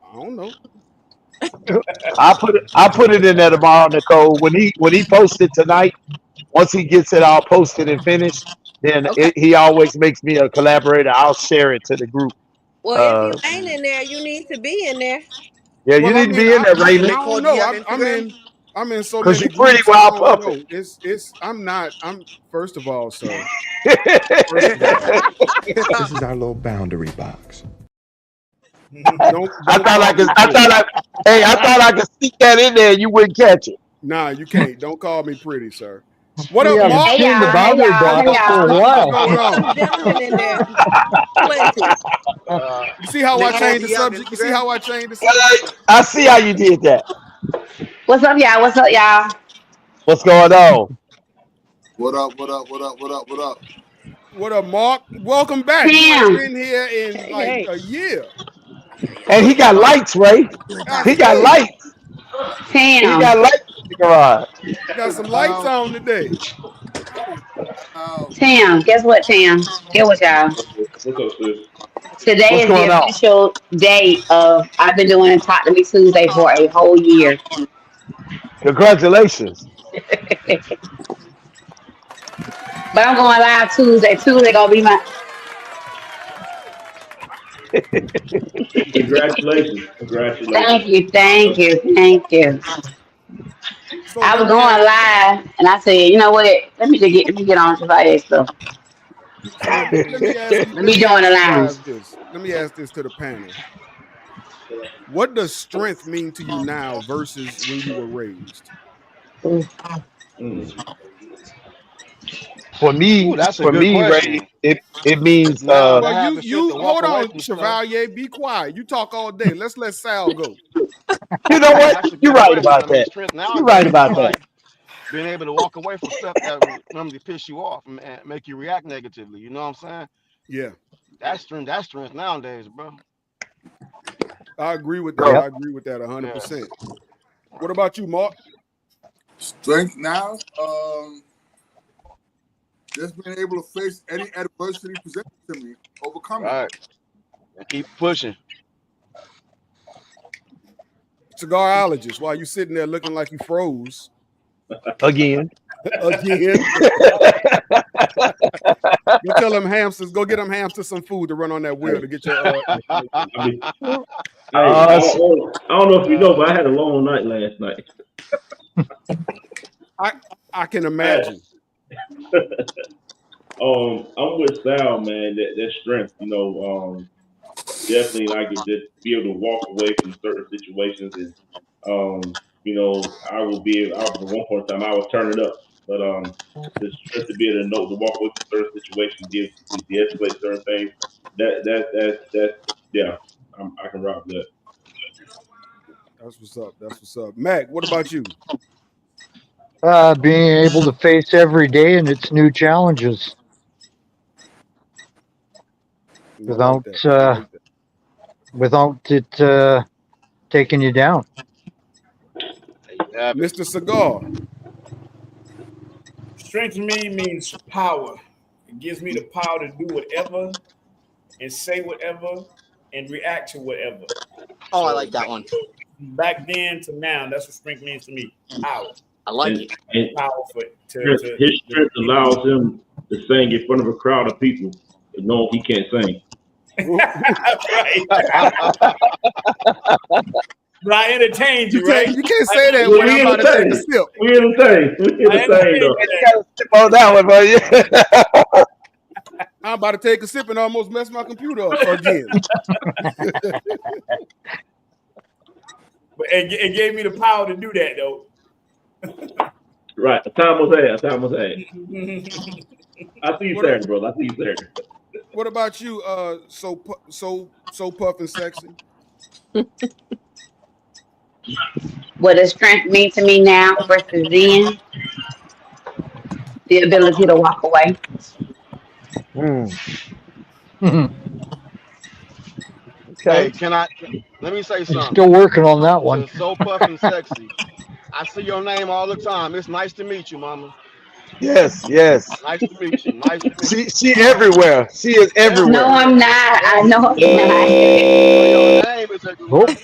Speaker 1: I don't know.
Speaker 2: I put it in there tomorrow, Nicole. When he posted tonight, once he gets it all posted and finished, then
Speaker 4: okay.
Speaker 2: he always makes me a collaborator. I'll share it to the group.
Speaker 6: Well, if
Speaker 2: Uh,
Speaker 6: you ain't in there, you need to be in there.
Speaker 2: yeah, you
Speaker 1: Well, I
Speaker 2: need to
Speaker 1: mean,
Speaker 2: be in there,
Speaker 4: And
Speaker 2: Raymond,
Speaker 1: I
Speaker 4: Nicole,
Speaker 1: don't
Speaker 4: do you
Speaker 1: know.
Speaker 4: have
Speaker 1: I'm
Speaker 4: Instagram?
Speaker 1: in so
Speaker 2: because
Speaker 1: many
Speaker 2: you're pretty
Speaker 1: groups. I
Speaker 2: wild
Speaker 1: don't
Speaker 2: puppet.
Speaker 1: know. I'm not. I'm first of all, sir. First of all,
Speaker 3: This is our little boundary box.
Speaker 1: don't call me
Speaker 2: I
Speaker 1: pretty.
Speaker 2: thought I could sneak that in there and you wouldn't catch it.
Speaker 1: Nah, you can't. Don't call me pretty, sir. What
Speaker 8: We
Speaker 1: up,
Speaker 8: haven't
Speaker 1: Mark?
Speaker 11: Hey
Speaker 8: seen the
Speaker 11: y'all, hey
Speaker 8: boundary
Speaker 11: y'all, hey
Speaker 8: box for a
Speaker 11: y'all.
Speaker 1: What's
Speaker 8: while.
Speaker 1: going
Speaker 6: It's
Speaker 1: on?
Speaker 6: some gentlemen in there. Plenty.
Speaker 1: You see how I
Speaker 4: Nicole,
Speaker 1: changed
Speaker 4: do
Speaker 1: the
Speaker 4: you have
Speaker 1: subject? You see
Speaker 4: Instagram?
Speaker 1: how I changed the subject?
Speaker 2: I see how you did that.
Speaker 11: What's up, y'all? What's up, y'all?
Speaker 2: What's going on?
Speaker 13: What up? What up? What up? What up? What up?
Speaker 1: What up, Mark? Welcome back. You ain't
Speaker 11: Tam,
Speaker 1: been here in
Speaker 6: Hey,
Speaker 1: like
Speaker 6: hey.
Speaker 1: a year.
Speaker 2: And he got lights, Ray.
Speaker 1: I
Speaker 2: He got
Speaker 1: see.
Speaker 2: lights. He
Speaker 11: Tam,
Speaker 2: got lights in the garage.
Speaker 1: Got some lights
Speaker 13: How?
Speaker 1: on today.
Speaker 13: How?
Speaker 11: Tam. Guess what, Tam? Guess what, y'all?
Speaker 5: What's up, sis?
Speaker 11: Today
Speaker 2: What's
Speaker 11: is the
Speaker 2: going on?
Speaker 11: official date of I've been doing Talk to Me Tuesday for a whole year.
Speaker 2: Congratulations.
Speaker 11: But I'm going live Tuesday. Tuesday gonna be my.
Speaker 5: Congratulations. Congratulations.
Speaker 11: Thank you, thank you, thank you.
Speaker 1: So
Speaker 11: I
Speaker 1: let
Speaker 11: was
Speaker 1: me
Speaker 11: going
Speaker 1: ask.
Speaker 11: live, and I said, you know what? Let me get on Chevalier stuff.
Speaker 1: So let me ask you.
Speaker 11: Let
Speaker 1: Let
Speaker 11: me
Speaker 1: me
Speaker 11: join
Speaker 1: ask
Speaker 11: the
Speaker 1: you
Speaker 11: lounge.
Speaker 1: guys this. Let me ask this to the panel. What does strength mean to you now versus when you were raised?
Speaker 5: Mm.
Speaker 12: Ooh, that's a
Speaker 2: For
Speaker 12: good
Speaker 2: me, Ray,
Speaker 12: question.
Speaker 2: it
Speaker 12: Cause
Speaker 2: means
Speaker 12: now to
Speaker 1: Well,
Speaker 12: have the strength to walk
Speaker 1: hold
Speaker 12: away
Speaker 1: on,
Speaker 12: from stuff,
Speaker 1: Chevalier. Be quiet. You talk all day. Let's let Sal go.
Speaker 2: you know what?
Speaker 12: that's a
Speaker 2: You're
Speaker 12: good
Speaker 2: right
Speaker 12: question.
Speaker 2: about
Speaker 12: I mean,
Speaker 2: that.
Speaker 12: strength
Speaker 2: You're right
Speaker 12: nowadays is
Speaker 2: about that.
Speaker 12: like being able to walk away from stuff that would normally piss you off and make you react negatively. You know what I'm saying?
Speaker 1: Yeah,
Speaker 12: That's strength. That's strength nowadays, bro.
Speaker 1: I agree with that.
Speaker 2: Bro,
Speaker 1: I agree with that
Speaker 12: Yeah.
Speaker 1: 100%. What about you, Mark?
Speaker 13: Strength now? Just being able to face any adversity presented to me, overcome it.
Speaker 12: Right. And keep pushing.
Speaker 1: Cigarologist, while you sitting there looking like you froze
Speaker 2: again.
Speaker 1: again. Go tell them hamsters, go get them hamsters some food to run on that wheel
Speaker 5: Hey,
Speaker 1: to get your
Speaker 5: I mean, hey,
Speaker 2: Uh,
Speaker 5: I don't know if you know, but I had a long night last night.
Speaker 1: I can
Speaker 5: I,
Speaker 1: imagine.
Speaker 5: I'm with Sal, man. That strength, definitely like to just be able to walk away from certain situations, and I will be. At one point in time, I was turning up, but the strength to be able to know to walk away from certain situations, to de-escalate certain things. That's yeah. I can rock that.
Speaker 1: That's what's up. That's what's up. Mac, what about you?
Speaker 8: Being able to face every day and its new challenges
Speaker 1: I like
Speaker 8: without
Speaker 1: that. I like that.
Speaker 8: without it taking you down.
Speaker 12: There you have it.
Speaker 1: Mr. Cigar.
Speaker 7: Strength to me means power. It gives me the power to do whatever and say whatever and react to whatever.
Speaker 4: Oh, I
Speaker 7: So
Speaker 4: like that one.
Speaker 7: back then to now, that's what strength means to me. Power.
Speaker 4: I like
Speaker 5: And
Speaker 4: it.
Speaker 5: and
Speaker 7: Power for to
Speaker 5: his strength allows him to sing in front of a crowd of people, but no, he can't sing.
Speaker 7: right. But I entertained you, right?
Speaker 1: You can't
Speaker 7: I
Speaker 1: say that when
Speaker 5: We
Speaker 1: I'm about to take a
Speaker 5: entertain.
Speaker 1: sip.
Speaker 5: We entertain. We
Speaker 7: I
Speaker 5: entertain
Speaker 7: entertained
Speaker 5: though.
Speaker 7: you.
Speaker 2: you gotta skip on that one, bro.
Speaker 1: I'm about to take a sip and almost mess my computer up again.
Speaker 7: But it gave me the power to do that, though.
Speaker 5: Right. A time was had. A time was had. I see you
Speaker 1: What
Speaker 5: Saturday, brother. I see you Saturday.
Speaker 1: What about you? So puff and sexy.
Speaker 14: What does strength mean to me now versus then? The ability to walk away.
Speaker 2: Okay.
Speaker 12: Hey, can I? Let me say
Speaker 8: I'm
Speaker 12: something.
Speaker 8: still working on that one.
Speaker 12: To So Puff and Sexy, I see your name all the time. It's nice to meet you, mama.
Speaker 2: Yes, yes.
Speaker 12: Nice to meet you. Nice to meet you.
Speaker 2: She everywhere. She is
Speaker 14: No,
Speaker 2: everywhere.
Speaker 14: I'm
Speaker 12: Everywhere.
Speaker 14: not. I know
Speaker 12: Everywhere.
Speaker 14: I'm not.
Speaker 12: Well, your name is
Speaker 2: Oh,
Speaker 12: everywhere.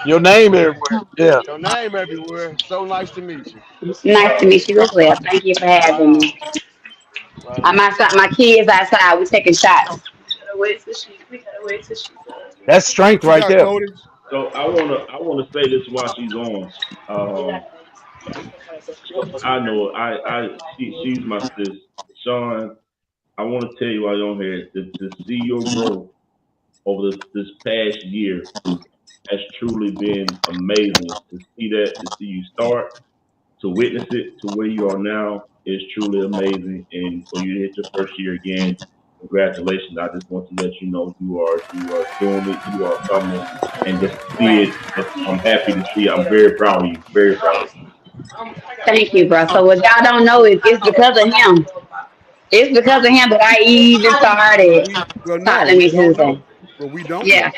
Speaker 2: your name everywhere. Yeah.
Speaker 12: Your name everywhere. So nice to meet you.
Speaker 14: Nice to meet you as well. Thank you for
Speaker 12: Right
Speaker 14: having
Speaker 12: on.
Speaker 14: me.
Speaker 12: Right
Speaker 14: I'm
Speaker 12: on.
Speaker 14: outside. My kids outside. We're taking shots.
Speaker 2: That's strength
Speaker 1: What you
Speaker 2: right
Speaker 1: got,
Speaker 2: there.
Speaker 1: Cody?
Speaker 5: So I wanna say this while she's on. I know she's my sis. Sean, I want to tell you while you're on here to see your growth over this past year has truly been amazing. To see that, to see you start, to witness it to where you are now is truly amazing. And for you to hit your first year again, congratulations. I just want to let you know you are doing it, you are coming, and just to see it, I'm happy to see it. I'm very proud of you. Very proud of
Speaker 14: Thank you, bro. So what y'all don't know is it's because of him. It's because of him that I even started
Speaker 1: No,
Speaker 14: talking to
Speaker 1: we
Speaker 14: me
Speaker 1: don't know.
Speaker 14: Tuesday.
Speaker 1: Well, we don't
Speaker 14: Yeah.
Speaker 1: know.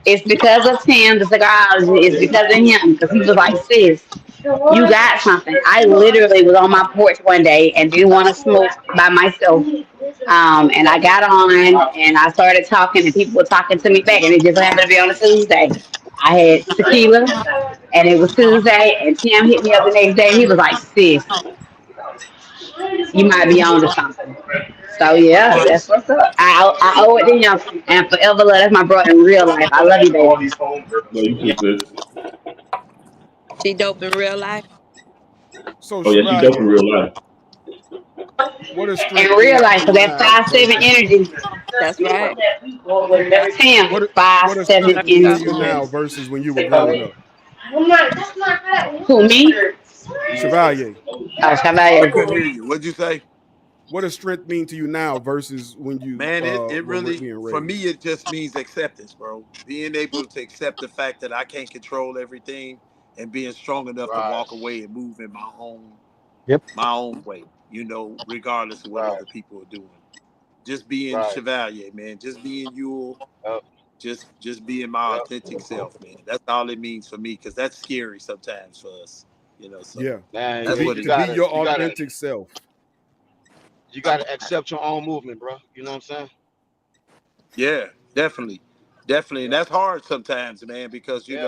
Speaker 14: It's because of him, the psychologist. It's because of him. Because he was like, sis, you got something. I literally was on my porch one day and didn't want to smoke by myself. And I got on and I started talking and people were talking to me back and it just happened to be on a Tuesday. I had tequila and it was Tuesday and Tim hit me up the next day. He was like, sis, you might be on to something. So yeah, that's what's up. I owe it to him and forever love. That's my brother in real life. I love you, baby.
Speaker 5: you. No, you too, sis.
Speaker 6: She dope in real life.
Speaker 1: So
Speaker 5: Oh yeah, she dope in
Speaker 1: Chevalier,
Speaker 5: real life.
Speaker 1: what does
Speaker 14: In
Speaker 1: strength
Speaker 14: real
Speaker 1: mean to
Speaker 14: life,
Speaker 1: you
Speaker 14: so that
Speaker 1: now
Speaker 14: 5'7"
Speaker 1: versus
Speaker 14: energy.
Speaker 6: That's right.
Speaker 14: That's him.
Speaker 1: what does
Speaker 14: 5'7"
Speaker 1: strength mean to you
Speaker 14: energy.
Speaker 1: now versus when you were growing up?
Speaker 14: Who, me?
Speaker 1: Chevalier,
Speaker 14: Oh,
Speaker 15: I
Speaker 14: Chevalier.
Speaker 15: couldn't hear you. What'd you say?
Speaker 1: what does strength mean to you now versus when you
Speaker 15: Man, it
Speaker 1: were
Speaker 15: really,
Speaker 1: being
Speaker 15: for me,
Speaker 1: raised?
Speaker 15: it just means acceptance, bro. Being able to accept the fact that I can't control everything and being strong enough to
Speaker 12: Right.
Speaker 15: walk away and move in
Speaker 8: Yep.
Speaker 15: my own way, regardless of what
Speaker 12: Right.
Speaker 15: other people are doing. Just being
Speaker 12: Right.
Speaker 15: Chevalier, man. Just being you,
Speaker 12: Yep.
Speaker 15: just being my
Speaker 12: Yep.
Speaker 15: authentic self, man. That's all it means for me, because that's scary sometimes for us, so
Speaker 1: Yeah,
Speaker 12: Man,
Speaker 1: to
Speaker 15: that's
Speaker 1: be
Speaker 15: what
Speaker 12: you
Speaker 15: it
Speaker 1: to be
Speaker 12: gotta
Speaker 15: is.
Speaker 1: your
Speaker 12: you gotta
Speaker 1: authentic self.
Speaker 12: you gotta accept your own movement, bro. You know what I'm saying?
Speaker 15: Yeah, definitely. Definitely. And
Speaker 12: Yep.
Speaker 15: that's hard sometimes, man, because
Speaker 12: Yeah.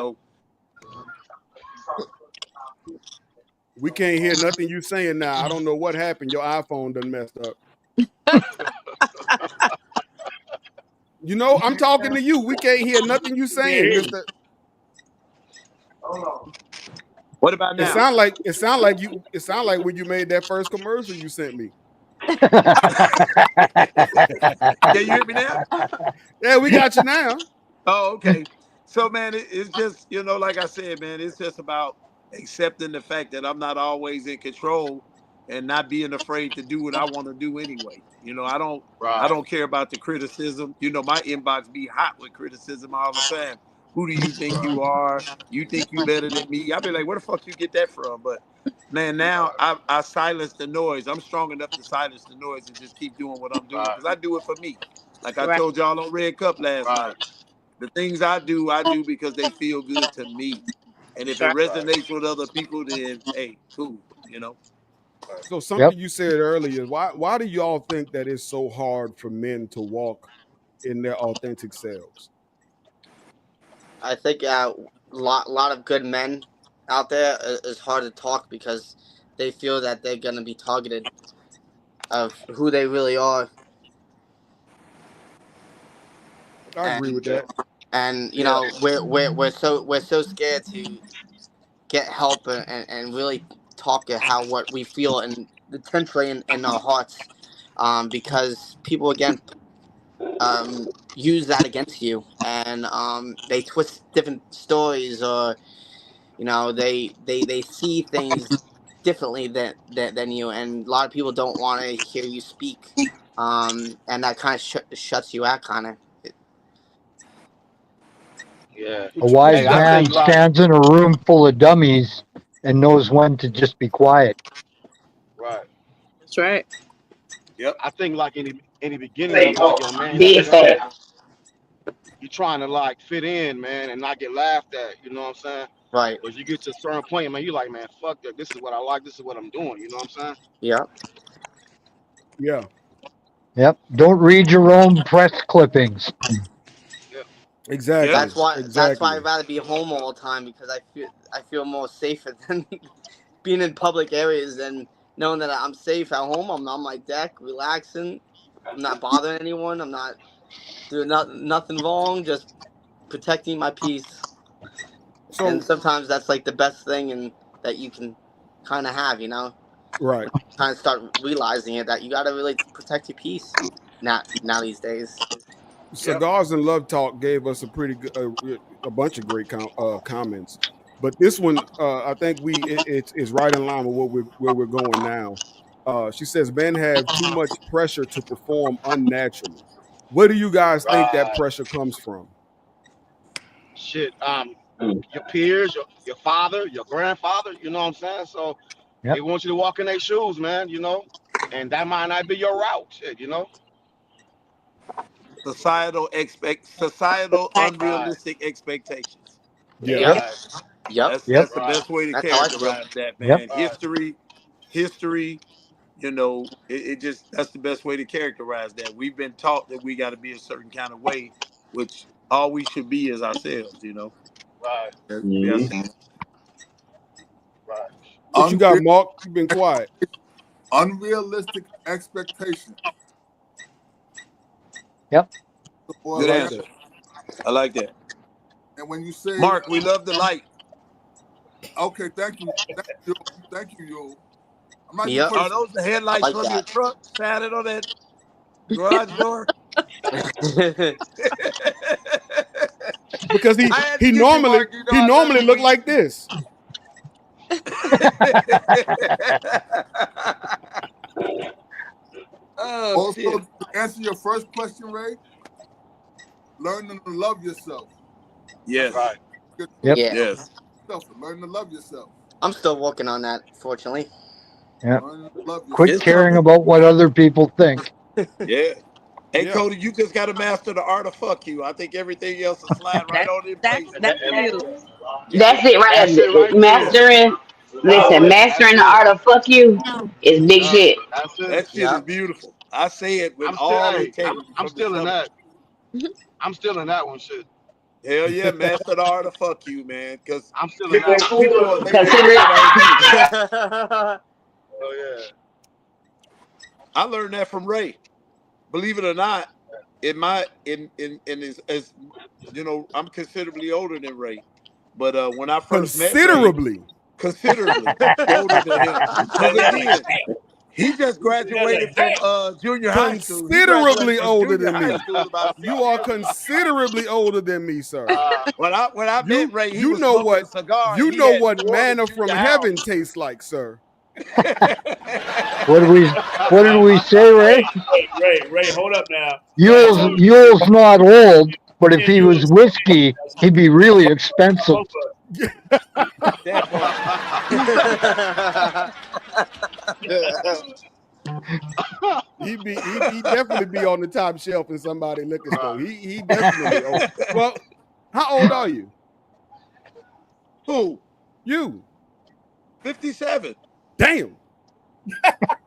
Speaker 1: We can't hear nothing you saying now. I don't know what happened. Your iPhone done messed up. I'm talking to you. We can't hear nothing you saying, Mister.
Speaker 15: What about
Speaker 1: It
Speaker 15: now?
Speaker 1: sound like it sound like when you made that first commercial you sent me.
Speaker 15: Can you hear me now?
Speaker 1: Yeah, we got you now.
Speaker 15: Oh, okay. So, man, it's just, like I said, man, it's just about accepting the fact that I'm not always in control and not being afraid to do what I want to do anyway. I
Speaker 12: Right.
Speaker 15: don't care about the criticism. My inbox be hot with criticism all the time. Who do you think
Speaker 12: Right.
Speaker 15: you are? You think you better than me? I be like, where the fuck you get that from? But man, now
Speaker 12: Right.
Speaker 15: I silence the noise. I'm strong enough to silence the noise and just keep doing what I'm doing
Speaker 12: Right.
Speaker 15: because I do it for me. Like I
Speaker 6: Right.
Speaker 15: told y'all on Red Cup last
Speaker 12: Right.
Speaker 15: night. The things I do because they feel good to me. And if it
Speaker 6: Right.
Speaker 12: Right.
Speaker 15: resonates with other people, then hey, cool.
Speaker 12: Right.
Speaker 1: So
Speaker 8: Yep.
Speaker 1: something you said earlier. Why do y'all think that it's so hard for men to walk in their authentic selves?
Speaker 4: I think lot of good men out there is hard to talk because they feel that they're gonna be targeted of who they really are,
Speaker 1: I agree
Speaker 4: and
Speaker 1: with
Speaker 12: Yeah.
Speaker 1: that.
Speaker 12: Yeah.
Speaker 4: we're so scared to get help and really talk at how what we feel and potentially in our hearts, because people again use that against you, and they twist different stories, or they see things differently than you, and a lot of people don't want to hear you speak, and that kind of shuts you out, kind of.
Speaker 12: Yeah.
Speaker 2: A wise
Speaker 12: Hey, I
Speaker 2: man
Speaker 12: think like
Speaker 2: stands in a room full of dummies and knows when to just be quiet.
Speaker 12: right.
Speaker 6: That's right.
Speaker 15: Yep.
Speaker 12: I think like in the beginning of like your
Speaker 14: Big
Speaker 12: manhood,
Speaker 14: fat.
Speaker 12: you're trying to like fit in, man, and not get laughed at. You know what I'm saying?
Speaker 4: Right.
Speaker 12: But you get to a certain point, man, you like, man, fuck that. This is what I like. This is what I'm doing. You know what I'm saying?
Speaker 4: Yeah.
Speaker 1: Yeah,
Speaker 2: Yep. Don't read your own press clippings.
Speaker 12: Yeah.
Speaker 15: Yep.
Speaker 1: exactly,
Speaker 4: That's why I'd
Speaker 1: exactly.
Speaker 4: rather be home all the time, because I feel more safer than being in public areas, and knowing that I'm safe at home. I'm on my deck, relaxing. I'm not bothering anyone. I'm not doing nothing wrong. Just protecting my peace. And
Speaker 1: So
Speaker 4: sometimes that's like the best thing, and that you can kind of have,
Speaker 1: right.
Speaker 4: kind of start realizing it, that you got to really protect your peace now these days.
Speaker 15: Yep.
Speaker 1: Cigars and Love Talk gave us a pretty good, a bunch of great comments, but this one, I think it's right in line with where we're going now. She says men have too much pressure to perform unnaturally. Where do you guys think that
Speaker 12: Right.
Speaker 1: pressure comes from?
Speaker 12: Shit. Your peers, your father, your grandfather. You know what I'm saying? So they
Speaker 2: Yep.
Speaker 12: want you to walk in their shoes, man. You know, and that might not be your route. Shit. You know.
Speaker 15: Societal
Speaker 12: Right.
Speaker 15: unrealistic expectations.
Speaker 1: Yeah,
Speaker 4: Yep.
Speaker 12: Right.
Speaker 4: Yep.
Speaker 2: Yep.
Speaker 15: That's the
Speaker 12: Right.
Speaker 15: best way to
Speaker 4: That's how I feel.
Speaker 15: characterize that,
Speaker 2: Yep.
Speaker 15: man.
Speaker 12: Right.
Speaker 15: History, it just that's the best way to characterize that. We've been taught that we got to be a certain kind of way, which all we should be is ourselves.
Speaker 12: Right.
Speaker 15: Be
Speaker 5: Mm-hmm.
Speaker 15: ourselves.
Speaker 12: Right.
Speaker 1: what you got,
Speaker 13: Unreal,
Speaker 1: Mark? You've been quiet.
Speaker 13: unrealistic expectation.
Speaker 2: Yep.
Speaker 13: Boy,
Speaker 1: I
Speaker 15: Good
Speaker 1: like
Speaker 13: right.
Speaker 1: that.
Speaker 15: answer. I like that.
Speaker 13: And when you say,
Speaker 15: Mark, we love the light.
Speaker 13: okay, thank you. I might just
Speaker 4: Yep.
Speaker 13: put
Speaker 15: Are
Speaker 13: it.
Speaker 15: those the
Speaker 4: I
Speaker 15: headlights
Speaker 4: like
Speaker 15: from your
Speaker 4: that.
Speaker 15: truck shining on that garage door?
Speaker 1: Because
Speaker 15: I had to get you, Mark. You know
Speaker 1: he
Speaker 15: I love
Speaker 1: normally
Speaker 15: you.
Speaker 1: look like this.
Speaker 15: Oh
Speaker 13: Also,
Speaker 15: shit.
Speaker 13: to answer your first question, Ray, learning to love yourself. That's
Speaker 15: Yes.
Speaker 12: Right.
Speaker 13: good.
Speaker 2: Yep.
Speaker 4: Yeah.
Speaker 15: Yes.
Speaker 13: Learn to love yourself.
Speaker 4: I'm still working on that, fortunately.
Speaker 2: Yep.
Speaker 13: Learn to love
Speaker 2: Quit
Speaker 15: It's
Speaker 13: yourself.
Speaker 2: caring
Speaker 15: coming.
Speaker 2: about what other people think.
Speaker 15: Yeah. Hey
Speaker 1: Yeah.
Speaker 15: Cody, you just gotta master the art of fuck you. I think everything else will slide right
Speaker 6: That's
Speaker 15: on in
Speaker 6: that's
Speaker 15: place.
Speaker 6: that's you.
Speaker 14: That's it right
Speaker 12: That's it
Speaker 14: there.
Speaker 12: right there.
Speaker 14: Mastering,
Speaker 12: That's
Speaker 14: listen,
Speaker 12: it. That's
Speaker 14: mastering the
Speaker 12: it.
Speaker 14: art of fuck you is big
Speaker 12: Yeah.
Speaker 14: shit.
Speaker 12: That's it.
Speaker 15: That shit is
Speaker 4: Yep.
Speaker 15: beautiful. I say it with
Speaker 12: I'm still.
Speaker 15: all
Speaker 12: Hey,
Speaker 15: integrity
Speaker 12: I'm
Speaker 15: from the
Speaker 12: still in
Speaker 15: stomach.
Speaker 12: that. I'm still in that one. Shit.
Speaker 15: Hell yeah, master the art of fuck you, man. Because
Speaker 12: I'm still in that one.
Speaker 15: people are lazy
Speaker 14: Consider
Speaker 15: enough to learn you.
Speaker 4: Yep.
Speaker 12: Oh yeah.
Speaker 15: I learned that from Ray. Believe it or not, as I'm considerably older than Ray. But when I first met Ray,
Speaker 1: Considerably.
Speaker 15: considerably older than him. Because again, he just graduated from junior high school. He graduated
Speaker 1: Considerably
Speaker 15: from
Speaker 1: older
Speaker 15: junior
Speaker 1: than
Speaker 15: high
Speaker 1: me.
Speaker 15: school about
Speaker 1: You
Speaker 15: 6
Speaker 1: are
Speaker 15: years ago.
Speaker 1: considerably older than me, sir.
Speaker 15: When I met Ray, he
Speaker 1: You
Speaker 15: was
Speaker 1: know
Speaker 15: smoking a
Speaker 1: what
Speaker 15: cigar and
Speaker 1: you
Speaker 15: he
Speaker 1: know
Speaker 15: had
Speaker 1: what
Speaker 15: New Orleans
Speaker 1: manna from
Speaker 15: Junior House.
Speaker 1: heaven tastes like, sir.
Speaker 2: What did we say, Ray?
Speaker 7: Ray, hold up now.
Speaker 2: Yule's not old, but if
Speaker 7: And
Speaker 2: he
Speaker 7: you
Speaker 2: was whiskey, he'd be really expensive.
Speaker 15: That part.
Speaker 1: He definitely be on the top shelf in somebody's liquor store. He definitely old. Well, how old are you?
Speaker 15: Who?
Speaker 1: You.
Speaker 15: 57.
Speaker 1: Damn.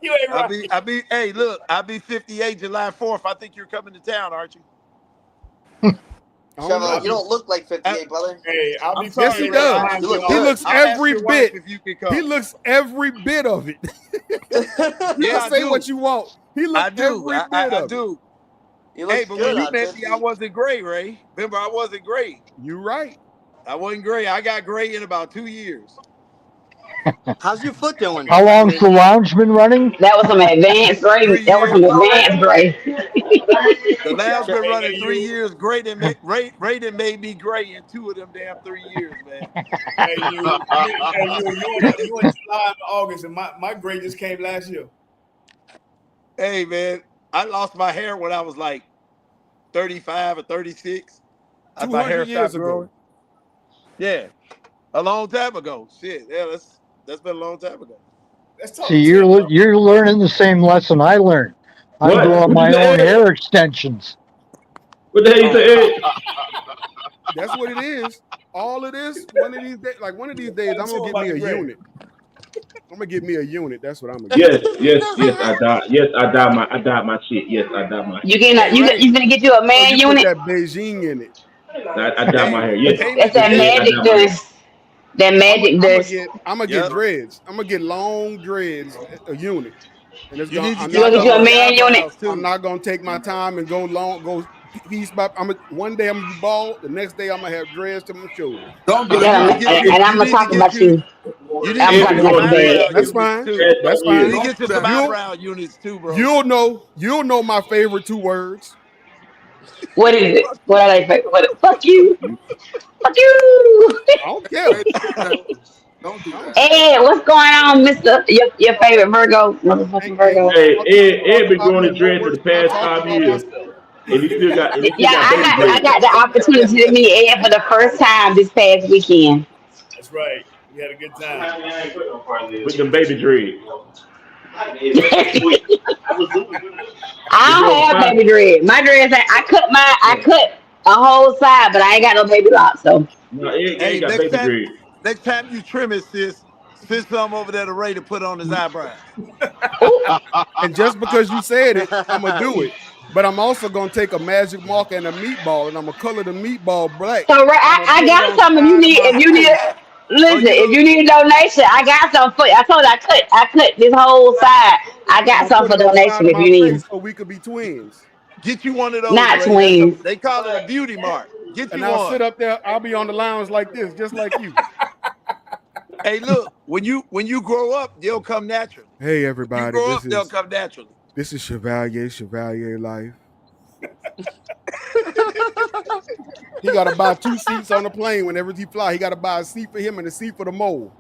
Speaker 7: You ain't right.
Speaker 15: Hey, look, I'll be 58 July 4th. I think you're coming to town, aren't you?
Speaker 1: I don't
Speaker 4: Chevalier,
Speaker 1: know.
Speaker 4: you don't look like 58, brother.
Speaker 7: Hey, I'll be
Speaker 15: I'm
Speaker 7: 58
Speaker 1: Yes, he
Speaker 15: sorry, Ray.
Speaker 1: does.
Speaker 7: behind
Speaker 4: You
Speaker 7: you
Speaker 4: look
Speaker 7: and
Speaker 1: He
Speaker 7: all.
Speaker 4: good.
Speaker 1: looks
Speaker 15: I'll ask
Speaker 1: every
Speaker 15: your wife
Speaker 1: bit.
Speaker 15: if you can
Speaker 1: He
Speaker 15: come.
Speaker 1: looks every bit of it. You
Speaker 15: Yeah,
Speaker 1: can
Speaker 15: I
Speaker 1: say
Speaker 15: do.
Speaker 1: what you want. He
Speaker 15: I
Speaker 1: looked
Speaker 15: do.
Speaker 1: every bit
Speaker 15: I
Speaker 1: of it.
Speaker 15: do.
Speaker 4: You
Speaker 15: Hey,
Speaker 4: look
Speaker 15: but when
Speaker 4: good
Speaker 15: you
Speaker 4: on
Speaker 15: met me, I
Speaker 4: 50.
Speaker 15: wasn't gray, Ray. Remember, I wasn't gray.
Speaker 1: You right.
Speaker 15: I wasn't gray. I got gray in about 2 years.
Speaker 4: How's your foot doing?
Speaker 8: How long's the lounge been running?
Speaker 14: That was some advanced grade.
Speaker 15: 3
Speaker 14: That was
Speaker 15: years.
Speaker 14: some advanced grade.
Speaker 15: The lounge been running
Speaker 7: Hey,
Speaker 15: 3
Speaker 7: you,
Speaker 15: years. Ray done made me gray in 2 of them damn 3 years, man.
Speaker 7: you in July and August, and my grade just came last year.
Speaker 15: Hey, man, I lost my hair when I was like 35 or 36. My hair
Speaker 1: 200 years
Speaker 15: stopped growing.
Speaker 1: ago.
Speaker 15: Yeah, a long time ago. Shit, yeah, that's been a long time ago.
Speaker 7: Let's talk
Speaker 8: See,
Speaker 7: to Tim.
Speaker 8: you're learning the same lesson I learned. I'm
Speaker 5: What?
Speaker 8: growing
Speaker 5: What you
Speaker 8: my own
Speaker 5: say?
Speaker 8: hair extensions.
Speaker 5: What the hell you say?
Speaker 1: That's what it is. All of this, one of these days, I'm gonna get me a unit. I'm gonna get me a unit. That's what I'm gonna get.
Speaker 5: Yes. I died. Yes, I died my shit. Yes, I died my
Speaker 14: You
Speaker 5: shit.
Speaker 14: getting
Speaker 15: Hey, Ray,
Speaker 14: you gonna get you a
Speaker 1: Oh,
Speaker 14: man
Speaker 1: you put
Speaker 14: unit?
Speaker 1: that Beijing in it.
Speaker 5: I dyed my
Speaker 15: hey,
Speaker 5: hair. Yes,
Speaker 14: That's that
Speaker 15: hey,
Speaker 5: I
Speaker 14: magic
Speaker 5: dyed my hair.
Speaker 14: dust. That magic dust.
Speaker 1: I'm gonna get
Speaker 15: yep.
Speaker 1: dreads. I'm gonna get long dreads, a unit. And it's
Speaker 15: You
Speaker 1: gonna
Speaker 15: need to
Speaker 1: I'm
Speaker 14: You
Speaker 15: get
Speaker 1: not
Speaker 14: gonna get
Speaker 15: something
Speaker 14: you a
Speaker 15: on
Speaker 1: gonna
Speaker 15: your
Speaker 14: man unit?
Speaker 15: eyebrows
Speaker 1: I'm
Speaker 15: too.
Speaker 1: not gonna take my time and go piece by one day I'm gonna be bald, the next day I'm gonna have dreads to my shoulders.
Speaker 13: Don't
Speaker 14: You
Speaker 13: do
Speaker 15: You
Speaker 14: got
Speaker 15: need to
Speaker 13: that.
Speaker 15: get
Speaker 14: a,
Speaker 15: you.
Speaker 14: and I'm
Speaker 15: You
Speaker 14: gonna
Speaker 15: need to
Speaker 14: talk
Speaker 15: get
Speaker 14: about
Speaker 15: you.
Speaker 14: you.
Speaker 15: You need to
Speaker 14: I'm
Speaker 5: Ed
Speaker 15: get
Speaker 5: be
Speaker 14: talking
Speaker 15: you some
Speaker 14: about
Speaker 5: going
Speaker 14: you
Speaker 5: to dread.
Speaker 15: eyebrow
Speaker 14: bad.
Speaker 1: That's
Speaker 15: units
Speaker 1: fine.
Speaker 15: too.
Speaker 5: Ed
Speaker 1: That's
Speaker 15: You
Speaker 1: fine.
Speaker 15: need to
Speaker 13: Don't
Speaker 15: get
Speaker 13: do
Speaker 15: you some
Speaker 13: that.
Speaker 1: You'll
Speaker 15: eyebrow units too, bro.
Speaker 1: you'll know my favorite 2 words.
Speaker 14: What is it? What are they? What? Fuck you. Fuck you.
Speaker 1: I don't
Speaker 13: Ray,
Speaker 1: care.
Speaker 13: don't do
Speaker 1: I don't
Speaker 13: that.
Speaker 1: care.
Speaker 14: Hey, what's going on, Mister? Your favorite Virgo, motherfucking Virgo.
Speaker 5: Hey,
Speaker 1: Talk
Speaker 5: Ed been
Speaker 1: about
Speaker 5: growing
Speaker 1: me.
Speaker 5: his
Speaker 1: No
Speaker 5: dread for
Speaker 1: words.
Speaker 5: the
Speaker 1: I
Speaker 5: past
Speaker 1: talk
Speaker 5: 5
Speaker 1: about
Speaker 5: years,
Speaker 1: myself.
Speaker 5: and
Speaker 14: Yeah,
Speaker 5: he still got baby
Speaker 14: I
Speaker 5: dread.
Speaker 14: got the opportunity to meet Ed for the first time this past weekend.
Speaker 7: That's right. We had a good time.
Speaker 5: With them baby dreads. They
Speaker 14: I
Speaker 5: grow
Speaker 14: don't
Speaker 5: up
Speaker 14: have
Speaker 5: fast.
Speaker 14: baby dread. My dreads, I cut a whole side, but I ain't got no baby lock. So
Speaker 5: No, Ed
Speaker 15: Hey,
Speaker 5: ain't got baby dread.
Speaker 15: next time you trim it, sis, send some over there to Ray to put on his eyebrows.
Speaker 1: And just because you said it, I'm gonna do it. But I'm also gonna take a magic marker and a meatball, and I'm gonna color the meatball black.
Speaker 14: so Ray,
Speaker 1: I'm gonna
Speaker 14: I
Speaker 1: put it
Speaker 14: got
Speaker 1: on
Speaker 14: some.
Speaker 1: side of my
Speaker 14: If you need,
Speaker 1: face.
Speaker 15: Oh,
Speaker 14: listen,
Speaker 15: you
Speaker 14: if
Speaker 15: know,
Speaker 14: you need a donation, I got some for you. I told you I cut this whole side. I
Speaker 1: I'm
Speaker 14: got
Speaker 1: gonna
Speaker 14: some
Speaker 1: put
Speaker 14: for
Speaker 1: it on side
Speaker 14: donation
Speaker 1: of
Speaker 14: if
Speaker 1: my
Speaker 14: you need
Speaker 1: face
Speaker 14: 'em.
Speaker 1: so we could be twins.
Speaker 15: get you one of those,
Speaker 14: Not
Speaker 15: Ray.
Speaker 14: twins.
Speaker 15: They call it a beauty mark. Get
Speaker 1: And
Speaker 15: you
Speaker 1: I'll
Speaker 15: one.
Speaker 1: sit up there. I'll be on the lounge like this, just like you.
Speaker 15: Hey, look, when you grow up, they'll come naturally.
Speaker 1: Hey
Speaker 15: When you
Speaker 1: everybody,
Speaker 15: grow up, they'll come naturally.
Speaker 1: this is Chevalier Life. He got to buy 2 seats on the plane whenever he fly. He got to buy a seat for him and a seat for the mole.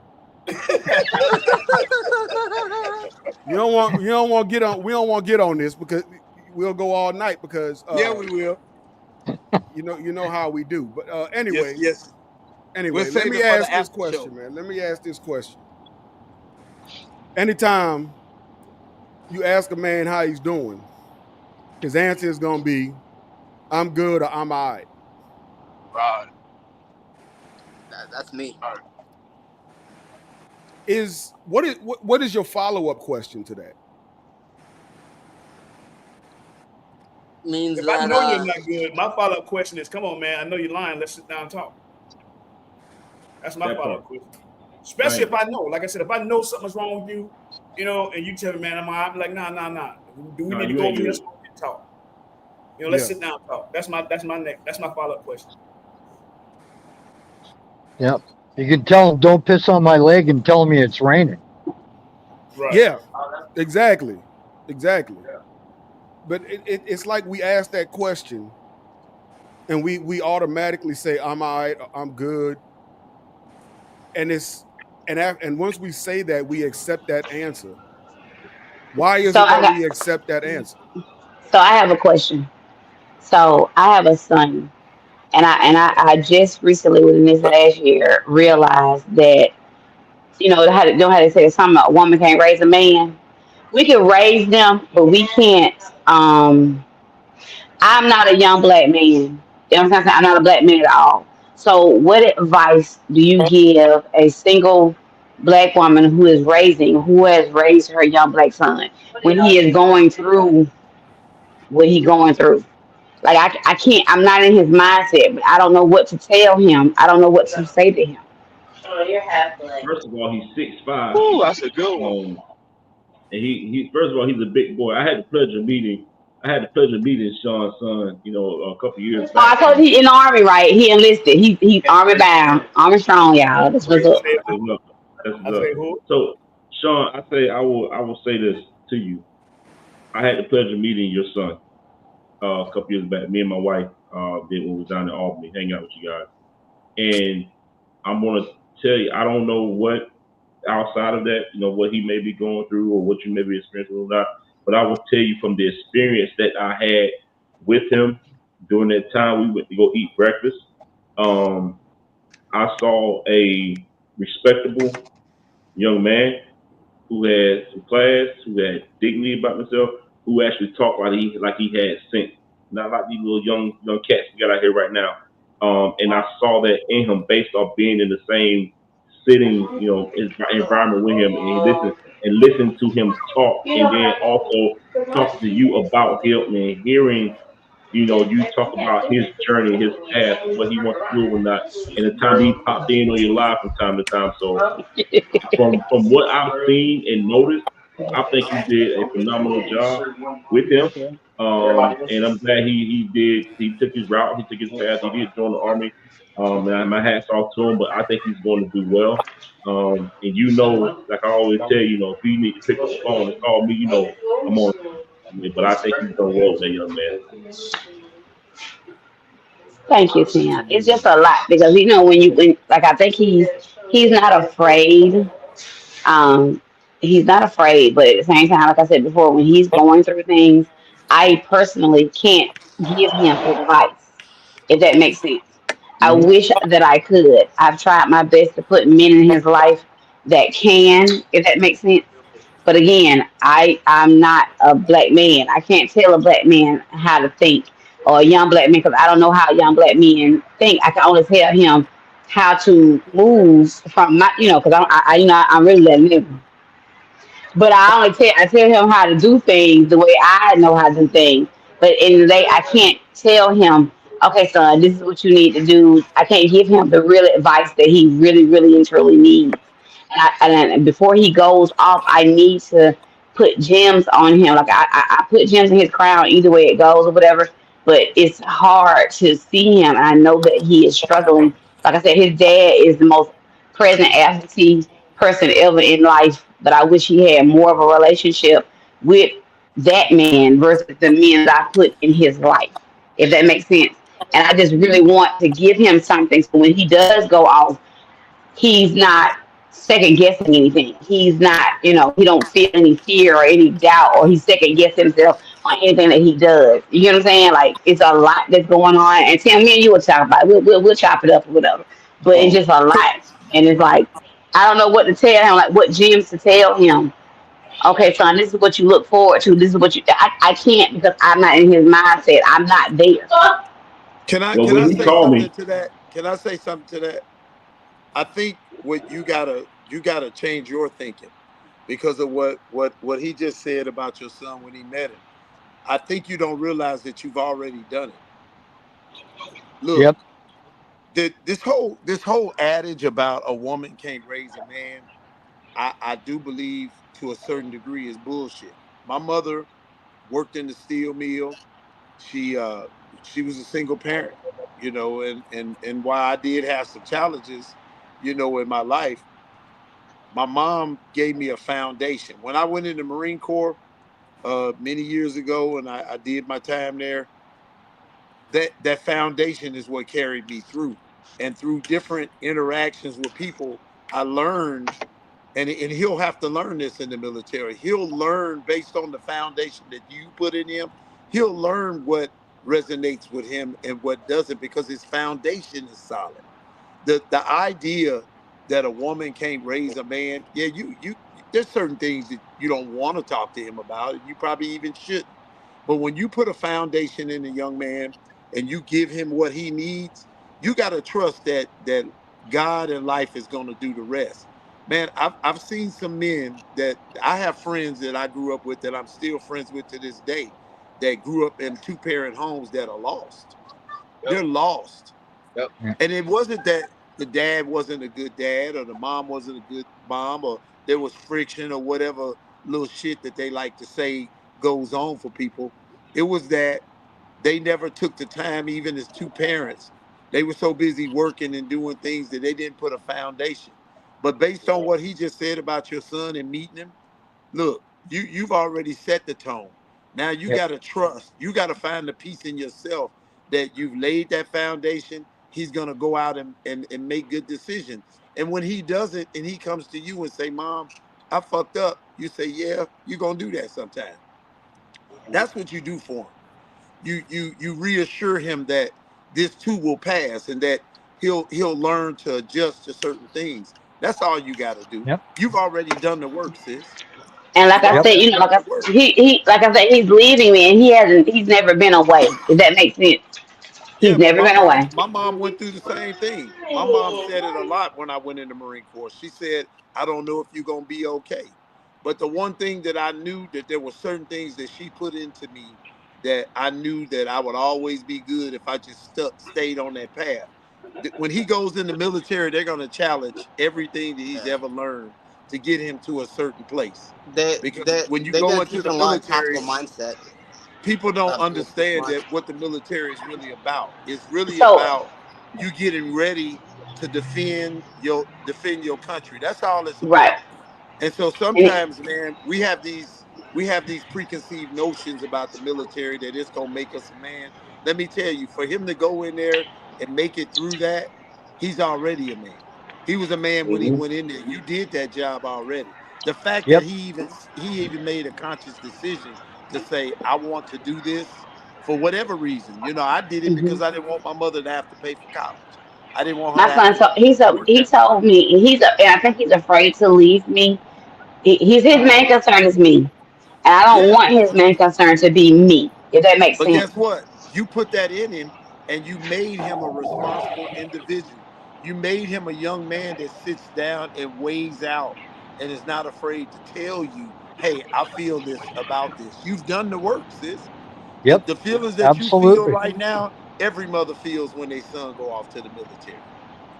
Speaker 1: You don't want to get on. We don't want to get on this because we'll go all night because
Speaker 15: Yeah, we will.
Speaker 1: you know how we do. But
Speaker 15: Yes, yes. We'll
Speaker 1: let
Speaker 15: save
Speaker 1: me
Speaker 15: it for the
Speaker 1: ask this
Speaker 15: after show.
Speaker 1: question, man. Let me ask this question. Anytime you ask a man how he's doing, his answer is gonna be, "I'm good" or "I'm all right."
Speaker 12: Right.
Speaker 4: That's me.
Speaker 12: Right.
Speaker 1: What is your follow-up question to that?
Speaker 4: Means
Speaker 7: If I
Speaker 4: that
Speaker 7: know you're not good, my follow-up question is, come on, man, I know you're lying. Let's sit down and talk. That's my
Speaker 5: That
Speaker 7: follow-up
Speaker 5: part.
Speaker 7: question. Especially
Speaker 5: Right.
Speaker 7: if I know, like I said, if I know something's wrong with you, and you tell me, man, I'm like, nah. Do we
Speaker 5: No,
Speaker 7: need to
Speaker 5: you
Speaker 7: go
Speaker 5: ain't
Speaker 7: over here
Speaker 5: good.
Speaker 7: so we can talk? Let's
Speaker 1: Yeah.
Speaker 7: sit down and talk. That's my follow-up question.
Speaker 8: Yep. You can tell him, don't piss on my leg and tell me it's raining.
Speaker 7: Right.
Speaker 1: Yeah, exactly. But it's like we ask that question and we automatically say, "I'm all right, I'm good," and once we say that, we accept that answer. Why is
Speaker 14: So
Speaker 1: it
Speaker 14: I
Speaker 1: that
Speaker 14: got.
Speaker 1: we accept that answer?
Speaker 14: So I have a question. So I have a son, and I just recently within this last year realized that how they say something a woman can't raise a man. We can raise them, but we can't. I'm not a young black man. You know what I'm saying? I'm not a black man at all. So, what advice do you give a single black woman who has raised her young black son when he is going through what he's going through? Like, I can't, I'm not in his mindset, but I don't know what to tell him. I don't know what to say to him.
Speaker 5: First of all, he's 6'5".
Speaker 12: Ooh, that's a good one.
Speaker 5: And he first of all, he's a big boy. I had the pleasure of meeting Sean's son, a couple years
Speaker 14: Oh, I
Speaker 5: back.
Speaker 14: told you he in the army, right? He enlisted. He army bound, army strong, y'all. That's what's up.
Speaker 5: Well, That's
Speaker 7: I
Speaker 5: what's
Speaker 7: say
Speaker 5: up.
Speaker 7: who?
Speaker 5: So, Sean, I will say this to you. I had the pleasure of meeting your son a couple years back. Me and my wife did when we was down in Albany, hanging out with you guys. And I'm gonna tell you, I don't know what outside of that, what he may be going through or what you may be experiencing or not. But I will tell you from the experience that I had with him during that time we went to go eat breakfast. Um, I saw a respectable young man who had some class, who had dignity about himself, who actually talked like he had sense, not like these little young cats we got out here right now. And I saw that in him based off being in the same sitting, environment with him, and listen to him talk, and then also talking to you about him and hearing, you talk about his journey, his path, and what he wants to do and not, and the time he popped in on your live from time to time. So from what I've seen and noticed, I think you did a phenomenal job with him. And I'm glad he took his route, he took his path, he did join the army. And my hat's off to him, but I think he's going to do well. And like I always tell you, if you need to pick up the phone and call me, I'm on. But I think he's done well with that young man.
Speaker 14: Thank you, Tim. It's just a lot because when like I think he's not afraid. Um, he's not afraid, but at the same time, like I said before, when he's going through things, I personally can't give him advice, if that makes sense. I
Speaker 5: Mm-hmm.
Speaker 14: wish that I could. I've tried my best to put men in his life that can, if that makes sense. But again, I'm not a black man. I can't tell a black man how to think or a young black man because I don't know how young black men think. I can only tell him how to move from my, because I'm really letting him. But I tell him how to do things the way I know how to do things. But in the day, I can't tell him, okay, son, this is what you need to do. I can't give him the real advice that he really, really and truly needs. And before he goes off, I need to put gems on him. Like I put gems in his crown, either way it goes or whatever. But it's hard to see him, and I know that he is struggling. Like I said, his dad is the most present absentee person ever in life. But I wish he had more of a relationship with that man versus the men that I put in his life, if that makes sense. And I just really want to give him something so when he does go off, he's not second guessing anything. He's not, he don't feel any fear or any doubt, or he's second guessing himself on anything that he does. You know what I'm saying? Like it's a lot that's going on. And Tim, me and you will talk about it. We'll chop it up or whatever. But it's
Speaker 5: Oh,
Speaker 14: just a lot, and it's like I don't know what to tell him, like what gems to tell him. Okay, son, this is what you look forward to. This is what I can't because I'm not in his mindset. I'm not there.
Speaker 15: Can I
Speaker 5: well,
Speaker 15: can
Speaker 5: when
Speaker 15: I
Speaker 5: he
Speaker 15: say
Speaker 5: called
Speaker 15: something
Speaker 5: me,
Speaker 15: to that? Can I say something to that? I think what you gotta change your thinking because of what he just said about your son when he met him. I think you don't realize that you've already done it. Look,
Speaker 2: Yep.
Speaker 15: this whole adage about a woman can't raise a man, I do believe to a certain degree is bullshit. My mother worked in the steel mill. She was a single parent, and while I did have some challenges, in my life, my mom gave me a foundation. When I went in the Marine Corps many years ago, and I did my time there, that foundation is what carried me through. And through different interactions with people, I learned, and he'll have to learn this in the military. He'll learn based on the foundation that you put in him. He'll learn what resonates with him and what doesn't because his foundation is solid. The idea that a woman can't raise a man, yeah, you there's certain things that you don't want to talk to him about, and you probably even shouldn't. But when you put a foundation in a young man and you give him what he needs, you got to trust that God and life is going to do the rest. Man, I've seen some men that I have friends that I grew up with that I'm still friends with to this day that grew up in two-parent homes that are lost. They're lost. And it wasn't that the dad wasn't a good dad or the mom wasn't a good mom or there was friction or whatever little shit that they like to say goes on for people. It was that they never took the time, even as two parents. They were so busy working and doing things that they didn't put a foundation. But based on what he just said about your son and meeting him, look, you've already set the tone. Now you
Speaker 2: Yep.
Speaker 15: got to trust. You got to find the peace in yourself that you've laid that foundation. He's gonna go out and make good decisions. And when he doesn't, and he comes to you and say, "Mom, I fucked up," you say, "Yeah, you're gonna do that sometime." That's what you do for him. You reassure him that this too will pass and that he'll learn to adjust to certain things. That's all you got to do.
Speaker 2: Yep.
Speaker 15: You've already done the work, sis.
Speaker 14: And like
Speaker 15: You've
Speaker 14: I said,
Speaker 15: already
Speaker 14: you know,
Speaker 15: done
Speaker 14: like
Speaker 15: the work.
Speaker 14: he like I said, he's leaving me, and he's never been away. If that makes sense, he's
Speaker 15: Yeah, but
Speaker 14: never been away.
Speaker 15: my mom went through the same thing. My mom said it a lot when I went in the Marine Corps. She said, "I don't know if you're gonna be okay." But the one thing that I knew that there were certain things that she put into me that I knew that I would always be good if I just stayed on that path. When he goes in the military, they're gonna challenge everything that he's ever learned to get him to a certain place.
Speaker 4: They
Speaker 15: Because
Speaker 4: they
Speaker 15: when you
Speaker 4: they're
Speaker 15: go
Speaker 4: gonna
Speaker 15: into
Speaker 4: teach
Speaker 15: the
Speaker 4: them a lot of tactical
Speaker 15: military,
Speaker 4: mindset.
Speaker 15: people don't
Speaker 4: Will be
Speaker 15: understand
Speaker 4: smart.
Speaker 15: that what the military is really about. It's really
Speaker 14: So
Speaker 15: about you getting ready to defend your country. That's all it's
Speaker 14: right,
Speaker 15: about. And so
Speaker 14: and it,
Speaker 15: sometimes, man, we have these preconceived notions about the military that it's gonna make us a man. Let me tell you, for him to go in there and make it through that, he's already a man. He was a man when he
Speaker 14: mhm.
Speaker 15: went in there. You did that job already. The fact that
Speaker 2: Yep.
Speaker 15: he even made a conscious decision to say, I want to do this for whatever reason. I did it
Speaker 14: Mhm.
Speaker 15: because I didn't want my mother to have to pay for college. I didn't want her
Speaker 14: My
Speaker 15: to have
Speaker 14: son,
Speaker 15: to
Speaker 14: so
Speaker 15: work
Speaker 14: he
Speaker 15: that much.
Speaker 14: told me, and I think he's afraid to leave me. His main concern is me, and I don't
Speaker 15: Yeah.
Speaker 14: want his main concern to be me. If that makes
Speaker 15: But
Speaker 14: sense.
Speaker 15: guess what? You put that in him and you made him a responsible individual. You made him a young man that sits down and weighs out and is not afraid to tell you, hey, I feel this about this. You've done the work, sis. The,
Speaker 2: Yep.
Speaker 15: the feelings that you feel
Speaker 2: Absolutely.
Speaker 15: right now, every mother feels when their son go off to the military.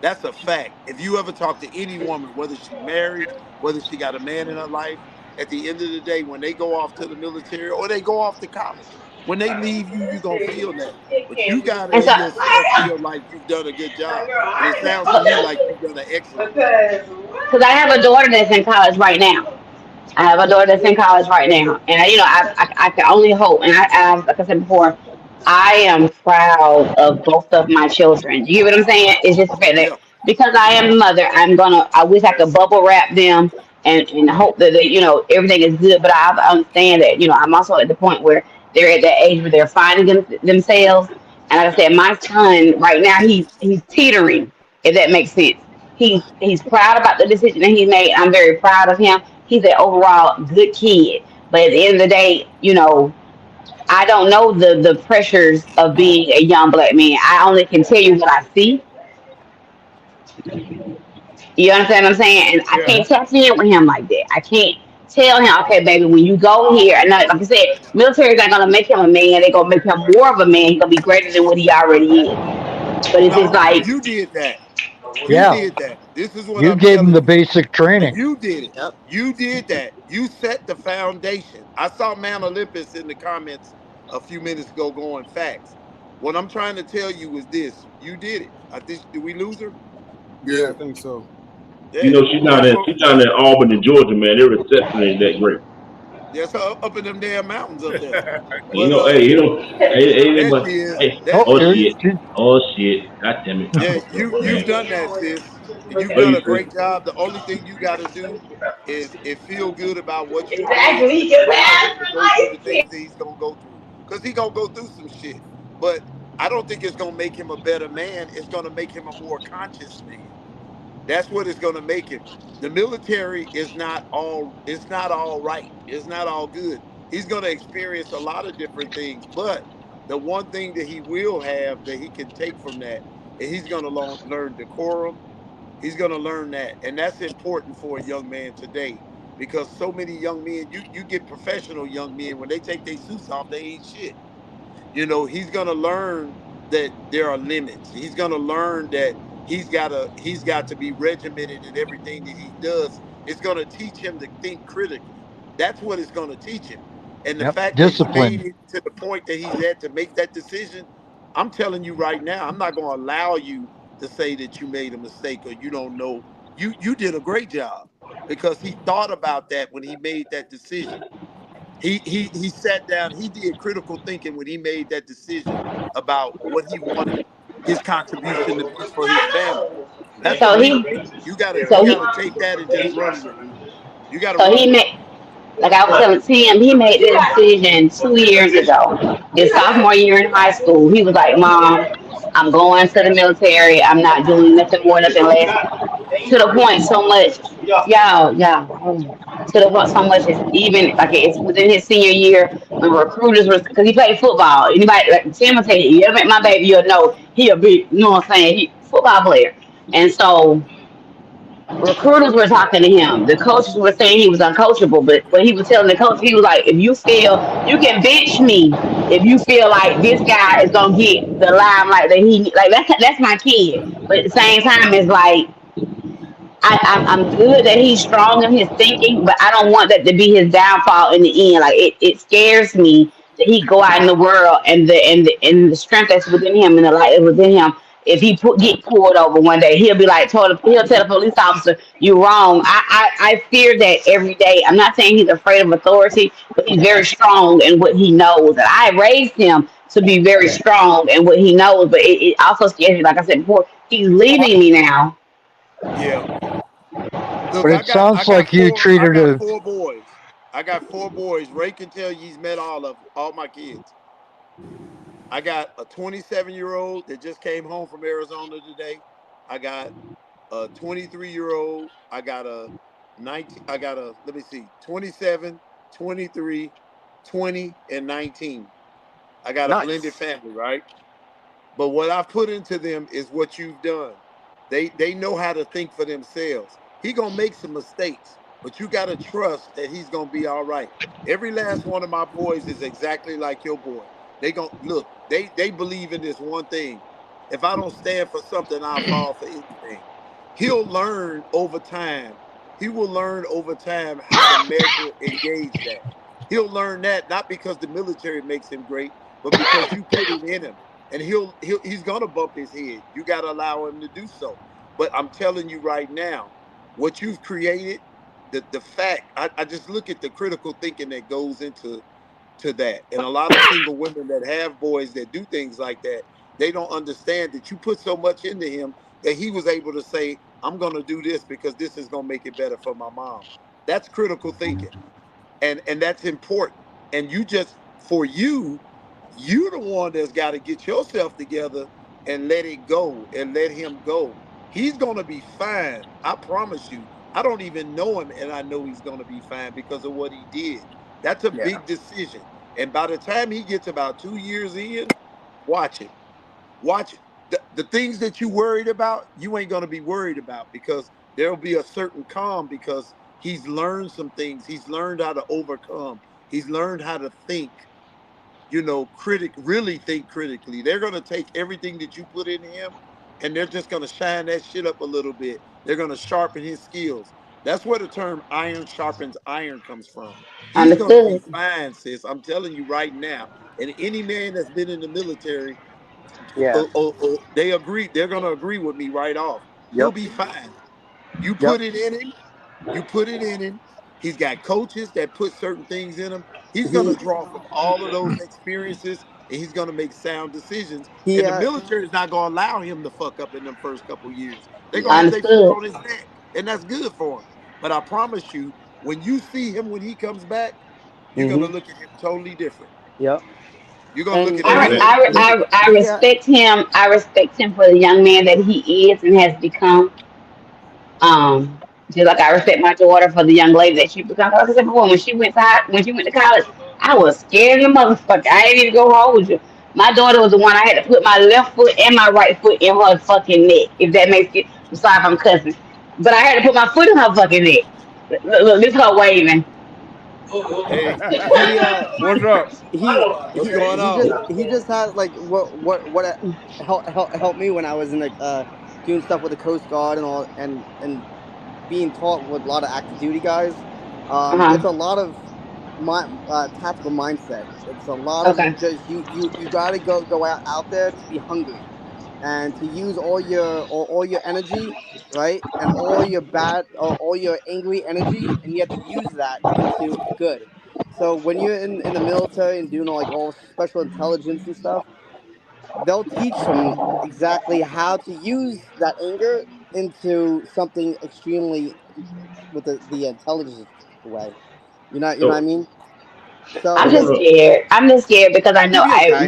Speaker 15: That's a fact. If you ever talk to any woman, whether she married, whether she got a man in her life, at the end of the day, when they go off to the military or they go off to college, when they leave you, you're going to feel that. But you got to
Speaker 14: And so,
Speaker 15: in yourself feel like you've done a good job. And it sounds to me like you've done an excellent job.
Speaker 14: because I have a daughter that's in college right now. I have a daughter that's in college right now, and I can only hope. And like I said before, I am proud of both of my children. You get what I'm saying? It's just the fact that
Speaker 15: Yeah.
Speaker 14: because I am a mother, I wish I could bubble wrap them and hope that everything is good. But I understand that I'm also at the point where they're at that age where they're finding themselves. And like I said, my son right now he's teetering, if that makes sense. He's proud about the decision that he made. I'm very proud of him. He's an overall good kid. But at the end of the day, I don't know the pressures of being a young black man. I only can tell you what I see. You understand what I'm saying? And I
Speaker 15: Yeah.
Speaker 14: can't tap in with him like that. I can't tell him, okay, baby, when you go here, and like I said, military is not gonna make him a man. They're gonna make him more of a man. He's gonna be greater than what he already is. But it's just
Speaker 15: No,
Speaker 14: like,
Speaker 15: you did that. You
Speaker 2: Yeah.
Speaker 15: did that. This is what
Speaker 2: You
Speaker 15: I'm
Speaker 2: gave them
Speaker 15: telling
Speaker 2: the
Speaker 15: you.
Speaker 2: basic training.
Speaker 15: You did it.
Speaker 4: Yep.
Speaker 15: You did that. You set the foundation. I saw Man Olympus in the comments a few minutes ago going facts. What I'm trying to tell you is this. You did it. I think did we lose her?
Speaker 1: Yeah, I think so.
Speaker 15: Yeah.
Speaker 5: She's not
Speaker 15: That's
Speaker 5: in
Speaker 15: what
Speaker 5: she's not in Albany, Georgia, man. Their reception ain't that great.
Speaker 15: that's her up in them damn mountains up there.
Speaker 5: You
Speaker 15: But
Speaker 5: know, hey, you know,
Speaker 15: there she is.
Speaker 5: hey,
Speaker 15: There
Speaker 2: Oh,
Speaker 15: she
Speaker 5: oh
Speaker 2: here,
Speaker 15: is.
Speaker 5: shit, oh shit, god damn it,
Speaker 15: Yeah, you've
Speaker 5: man.
Speaker 15: done that, sis, and you've
Speaker 5: Love
Speaker 15: done
Speaker 5: you,
Speaker 15: a
Speaker 5: sis.
Speaker 15: great job. The only thing you got to do is feel good about what you did
Speaker 14: exactly.
Speaker 15: and allow him to go through the things that he's gonna go through, because he gonna go through some shit. But I don't think it's gonna make him a better man. It's gonna make him a more conscious man. That's what it's going to make him. The military is not all. It's not all right. It's not all good. He's going to experience a lot of different things, but the one thing that he will have that he can take from that, and he's going to learn decorum. He's going to learn that, and that's important for a young man today because so many young men. You get professional young men when they take their suits off, they ain't shit. He's gonna learn that there are limits. He's gonna learn that he's got to be regimented in everything that he does. It's gonna teach him to think critically. That's what it's gonna teach him. And the
Speaker 2: yep.
Speaker 15: fact that he made
Speaker 2: Discipline.
Speaker 15: it to the point that he's at to make that decision, I'm telling you right now, I'm not gonna allow you to say that you made a mistake or you don't know You did a great job because he thought about that when he made that decision. He sat down. He did critical thinking when he made that decision about what he wanted his contribution to be for his family. That's a
Speaker 14: So
Speaker 15: big
Speaker 14: he,
Speaker 15: thing. You
Speaker 14: so he,
Speaker 15: gotta take that and just run with it. You gotta
Speaker 14: so
Speaker 15: run
Speaker 14: he
Speaker 15: with it.
Speaker 14: made, like I was telling Tim, he made this decision 2 years ago. His sophomore year in high school, he was like, "Mom, I'm going to the military. I'm not doing nothing more, nothing less." To the point so much, to the point so much is even like it's within his senior year when recruiters was because he played football. Anybody like Tim will tell you, you ever met my baby, you'll know he a big, you know what I'm saying, he football player. And so recruiters were talking to him. The coaches were saying he was uncoachable, but what he was telling the coach, he was like, if you feel you can bench me if you feel like this guy is gonna get the limelight that he like that's my kid. But at the same time it's like I'm good that he's strong in his thinking, but I don't want that to be his downfall in the end. Like it scares me that he go out in the world and the strength that's within him and the light that's within him. If he get pulled over one day, he'll be like, he'll tell the police officer, "You wrong." I fear that every day. I'm not saying he's afraid of authority, but he's very strong in what he knows. And I raised him to be very strong in what he knows, but it also scares me. Like I said before, he's leaving me now.
Speaker 15: Yeah. Look,
Speaker 8: But it sounds like you
Speaker 15: I
Speaker 8: treated
Speaker 15: got
Speaker 8: it.
Speaker 15: four boys. I got four boys. Ray can tell you he's met all my kids. I got a 27-year-old that just came home from Arizona today. I got a 23-year-old. I got a 19. I got a let me see, 27, 23, 20, and 19. I got a blended
Speaker 4: Nice.
Speaker 15: family, right? But what I've put into them is what you've done. They know how to think for themselves. He gonna make some mistakes, but you gotta trust that he's gonna be all right. Every last one of my boys is exactly like your boy. They gonna look. They believe in this one thing. If I don't stand for something, I'll fall for anything. He'll learn over time. He will learn over time how to measure and gauge that. He'll learn that not because the military makes him great, but because you put it in him, and he's gonna bump his head. You gotta allow him to do so. But I'm telling you right now, what you've created, the fact, I just look at the critical thinking that goes into that. And a lot of single women that have boys that do things like that, they don't understand that you put so much into him that he was able to say, I'm gonna do this because this is gonna make it better for my mom. That's critical thinking, and that's important. And you just for you the one that's got to get yourself together and let it go and let him go. He's gonna be fine, I promise you. I don't even know him, and I know he's gonna be fine because of what he did. That's a
Speaker 4: Yeah.
Speaker 15: big decision, and by the time he gets about 2 years in, watch it. Watch it. The things that you worried about, you ain't gonna be worried about because there'll be a certain calm because he's learned some things. He's learned how to overcome. He's learned how to think, really think critically. They're gonna take everything that you put in him and they're just gonna shine that shit up a little bit. They're gonna sharpen his skills. That's where the term iron sharpens iron comes from. He's gonna be
Speaker 14: Understood.
Speaker 15: fine, sis. I'm telling you right now. And any man that's been in the military,
Speaker 4: Yeah.
Speaker 15: they agree. They're gonna agree with me right off. He'll
Speaker 4: Yep.
Speaker 15: be fine. You
Speaker 4: Yep.
Speaker 15: put it in him. You put it in him. He's got coaches that put certain things in him. He's gonna
Speaker 4: He
Speaker 15: draw from all of those experiences, and he's gonna make sound decisions.
Speaker 4: he
Speaker 15: And the military is not gonna allow him to fuck up in them first couple years. They're gonna
Speaker 4: yeah.
Speaker 15: have their foot
Speaker 14: Understood.
Speaker 15: on his neck, and that's good for him. But I promise you, when you see him when he comes back, you're gonna
Speaker 4: Mm-hmm.
Speaker 15: look at him totally different.
Speaker 4: Yep.
Speaker 15: You're gonna look
Speaker 4: And
Speaker 15: at him
Speaker 14: I,
Speaker 4: he
Speaker 15: totally
Speaker 14: I,
Speaker 15: different.
Speaker 14: I, I
Speaker 4: he
Speaker 14: respect him. I respect him for the young man that he is and has become. Um, just like I respect my daughter for the young lady that she become. Like I said before, when she went to college, I was scared of the motherfucker. I ain't even go home with you. My daughter was the one I had to put my left foot and my right foot in her fucking neck. If that makes it. I'm sorry if I'm cussing, but I had to put my foot in her fucking neck. Look, this her waving.
Speaker 15: Hey,
Speaker 4: he
Speaker 1: What's up?
Speaker 15: what's going on?
Speaker 4: he just had like what helped me when I was in the doing stuff with the Coast Guard and all and being taught with a lot of active duty guys.
Speaker 14: Uh huh.
Speaker 4: It's a lot of my tactical mindset. It's a lot of
Speaker 14: Okay.
Speaker 4: just you got to go out there to be hungry. and to use all your energy, right, and all your bad or all your angry energy, and you have to use that into good. So when you're in the military and doing like all special intelligence and stuff, they'll teach them exactly how to use that anger into something extremely with the intelligence way. You know what I
Speaker 5: So
Speaker 4: mean?
Speaker 5: I
Speaker 14: I'm
Speaker 4: So
Speaker 14: just
Speaker 5: want
Speaker 14: scared. I'm just scared because I know
Speaker 4: you'll be okay.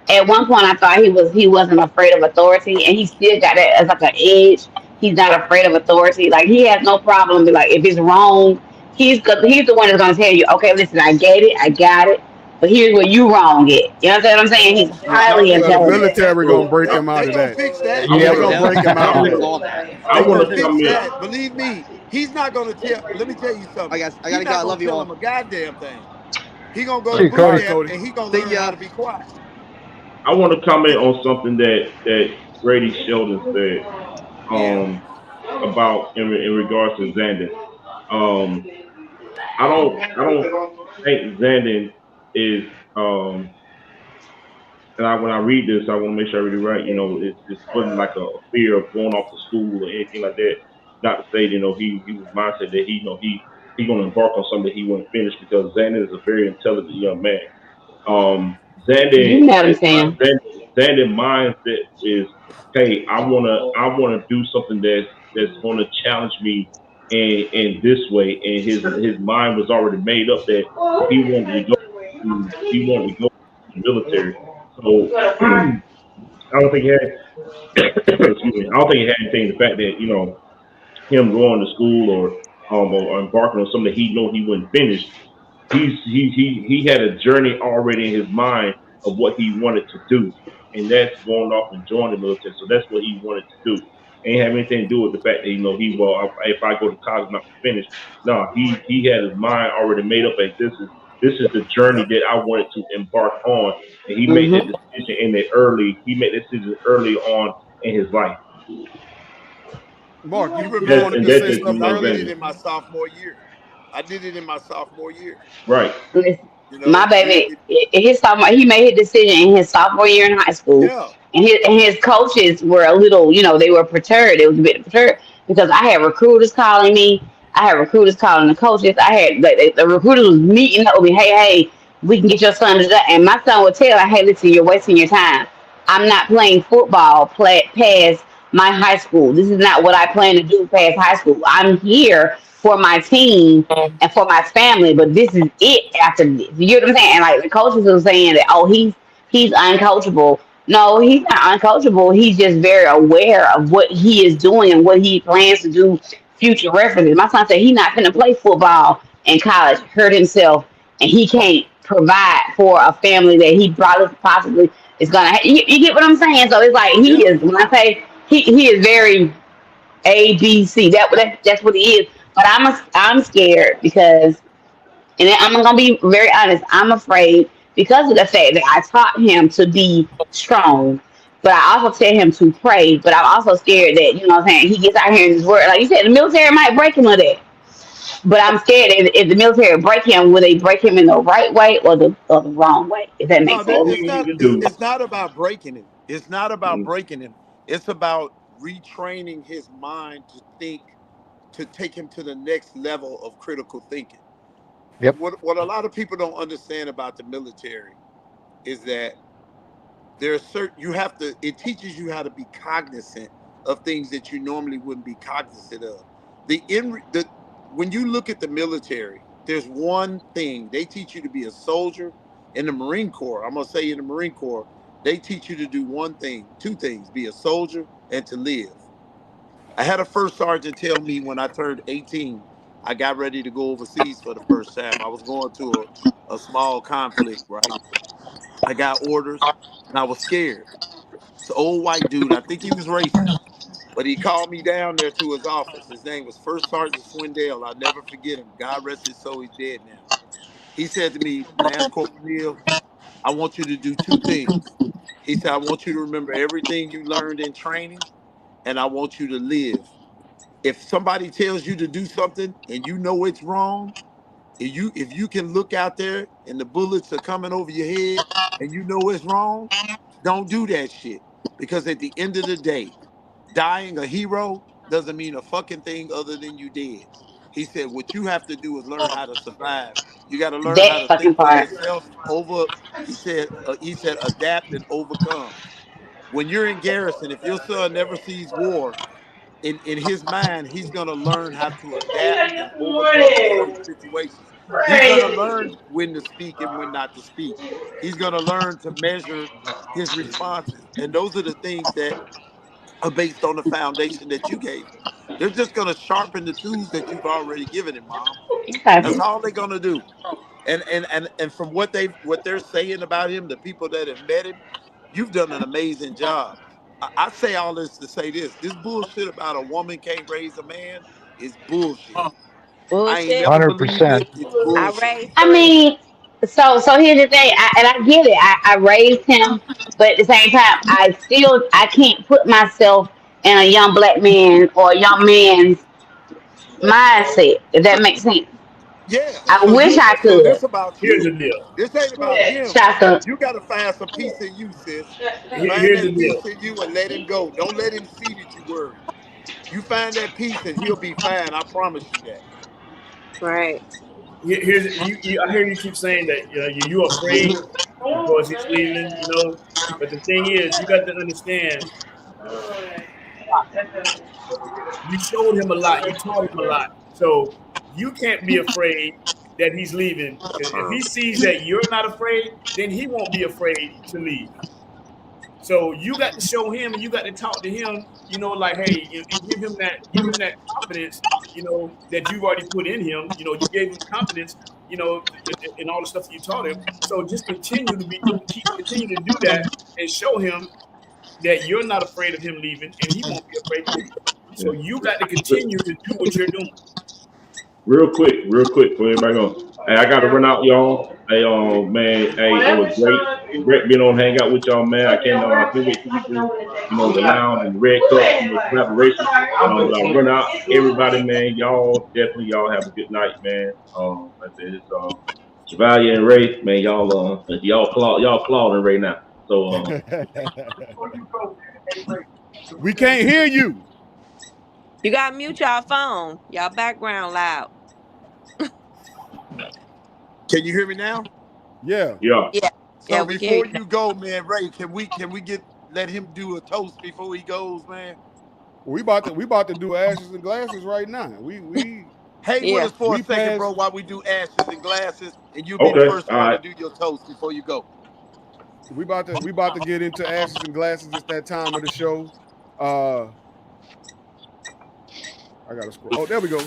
Speaker 14: at one point I thought he wasn't afraid of authority, and he still got that as like an edge. He's not afraid of authority. Like he has no problem. Be like if it's wrong, he's the one that's gonna tell you, okay, listen, I get it, I got it, but here's where you wrong at. You understand what I'm saying? He's
Speaker 5: to.
Speaker 14: highly
Speaker 1: Well, the
Speaker 14: intelligent.
Speaker 1: military
Speaker 5: So
Speaker 1: gonna break him out
Speaker 15: They
Speaker 1: of
Speaker 15: gonna
Speaker 1: that.
Speaker 15: fix that.
Speaker 5: I
Speaker 1: They
Speaker 5: want
Speaker 4: They'll
Speaker 1: gonna
Speaker 5: to.
Speaker 1: break him out
Speaker 4: they'll
Speaker 1: of
Speaker 5: I,
Speaker 4: fix
Speaker 1: that.
Speaker 4: all that.
Speaker 5: I
Speaker 15: They
Speaker 5: want
Speaker 15: gonna
Speaker 5: to
Speaker 15: fix
Speaker 5: comment.
Speaker 15: that. Believe me, he's not gonna tell. Let me tell you something.
Speaker 4: I
Speaker 15: He's
Speaker 4: gotta go.
Speaker 15: not
Speaker 4: I
Speaker 15: gonna
Speaker 4: love you
Speaker 15: tell
Speaker 4: all.
Speaker 15: him a goddamn thing. He gonna go to
Speaker 2: Shit,
Speaker 1: All
Speaker 15: boot
Speaker 2: Cody.
Speaker 1: right,
Speaker 15: camp
Speaker 1: Cody.
Speaker 15: and he gonna
Speaker 4: See
Speaker 15: learn how
Speaker 4: ya.
Speaker 15: to be quiet.
Speaker 5: I want to comment on something that Grady Sheldon said
Speaker 15: Yeah.
Speaker 5: about in regards to Xandon. Um, I don't think Xandon is and when I read this, I want to make sure I read it right. It's wasn't like a fear of going off to school or anything like that. Not to say, he was mindset that he gonna embark on something that he wouldn't finish because Xandon is a very intelligent young man.
Speaker 14: You
Speaker 5: Xandon,
Speaker 14: know what I'm saying?
Speaker 5: Xandon mindset is, hey, I wanna do something that's gonna challenge me in this way. And his mind was already made up that he wanted to go to the military. So I don't think he had excuse me, I don't think he had anything the fact that, him going to school or embarking on something that he know he wouldn't finish. He had a journey already in his mind of what he wanted to do, and that's going off and joining the military. So that's what he wanted to do. Ain't have anything to do with the fact that if I go to college, I'm not gonna finish. No, he had his mind already made up. Like this is the journey
Speaker 15: Yep.
Speaker 5: that I wanted to embark on, and he made that
Speaker 14: Hmm.
Speaker 5: decision in the early. He made that decision early on in his life.
Speaker 1: Mark,
Speaker 15: You
Speaker 1: you
Speaker 5: That's
Speaker 15: remember
Speaker 1: wanted
Speaker 5: and
Speaker 1: to
Speaker 5: that's
Speaker 1: say
Speaker 15: me
Speaker 5: just
Speaker 1: something
Speaker 15: because I did
Speaker 1: earlier?
Speaker 15: it
Speaker 5: Xander.
Speaker 15: in my sophomore year. I did it in my sophomore year.
Speaker 5: Right.
Speaker 14: Listen,
Speaker 15: You
Speaker 14: my
Speaker 15: know,
Speaker 14: baby, his sophomore, he made his decision in his sophomore year in high school,
Speaker 15: yeah.
Speaker 14: and his coaches were a little, they were perturbed. They was a bit perturbed because I had recruiters calling me. I had recruiters calling the coaches. I had the recruiters was meeting up with me. Hey, we can get your son to that. And my son would tell, hey, listen, you're wasting your time. I'm not playing football past my high school. This is not what I plan to do past high school. I'm here for my team and for my family, but this is it after this. You know what I'm saying? And like the coaches are saying that, oh, he's uncoachable. No, he's not uncoachable. He's just very aware of what he is doing and what he plans to do future references. My son said he's not going to play football in college, hurt himself, and he can't provide for a family that he probably possibly is going to. You get what I'm saying? So it's like he
Speaker 15: Yeah.
Speaker 14: is, when I say he is very ABC. That's what he is. But I'm scared because, and I'm gonna be very honest. I'm afraid because of the fact that I taught him to be strong, but I also tell him to pray. But I'm also scared that what I'm saying, he gets out here in this world. Like you said, the military might break him of that. But I'm scared if the military break him, will they break him in the right way or the wrong way? If that
Speaker 15: No,
Speaker 14: makes sense.
Speaker 5: All
Speaker 15: it's
Speaker 5: he need
Speaker 15: not.
Speaker 5: to
Speaker 15: It's
Speaker 5: do.
Speaker 15: it's not about breaking him. It's not about
Speaker 5: Mm.
Speaker 15: breaking him. It's about retraining his mind to think, to take him to the next level of critical thinking.
Speaker 2: Yep.
Speaker 15: What a lot of people don't understand about the military is that there's certain you have to. It teaches you how to be cognizant of things that you normally wouldn't be cognizant of. The when you look at the military, there's one thing they teach you to be a soldier. In the Marine Corps, I'm gonna say in the Marine Corps, they teach you to do one thing, two things: be a soldier and to live. I had a first sergeant tell me when I turned 18, I got ready to go overseas for the first time. I was going to a small conflict, right? I got orders and I was scared. It's an old white dude. I think he was racist, but he called me down there to his office. His name was First Sergeant Swindell. I'll never forget him. God rest his soul. He's dead now. He said to me, Lance Corporal, I want you to do two things. He said, I want you to remember everything you learned in training, and I want you to live. If somebody tells you to do something and you know it's wrong, if you can look out there and the bullets are coming over your head and you know it's wrong, don't do that shit. Because at the end of the day, dying a hero doesn't mean a fucking thing other than you dead. He said, what you have to do is learn how to survive. You got to learn how
Speaker 14: That
Speaker 15: to
Speaker 14: fucking
Speaker 15: think for
Speaker 14: part.
Speaker 15: yourself. He said, adapt and overcome. When you're in garrison, if your son never sees war, in his mind, he's gonna learn how to adapt and overcome certain situations. He's gonna learn when to speak and when not to speak. He's gonna learn to measure his responses, and those are the things that are based on the foundation that you gave him. They're just gonna sharpen the tools that you've already given him, Mom. That's
Speaker 14: Okay.
Speaker 15: all they're gonna do. And from what they're saying about him, the people that have met him, you've done an amazing job. I say all this to say this: this bullshit about a woman can't raise a man is bullshit. I ain't
Speaker 6: Bullshit.
Speaker 15: never believed
Speaker 2: 100%.
Speaker 15: it. It's
Speaker 6: I
Speaker 15: bullshit.
Speaker 6: raised
Speaker 14: I
Speaker 6: three.
Speaker 14: mean, so here's the thing, and I get it. I raised him, but at the same time, I can't put myself in a young black man or a young man's mindset. If that makes sense,
Speaker 15: Yeah.
Speaker 14: I
Speaker 15: So
Speaker 14: wish I
Speaker 15: so
Speaker 14: could.
Speaker 15: this about
Speaker 7: Here's
Speaker 15: you.
Speaker 7: the deal.
Speaker 15: This ain't about him.
Speaker 14: Shaka.
Speaker 15: You gotta find some peace in you, sis. Find
Speaker 7: Here's the
Speaker 15: that
Speaker 7: deal.
Speaker 15: peace in you and let him go. Don't let him see that you worried. You find that peace and he'll be fine. I promise you that.
Speaker 6: Right.
Speaker 7: Here's I hear you keep saying that you're afraid because he's leaving. But the thing is, you got to understand. You showed him a lot. You taught him a lot. So you can't be afraid that he's leaving. Because if he sees that you're not afraid, then he won't be afraid to leave. So you got to show him, and you got to talk to him. Like, hey, and give him that confidence. That you've already put in him. You gave him confidence. In all the stuff that you taught him. So just continue to do that, and show him that you're not afraid of him leaving, and he won't be afraid to leave. So you got to continue to do what you're doing.
Speaker 5: Real quick, before everybody go. Hey, I gotta run out, y'all. Hey, man, hey, it was great being on hang out with y'all, man. I can't wait till we do, the lounge and the red cup, collaboration. But I run out, everybody, man. Y'all have a good night, man. Like I said, it's Chevalier and Ray, man. Y'all clawing right now. So
Speaker 1: we can't hear you.
Speaker 6: You gotta mute y'all phone. Y'all background loud.
Speaker 15: Can you hear me now?
Speaker 1: Yeah.
Speaker 5: yeah.
Speaker 6: Yeah. Yeah,
Speaker 15: So
Speaker 6: we can hear
Speaker 15: before
Speaker 6: you.
Speaker 15: you go, man, Ray, can we let him do a toast before he goes, man?
Speaker 1: We about to do ashes and glasses right now. We
Speaker 15: Hang with
Speaker 6: Yeah.
Speaker 15: us for a
Speaker 1: we
Speaker 15: second,
Speaker 1: passed.
Speaker 15: bro, while we do ashes and glasses, and you'll be the
Speaker 5: Okay.
Speaker 15: first
Speaker 5: All
Speaker 15: one to
Speaker 5: right.
Speaker 15: do your toast before you go.
Speaker 1: We about to get into ashes and glasses. It's that time of the show. I gotta scroll. Oh, there we go.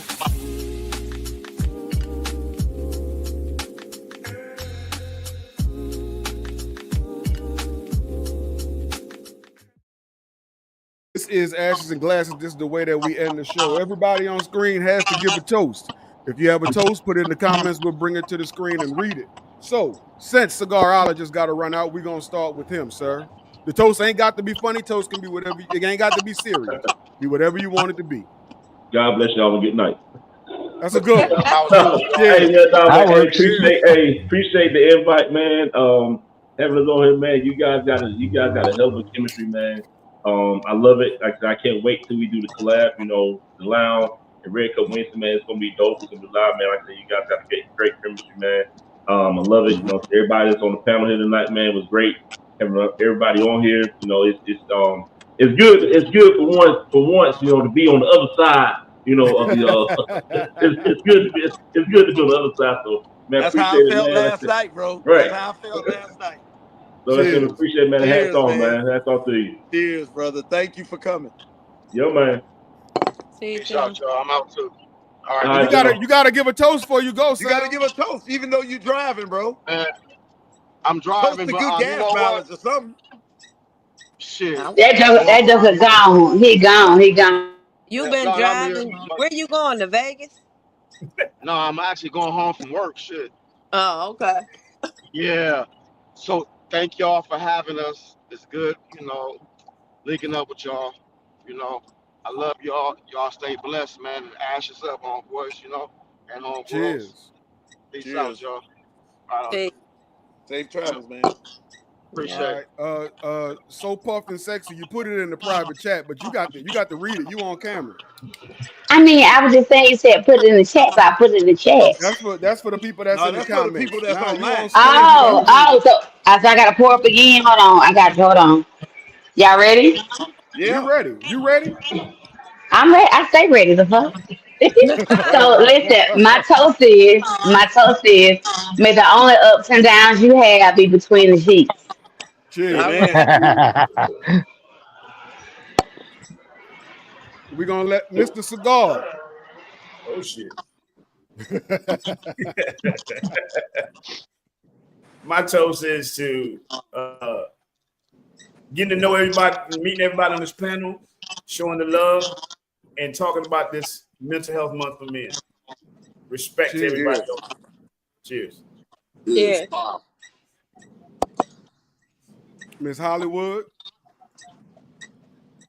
Speaker 1: This is ashes and glasses. This is the way that we end the show. Everybody on screen has to give a toast. If you have a toast, put it in the comments. We'll bring it to the screen and read it. So, since Cigarologist got to run out, we're gonna start with him, sir. The toast ain't got to be funny. Toast can be whatever. It ain't got to be serious. Be whatever you want it to be.
Speaker 5: God bless y'all and good night.
Speaker 1: That's a good one.
Speaker 12: I'm out too.
Speaker 5: Hey,
Speaker 1: Cheers.
Speaker 5: yeah, no,
Speaker 2: I
Speaker 5: man. Hey,
Speaker 2: work too.
Speaker 5: appreciate the invite, man. Having us on here, man. You guys got a hell of a chemistry, man. I love it. Like I said, I can't wait till we do the collab. The lounge and Red Cup Winston, man. It's gonna be dope. It's gonna be live, man. Like I said, you guys got a great chemistry, man. I love it. Everybody that's on the panel here tonight, man, was great. Having everybody on here, it's good. It's good for once, to be on the other side, of the it's good to be on the other side. So man,
Speaker 15: That's how I
Speaker 5: appreciate it,
Speaker 15: felt
Speaker 5: man.
Speaker 15: last night, bro.
Speaker 5: Right.
Speaker 15: That's how I felt last night.
Speaker 5: So that's it.
Speaker 1: Cheers.
Speaker 5: Appreciate it, man. Hats
Speaker 15: Cheers,
Speaker 5: off,
Speaker 15: man.
Speaker 5: man. Hats off to you.
Speaker 15: Cheers, brother. Thank you for coming.
Speaker 5: Yo, man.
Speaker 6: See you,
Speaker 12: Peace
Speaker 6: Tim.
Speaker 12: out, y'all. I'm out too. All right,
Speaker 5: All
Speaker 1: You
Speaker 5: right,
Speaker 12: man.
Speaker 1: gotta give a toast before you go,
Speaker 15: You
Speaker 1: sir.
Speaker 15: got to give a toast, even though you're driving, bro.
Speaker 12: Man, I'm
Speaker 15: Toast
Speaker 12: driving,
Speaker 15: to
Speaker 12: but
Speaker 15: good
Speaker 12: you
Speaker 15: gas
Speaker 12: know what?
Speaker 15: mileage or something.
Speaker 12: Shit.
Speaker 14: That just gone. He gone. He gone.
Speaker 6: You
Speaker 12: Yeah,
Speaker 6: been
Speaker 12: no, I'm here.
Speaker 6: driving. Where you going, to Vegas?
Speaker 12: No, I'm actually going home from work. Shit.
Speaker 6: Oh, okay.
Speaker 12: Yeah. So thank y'all for having us. It's good, linking up with y'all. You know, I love y'all. Y'all stay blessed, man. And ashes up on boys, and on girls.
Speaker 1: Cheers.
Speaker 12: Peace out,
Speaker 15: Cheers.
Speaker 12: y'all. Right on.
Speaker 6: See.
Speaker 15: Safe travels, man.
Speaker 12: Appreciate
Speaker 1: All right. So puff and sexy. You put it in the private chat, but you got to read it. You on camera.
Speaker 14: I mean, I was just saying you said put it in the chat, so I put it in the chat.
Speaker 1: That's for the people that's
Speaker 15: No,
Speaker 1: in the
Speaker 15: that's for the people
Speaker 1: comments.
Speaker 15: that's
Speaker 1: Now you
Speaker 15: online.
Speaker 1: on stage. You got to read it.
Speaker 14: So I gotta pour up again. Hold on, I got you. Hold on. Y'all ready?
Speaker 1: We
Speaker 15: Yeah.
Speaker 1: ready. You ready?
Speaker 14: I'm ready. I stay ready. The fuck. So listen, my toast is, may the only ups and downs you have be between the sheets.
Speaker 1: Cheers.
Speaker 6: All right.
Speaker 15: Amen.
Speaker 1: We're gonna let Mr. Cigar.
Speaker 7: Oh shit. My toast is to getting to know everybody, meeting everybody on this panel, showing the love, and talking about this mental health month for men. Respect to everybody
Speaker 1: Cheers.
Speaker 7: else. Cheers.
Speaker 6: Cheers.
Speaker 1: Miss Hollywood.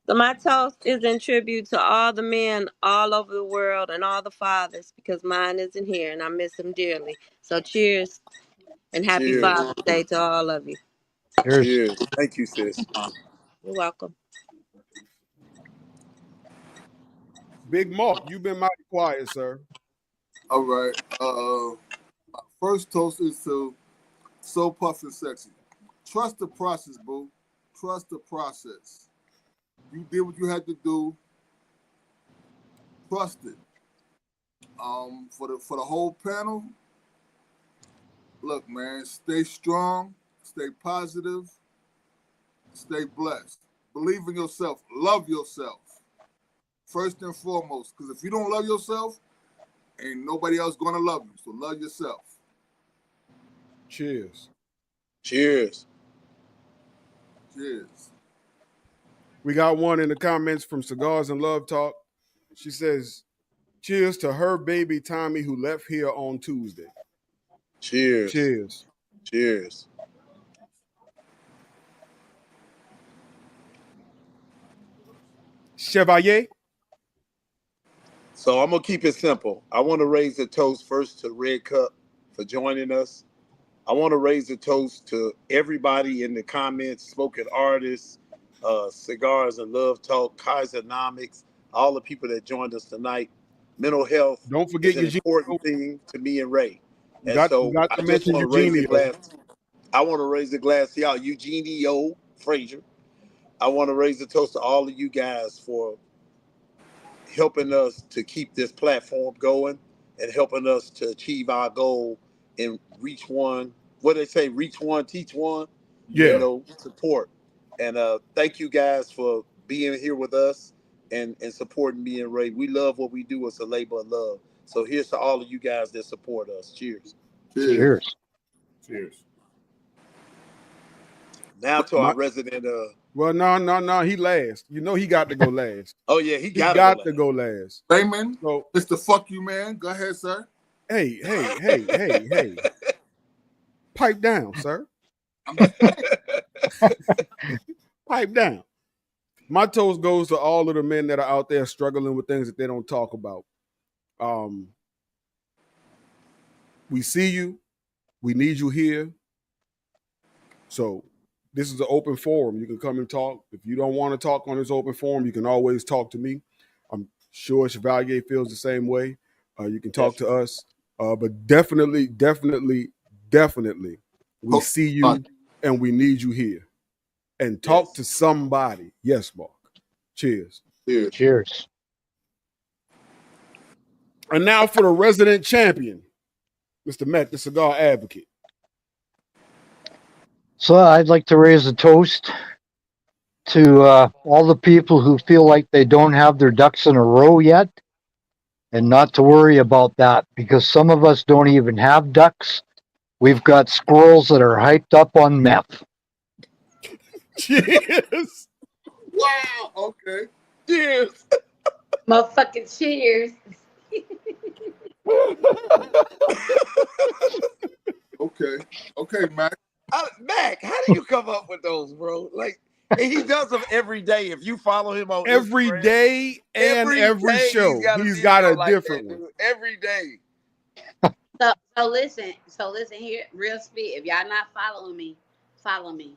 Speaker 6: So my toast is in tribute to all the men all over the world and all the fathers, because mine isn't here and I miss them dearly. So cheers and happy
Speaker 15: Cheers.
Speaker 6: Father's Day to all of you.
Speaker 15: Cheers. Thank you, sis.
Speaker 6: You're welcome.
Speaker 1: Big Mark, you've been mighty quiet, sir.
Speaker 13: All right. My first toast is to So Puff and Sexy. Trust the process, boo. Trust the process. You did what you had to do. Trust it. For the whole panel, look, man, stay strong, stay positive, stay blessed. Believe in yourself. Love yourself. First and foremost, because if you don't love yourself, ain't nobody else gonna love you. So love yourself.
Speaker 1: Cheers.
Speaker 15: Cheers.
Speaker 13: Cheers.
Speaker 1: We got one in the comments from Cigars and Love Talk. She says, cheers to her baby Tommy who left here on Tuesday.
Speaker 15: Cheers.
Speaker 1: Cheers.
Speaker 15: Cheers.
Speaker 1: Chevalier.
Speaker 15: So I'm gonna keep it simple. I want to raise a toast first to Red Cup for joining us. I want to raise a toast to everybody in the comments, spoken artists, Cigars and Love Talk, Kaisernomics, all the people that joined us tonight. Mental health
Speaker 1: Don't forget
Speaker 15: is an
Speaker 1: Eugenio.
Speaker 15: important thing to me and Ray.
Speaker 1: You
Speaker 15: And
Speaker 1: got
Speaker 15: so I
Speaker 1: to
Speaker 15: just
Speaker 1: mention
Speaker 15: want to raise a
Speaker 1: Eugenio.
Speaker 15: glass. I want to raise a glass to y'all, Eugenio Frazier. I want to raise a toast to all of you guys for helping us to keep this platform going and helping us to achieve our goal and reach one. What they say, reach one, teach one.
Speaker 1: Yeah.
Speaker 15: Support. And thank you guys for being here with us and supporting me and Ray. We love what we do. It's a labor of love. So here's to all of you guys that support us. Cheers.
Speaker 13: Cheers.
Speaker 7: Cheers.
Speaker 15: Now to our resident.
Speaker 1: Well, no. He last. You know he got to go last.
Speaker 15: Oh yeah, he
Speaker 1: He
Speaker 15: got
Speaker 1: got to go last.
Speaker 13: Layman,
Speaker 1: So
Speaker 13: it's the fuck you, man. Go ahead, sir.
Speaker 1: Hey. Pipe down, sir. Pipe down. My toast goes to all of the men that are out there struggling with things that they don't talk about. We see you. We need you here. So this is an open forum. You can come and talk. If you don't want to talk on this open forum, you can always talk to me. I'm sure Chevalier feels the same way. You can talk to us. But definitely, we see you and we need you here. And talk to somebody. Yes, Mark. Cheers.
Speaker 2: Cheers.
Speaker 1: And now for the resident champion, Mr. Matt, the cigar advocate.
Speaker 8: So I'd like to raise a toast to all the people who feel like they don't have their ducks in a row yet, and not to worry about that, because some of us don't even have ducks. We've got squirrels that are hyped up on meth.
Speaker 1: Cheers.
Speaker 13: Wow. Okay.
Speaker 15: Cheers.
Speaker 14: Motherfucking cheers.
Speaker 13: Okay, Mac.
Speaker 15: Mac, how do you come up with those, bro? Like, and he does them every day. If you follow him on
Speaker 1: every
Speaker 15: Instagram,
Speaker 1: day and every
Speaker 15: day
Speaker 1: show, he's got a
Speaker 15: like
Speaker 1: different
Speaker 15: that,
Speaker 1: one.
Speaker 15: dude. Every day.
Speaker 14: So listen here, real speed. If y'all not following me, follow me.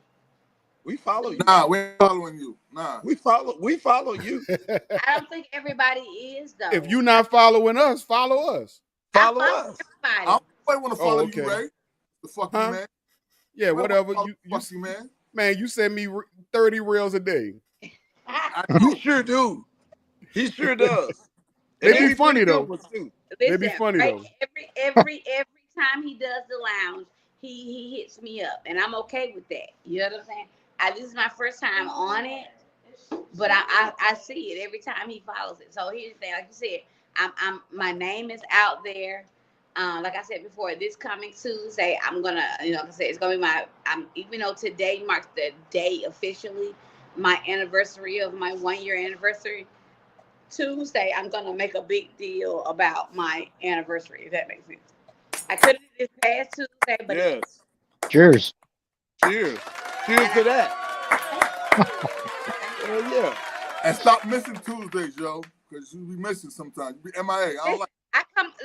Speaker 15: We follow you.
Speaker 13: Nah, we ain't following you. Nah.
Speaker 15: We follow you.
Speaker 14: I don't think everybody is though.
Speaker 1: If you not following us, follow us.
Speaker 15: Follow us.
Speaker 13: I don't want to follow you, Ray. The fuck you, man.
Speaker 1: Yeah, whatever.
Speaker 13: You man.
Speaker 1: Man, you send me 30 reels a day.
Speaker 15: He sure do. He sure does.
Speaker 1: They be funny though.
Speaker 14: Listen,
Speaker 1: They be funny
Speaker 14: right?
Speaker 1: though.
Speaker 14: Every time he does the lounge, he hits me up, and I'm okay with that. You know what I'm saying? This is my first time on it, but I see it every time he follows it. So here's the thing, like you said, my name is out there. Like I said before, this coming Tuesday, I'm gonna, like I said, it's gonna be even though today marks the day officially, my anniversary of my 1-year anniversary. Tuesday, I'm gonna make a big deal about my anniversary. If that makes sense. I couldn't this past Tuesday, but
Speaker 15: yes.
Speaker 2: Cheers.
Speaker 15: Cheers. Cheers to that. Hell yeah.
Speaker 13: And stop missing Tuesdays, yo, because you be missing sometimes. You be MIA. I don't like.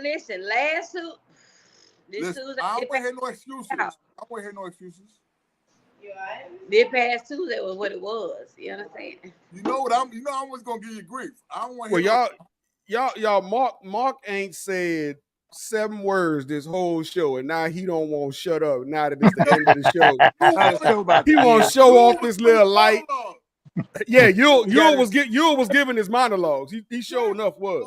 Speaker 14: Listen. Tuesday.
Speaker 13: I don't want to hear no excuses. I don't want to hear no excuses.
Speaker 14: This past Tuesday was what it was. You understand?
Speaker 13: You know what I'm always gonna give you grief. I don't want to
Speaker 1: Well,
Speaker 13: hear
Speaker 1: y'all, Mark ain't said 7 words this whole show, and now he don't want to shut up. Now that it's the end of the show, he want to show off this little light. Yeah, Yul was giving his monologues. He sure enough was.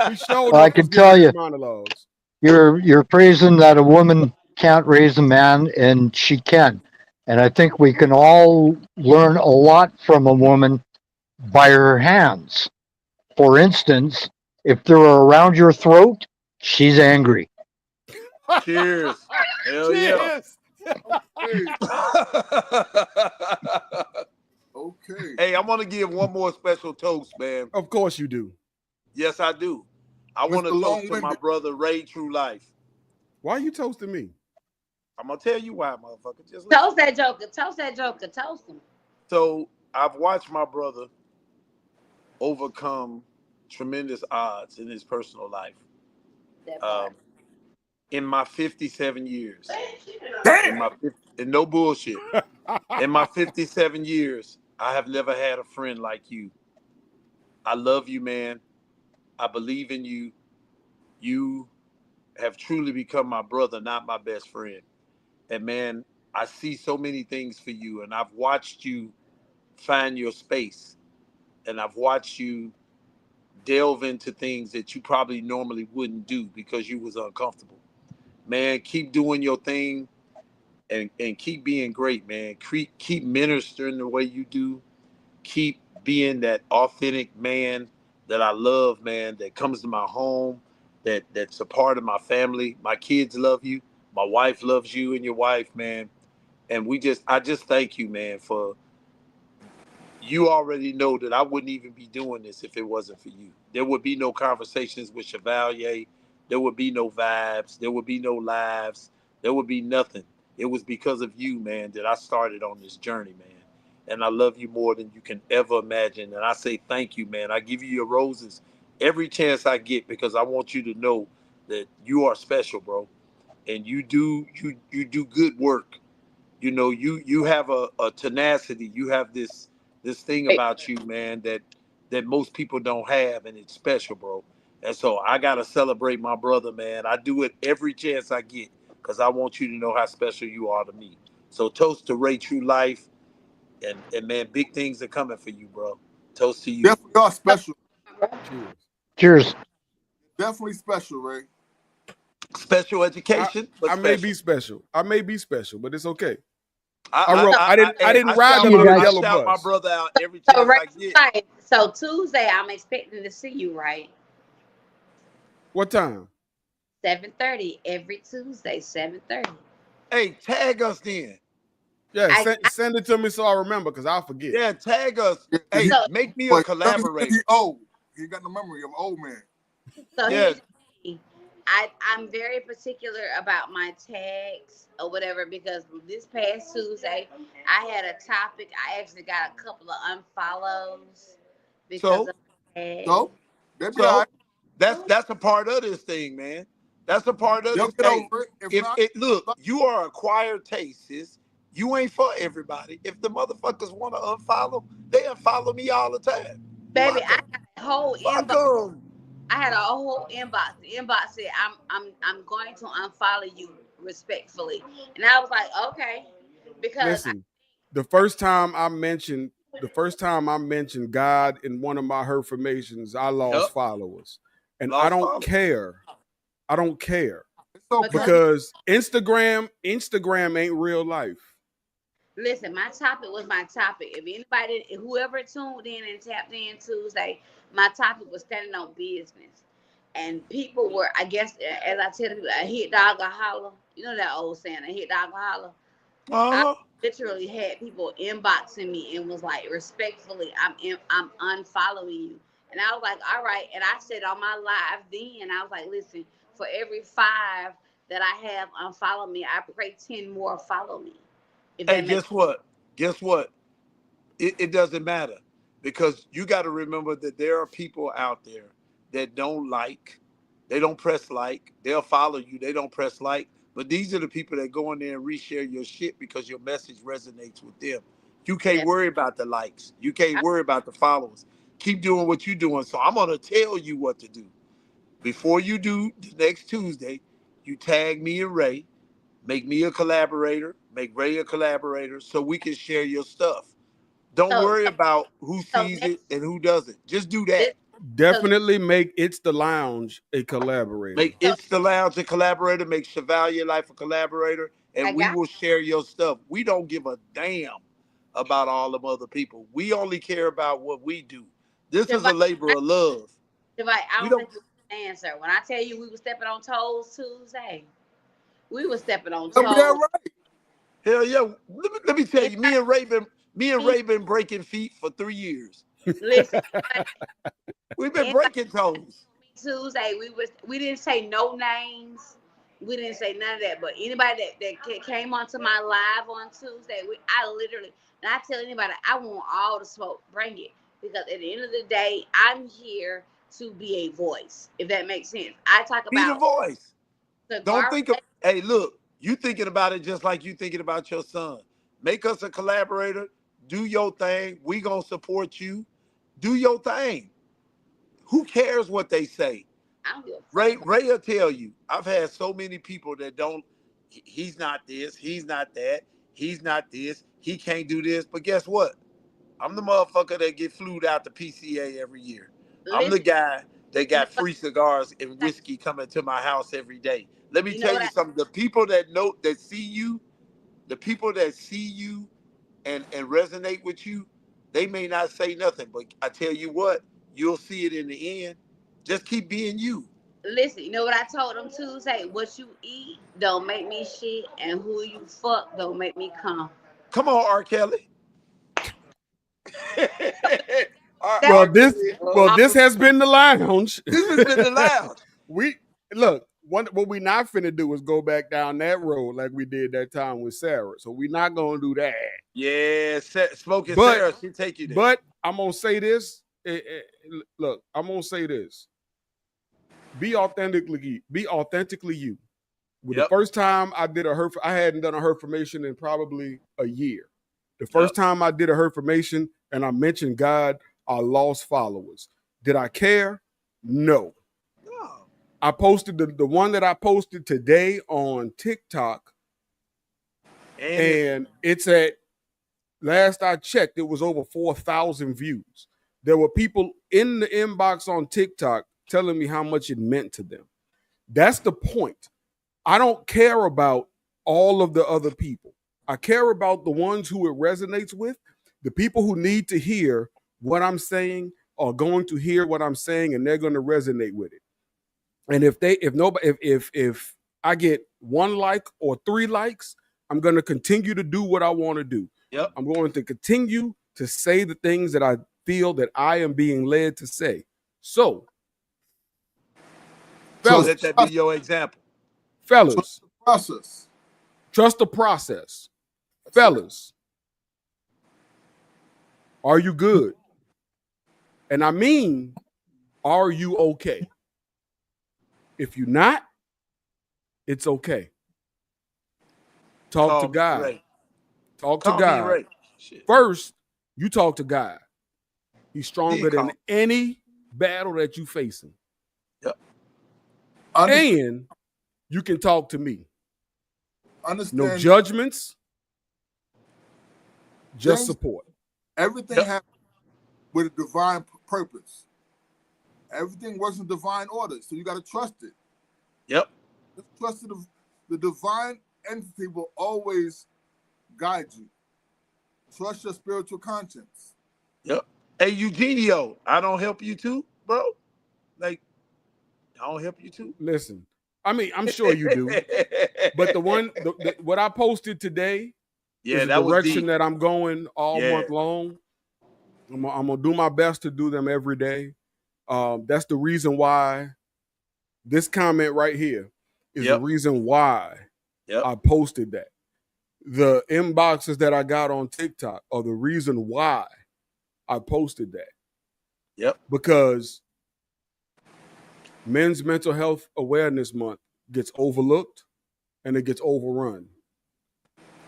Speaker 1: He sure
Speaker 8: I can tell you,
Speaker 1: monologues.
Speaker 8: You're praising that a woman can't raise a man, and she can. And I think we can all learn a lot from a woman by her hands. For instance, if they're around your throat, she's angry.
Speaker 15: Cheers. Hell
Speaker 1: Cheers.
Speaker 13: Okay.
Speaker 15: Hey, I want to give one more special toast, man.
Speaker 1: Of course you do.
Speaker 15: Yes, I do. I want to toast to my brother Raytruelife.
Speaker 1: Why are you toasting me?
Speaker 15: I'm gonna tell you why, motherfucker. Just
Speaker 14: toast that joker. Toast him.
Speaker 15: So I've watched my brother overcome tremendous odds in his personal life. In my 57 years, and no bullshit. In my 57 years, I have never had a friend like you. I love you, man. I believe in you. You have truly become my brother, not my best friend. And man, I see so many things for you, and I've watched you find your space, and I've watched you delve into things that you probably normally wouldn't do because you was uncomfortable. Man, keep doing your thing and keep being great, man. Keep ministering the way you do. Keep being that authentic man that I love, man, that comes to my home, that's a part of my family. My kids love you. My wife loves you and your wife, man. And I just thank you, man, for you already know that I wouldn't even be doing this if it wasn't for you. There would be no conversations with Chevalier. There would be no vibes. There would be no lives. There would be nothing. It was because of you, man, that I started on this journey, man. And I love you more than you can ever imagine. And I say thank you, man. I give you your roses every chance I get because I want you to know that you are special, bro. And you do good work. You know, you have a tenacity. You have this thing about you, man, that most people don't have, and it's special, bro. And so I gotta celebrate my brother, man. I do it every chance I get because I want you to know how special you are to me. So toast to Raytruelife, and man, big things are coming for you, bro. Toast to you.
Speaker 13: Definitely are special.
Speaker 8: Cheers.
Speaker 13: Definitely special, Ray.
Speaker 15: Special education, but
Speaker 1: I
Speaker 15: special.
Speaker 1: may be special. I may be special, but it's okay.
Speaker 15: I
Speaker 1: didn't ride them on the yellow bus.
Speaker 15: My brother out every chance I get.
Speaker 14: So Tuesday, I'm expecting to see you, right?
Speaker 1: What time?
Speaker 14: 7:30 every Tuesday. 7:30.
Speaker 15: Hey, tag us then.
Speaker 1: Yeah, send it to me so I remember because I'll forget.
Speaker 15: Yeah, tag us. Hey, make me a collaborator.
Speaker 13: He old. He got the memory of an old man.
Speaker 14: So yeah. I'm very particular about my tags or whatever because this past Tuesday I had a topic. I actually got a couple of unfollows because of tags.
Speaker 15: So that's a part of this thing, man. That's a part of this thing. Look, you are acquired tastes, You ain't for everybody. If the motherfuckers want to unfollow, they unfollow me all the time.
Speaker 14: Baby, I got a whole
Speaker 15: Fuck
Speaker 14: inbox.
Speaker 15: 'em.
Speaker 14: I had a whole inbox. The inbox said, I'm going to unfollow you respectfully. And I was like, okay. Because
Speaker 1: Listen, the first time I mentioned God in one of my Herfamations, I lost followers. And I
Speaker 15: Lost
Speaker 1: don't
Speaker 15: followers.
Speaker 1: care. I don't care.
Speaker 13: okay.
Speaker 1: Because Instagram ain't real life.
Speaker 14: listen, my topic was my topic. If anybody, whoever tuned in and tapped in Tuesday, my topic was standing on business. And people were, I guess, as I tell people, a hit dog a holler. You know that old saying, a hit dog a holler. I
Speaker 15: Uh-huh.
Speaker 14: literally had people inboxing me and was like, respectfully, I'm unfollowing you. And I was like, all right. And I said on my live then, I was like, listen, for every 5 that I have unfollow me, I pray 10 more follow me. If
Speaker 15: Hey,
Speaker 14: that makes
Speaker 15: guess what? Guess what? It doesn't matter, because you got to remember that there are people out there that don't like, they don't press like, they'll follow you, they don't press like, but these are the people that go in there and reshare your shit because your message resonates with them. You can't worry about the likes, you can't worry about the followers. Keep doing what you're doing. So I'm gonna tell you what to do. Before you do the next Tuesday, you tag me and Ray, make me a collaborator, make Ray a collaborator, so we can share your stuff. Don't
Speaker 14: so
Speaker 15: worry about who
Speaker 14: so
Speaker 15: sees it
Speaker 14: next
Speaker 15: and who doesn't. Just do
Speaker 14: this
Speaker 15: that.
Speaker 14: so
Speaker 1: Definitely make It's the Lounge a collaborator.
Speaker 15: Make It's the Lounge a collaborator. Make Chevalier Life a collaborator,
Speaker 14: I
Speaker 15: and we
Speaker 14: got
Speaker 15: will share your stuff. We don't give a damn about all them other people. We only care about what we do. This is
Speaker 14: Shavai,
Speaker 15: a labor of love.
Speaker 14: I
Speaker 15: We
Speaker 14: don't
Speaker 15: don't.
Speaker 14: think you answer. When I tell you we were stepping on toes Tuesday, we were stepping on
Speaker 13: That be that
Speaker 14: toes.
Speaker 13: right.
Speaker 15: Hell yeah. Let me tell you,
Speaker 14: Anybody,
Speaker 15: me and Ray been breaking feet for 3 years.
Speaker 14: listen,
Speaker 15: We've been
Speaker 14: anybody
Speaker 15: breaking toes.
Speaker 14: Tuesday, we didn't say no names. We didn't say none of that. But anybody that came onto my live on Tuesday, I literally, and I tell anybody, I want all the smoke. Bring it. Because at the end of the day, I'm here to be a voice, if that makes sense. I talk
Speaker 15: Be the
Speaker 14: about
Speaker 15: voice. Don't
Speaker 14: cigar.
Speaker 15: think of, hey, look, you thinking about it just like you thinking about your son. Make us a collaborator. Do your thing. We gonna support you. Do your thing. Who cares what they say?
Speaker 14: I don't give a fuck
Speaker 15: Ray
Speaker 14: about
Speaker 15: Ray will tell you. I've had so many people that don't. He's not this. He's not that. He's not this. He can't do this. But guess what? I'm the motherfucker that get flued out to PCA every year. I'm the
Speaker 14: listen,
Speaker 15: guy that
Speaker 14: you know
Speaker 15: got
Speaker 14: what
Speaker 15: free cigars and
Speaker 14: I
Speaker 15: whiskey coming to my house every day. Let me
Speaker 14: you know
Speaker 15: tell
Speaker 14: what
Speaker 15: you
Speaker 14: I
Speaker 15: something. The people that know, that see you, the people that see you and resonate with you, they may not say nothing, but I tell you what, you'll see it in the end. Just keep being you.
Speaker 14: listen, you know what I told them Tuesday? What you eat don't make me shit, and who you fuck don't make me come.
Speaker 15: Come on, R. Kelly.
Speaker 14: That
Speaker 1: Well,
Speaker 15: R.
Speaker 1: this
Speaker 15: Kelly.
Speaker 1: this has been the lounge.
Speaker 15: This has been the lounge.
Speaker 1: We look, what we not finna do is go back down that road like we did that time with Sarah. So we're not gonna do that.
Speaker 15: Yeah, Smoking
Speaker 1: But
Speaker 15: Sarah, she take you there.
Speaker 1: but I'm gonna say this. Look, I'm gonna say this. Be authentically you. With the
Speaker 15: Yep.
Speaker 1: first time I did I hadn't done a Herfamation in probably a year. The
Speaker 15: Yep.
Speaker 1: first time I did a Herfamation and I mentioned God, I lost followers. Did I care? No.
Speaker 15: No.
Speaker 1: I posted the one that I posted today on TikTok, and it's at, last I checked, it was over 4,000 views. There were people in the inbox on TikTok telling me how much it meant to them. That's the point. I don't care about all of the other people. I care about the ones who it resonates with. The people who need to hear what I'm saying are going to hear what I'm saying, and they're going to resonate with it. And if I get 1 like or 3 likes, I'm going to continue to do what I want to do.
Speaker 15: Yep.
Speaker 1: I'm going to continue to say the things that I feel that I am being led to say. So, fellas,
Speaker 15: let that be your example.
Speaker 1: Fellas,
Speaker 13: process.
Speaker 1: Trust the process. Fellas, are you good? And I mean, are you okay? If you're not, it's okay. Talk to God. Talk to
Speaker 15: Call me
Speaker 1: God.
Speaker 15: Ray. Shit.
Speaker 1: First, you talk to God. He's stronger
Speaker 15: Call.
Speaker 1: than any battle that you facing.
Speaker 15: Yep.
Speaker 1: And you can talk to me.
Speaker 13: Understand.
Speaker 1: No judgments, just support.
Speaker 13: Everything happened with a divine purpose. Everything wasn't divine order, so you got to trust it.
Speaker 15: Yep.
Speaker 13: Just trust the divine entity will always guide you. Trust your spiritual conscience.
Speaker 15: Yep. Hey, Eugenio, I don't help you too, bro? Like, I don't help you too?
Speaker 1: Listen, I mean, I'm sure you do. But what I posted today is the direction that I'm going all month long. I'm going to do my best to do them every day. That's the reason why this comment right here is the reason why I posted that. The inboxes that I got on TikTok are the reason why I posted that.
Speaker 15: Yep.
Speaker 1: Because Men's Mental Health Awareness Month gets overlooked and it gets overrun.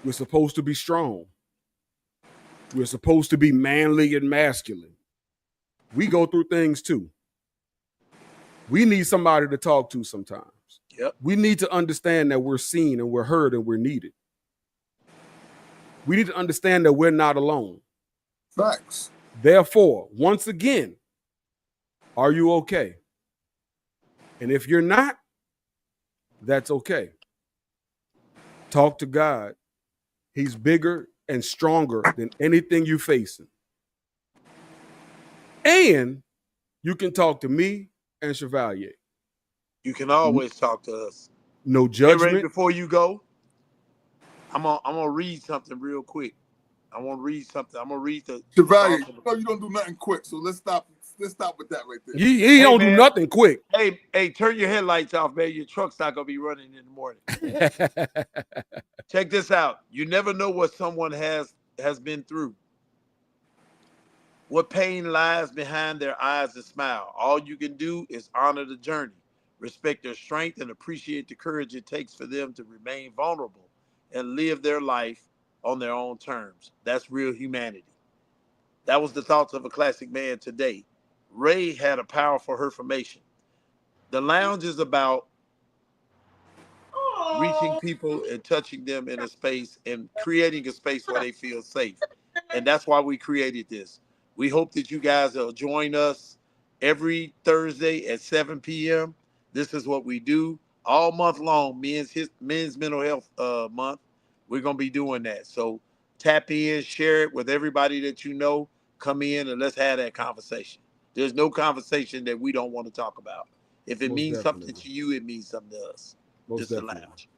Speaker 1: We're supposed to be strong. We're supposed to be manly and masculine. We go through things too. We need somebody to talk to sometimes.
Speaker 15: Yep.
Speaker 1: We need to understand that we're seen and we're heard and we're needed. We need to understand that we're not alone.
Speaker 13: Facts.
Speaker 1: Therefore, once again, are you okay? And if you're not, that's okay. Talk to God. He's bigger and stronger than anything you're facing. And you can talk to me and Chevalier.
Speaker 15: You can always talk to us.
Speaker 1: No judgment.
Speaker 15: Hey, Ray, before you go, I'm gonna read something real quick. I want to read something. I'm gonna read the
Speaker 13: Chevalier. You don't do nothing quick, so let's stop with that right there.
Speaker 1: He don't do nothing quick.
Speaker 15: Hey, turn your headlights off, man. Your truck's not gonna be running in the morning. Check this out. You never know what someone has been through. What pain lies behind their eyes and smile. All you can do is honor the journey, respect their strength, and appreciate the courage it takes for them to remain vulnerable and live their life on their own terms. That's real humanity. That was the thoughts of a classic man today. Ray had a powerful affirmation. The lounge is about reaching people and touching them in a space and creating a space where they feel safe. And that's why we created this. We hope that you guys will join us every Thursday at 7 p.m. This is what we do all month long, Men's Mental Health Month. We're going to be doing that. So tap in, share it with everybody that you know. Come in and let's have that conversation. There's no conversation that we don't want to talk about. If it means something to you, it means something to us.
Speaker 1: Most
Speaker 15: Just a
Speaker 1: definitely.
Speaker 15: lounge.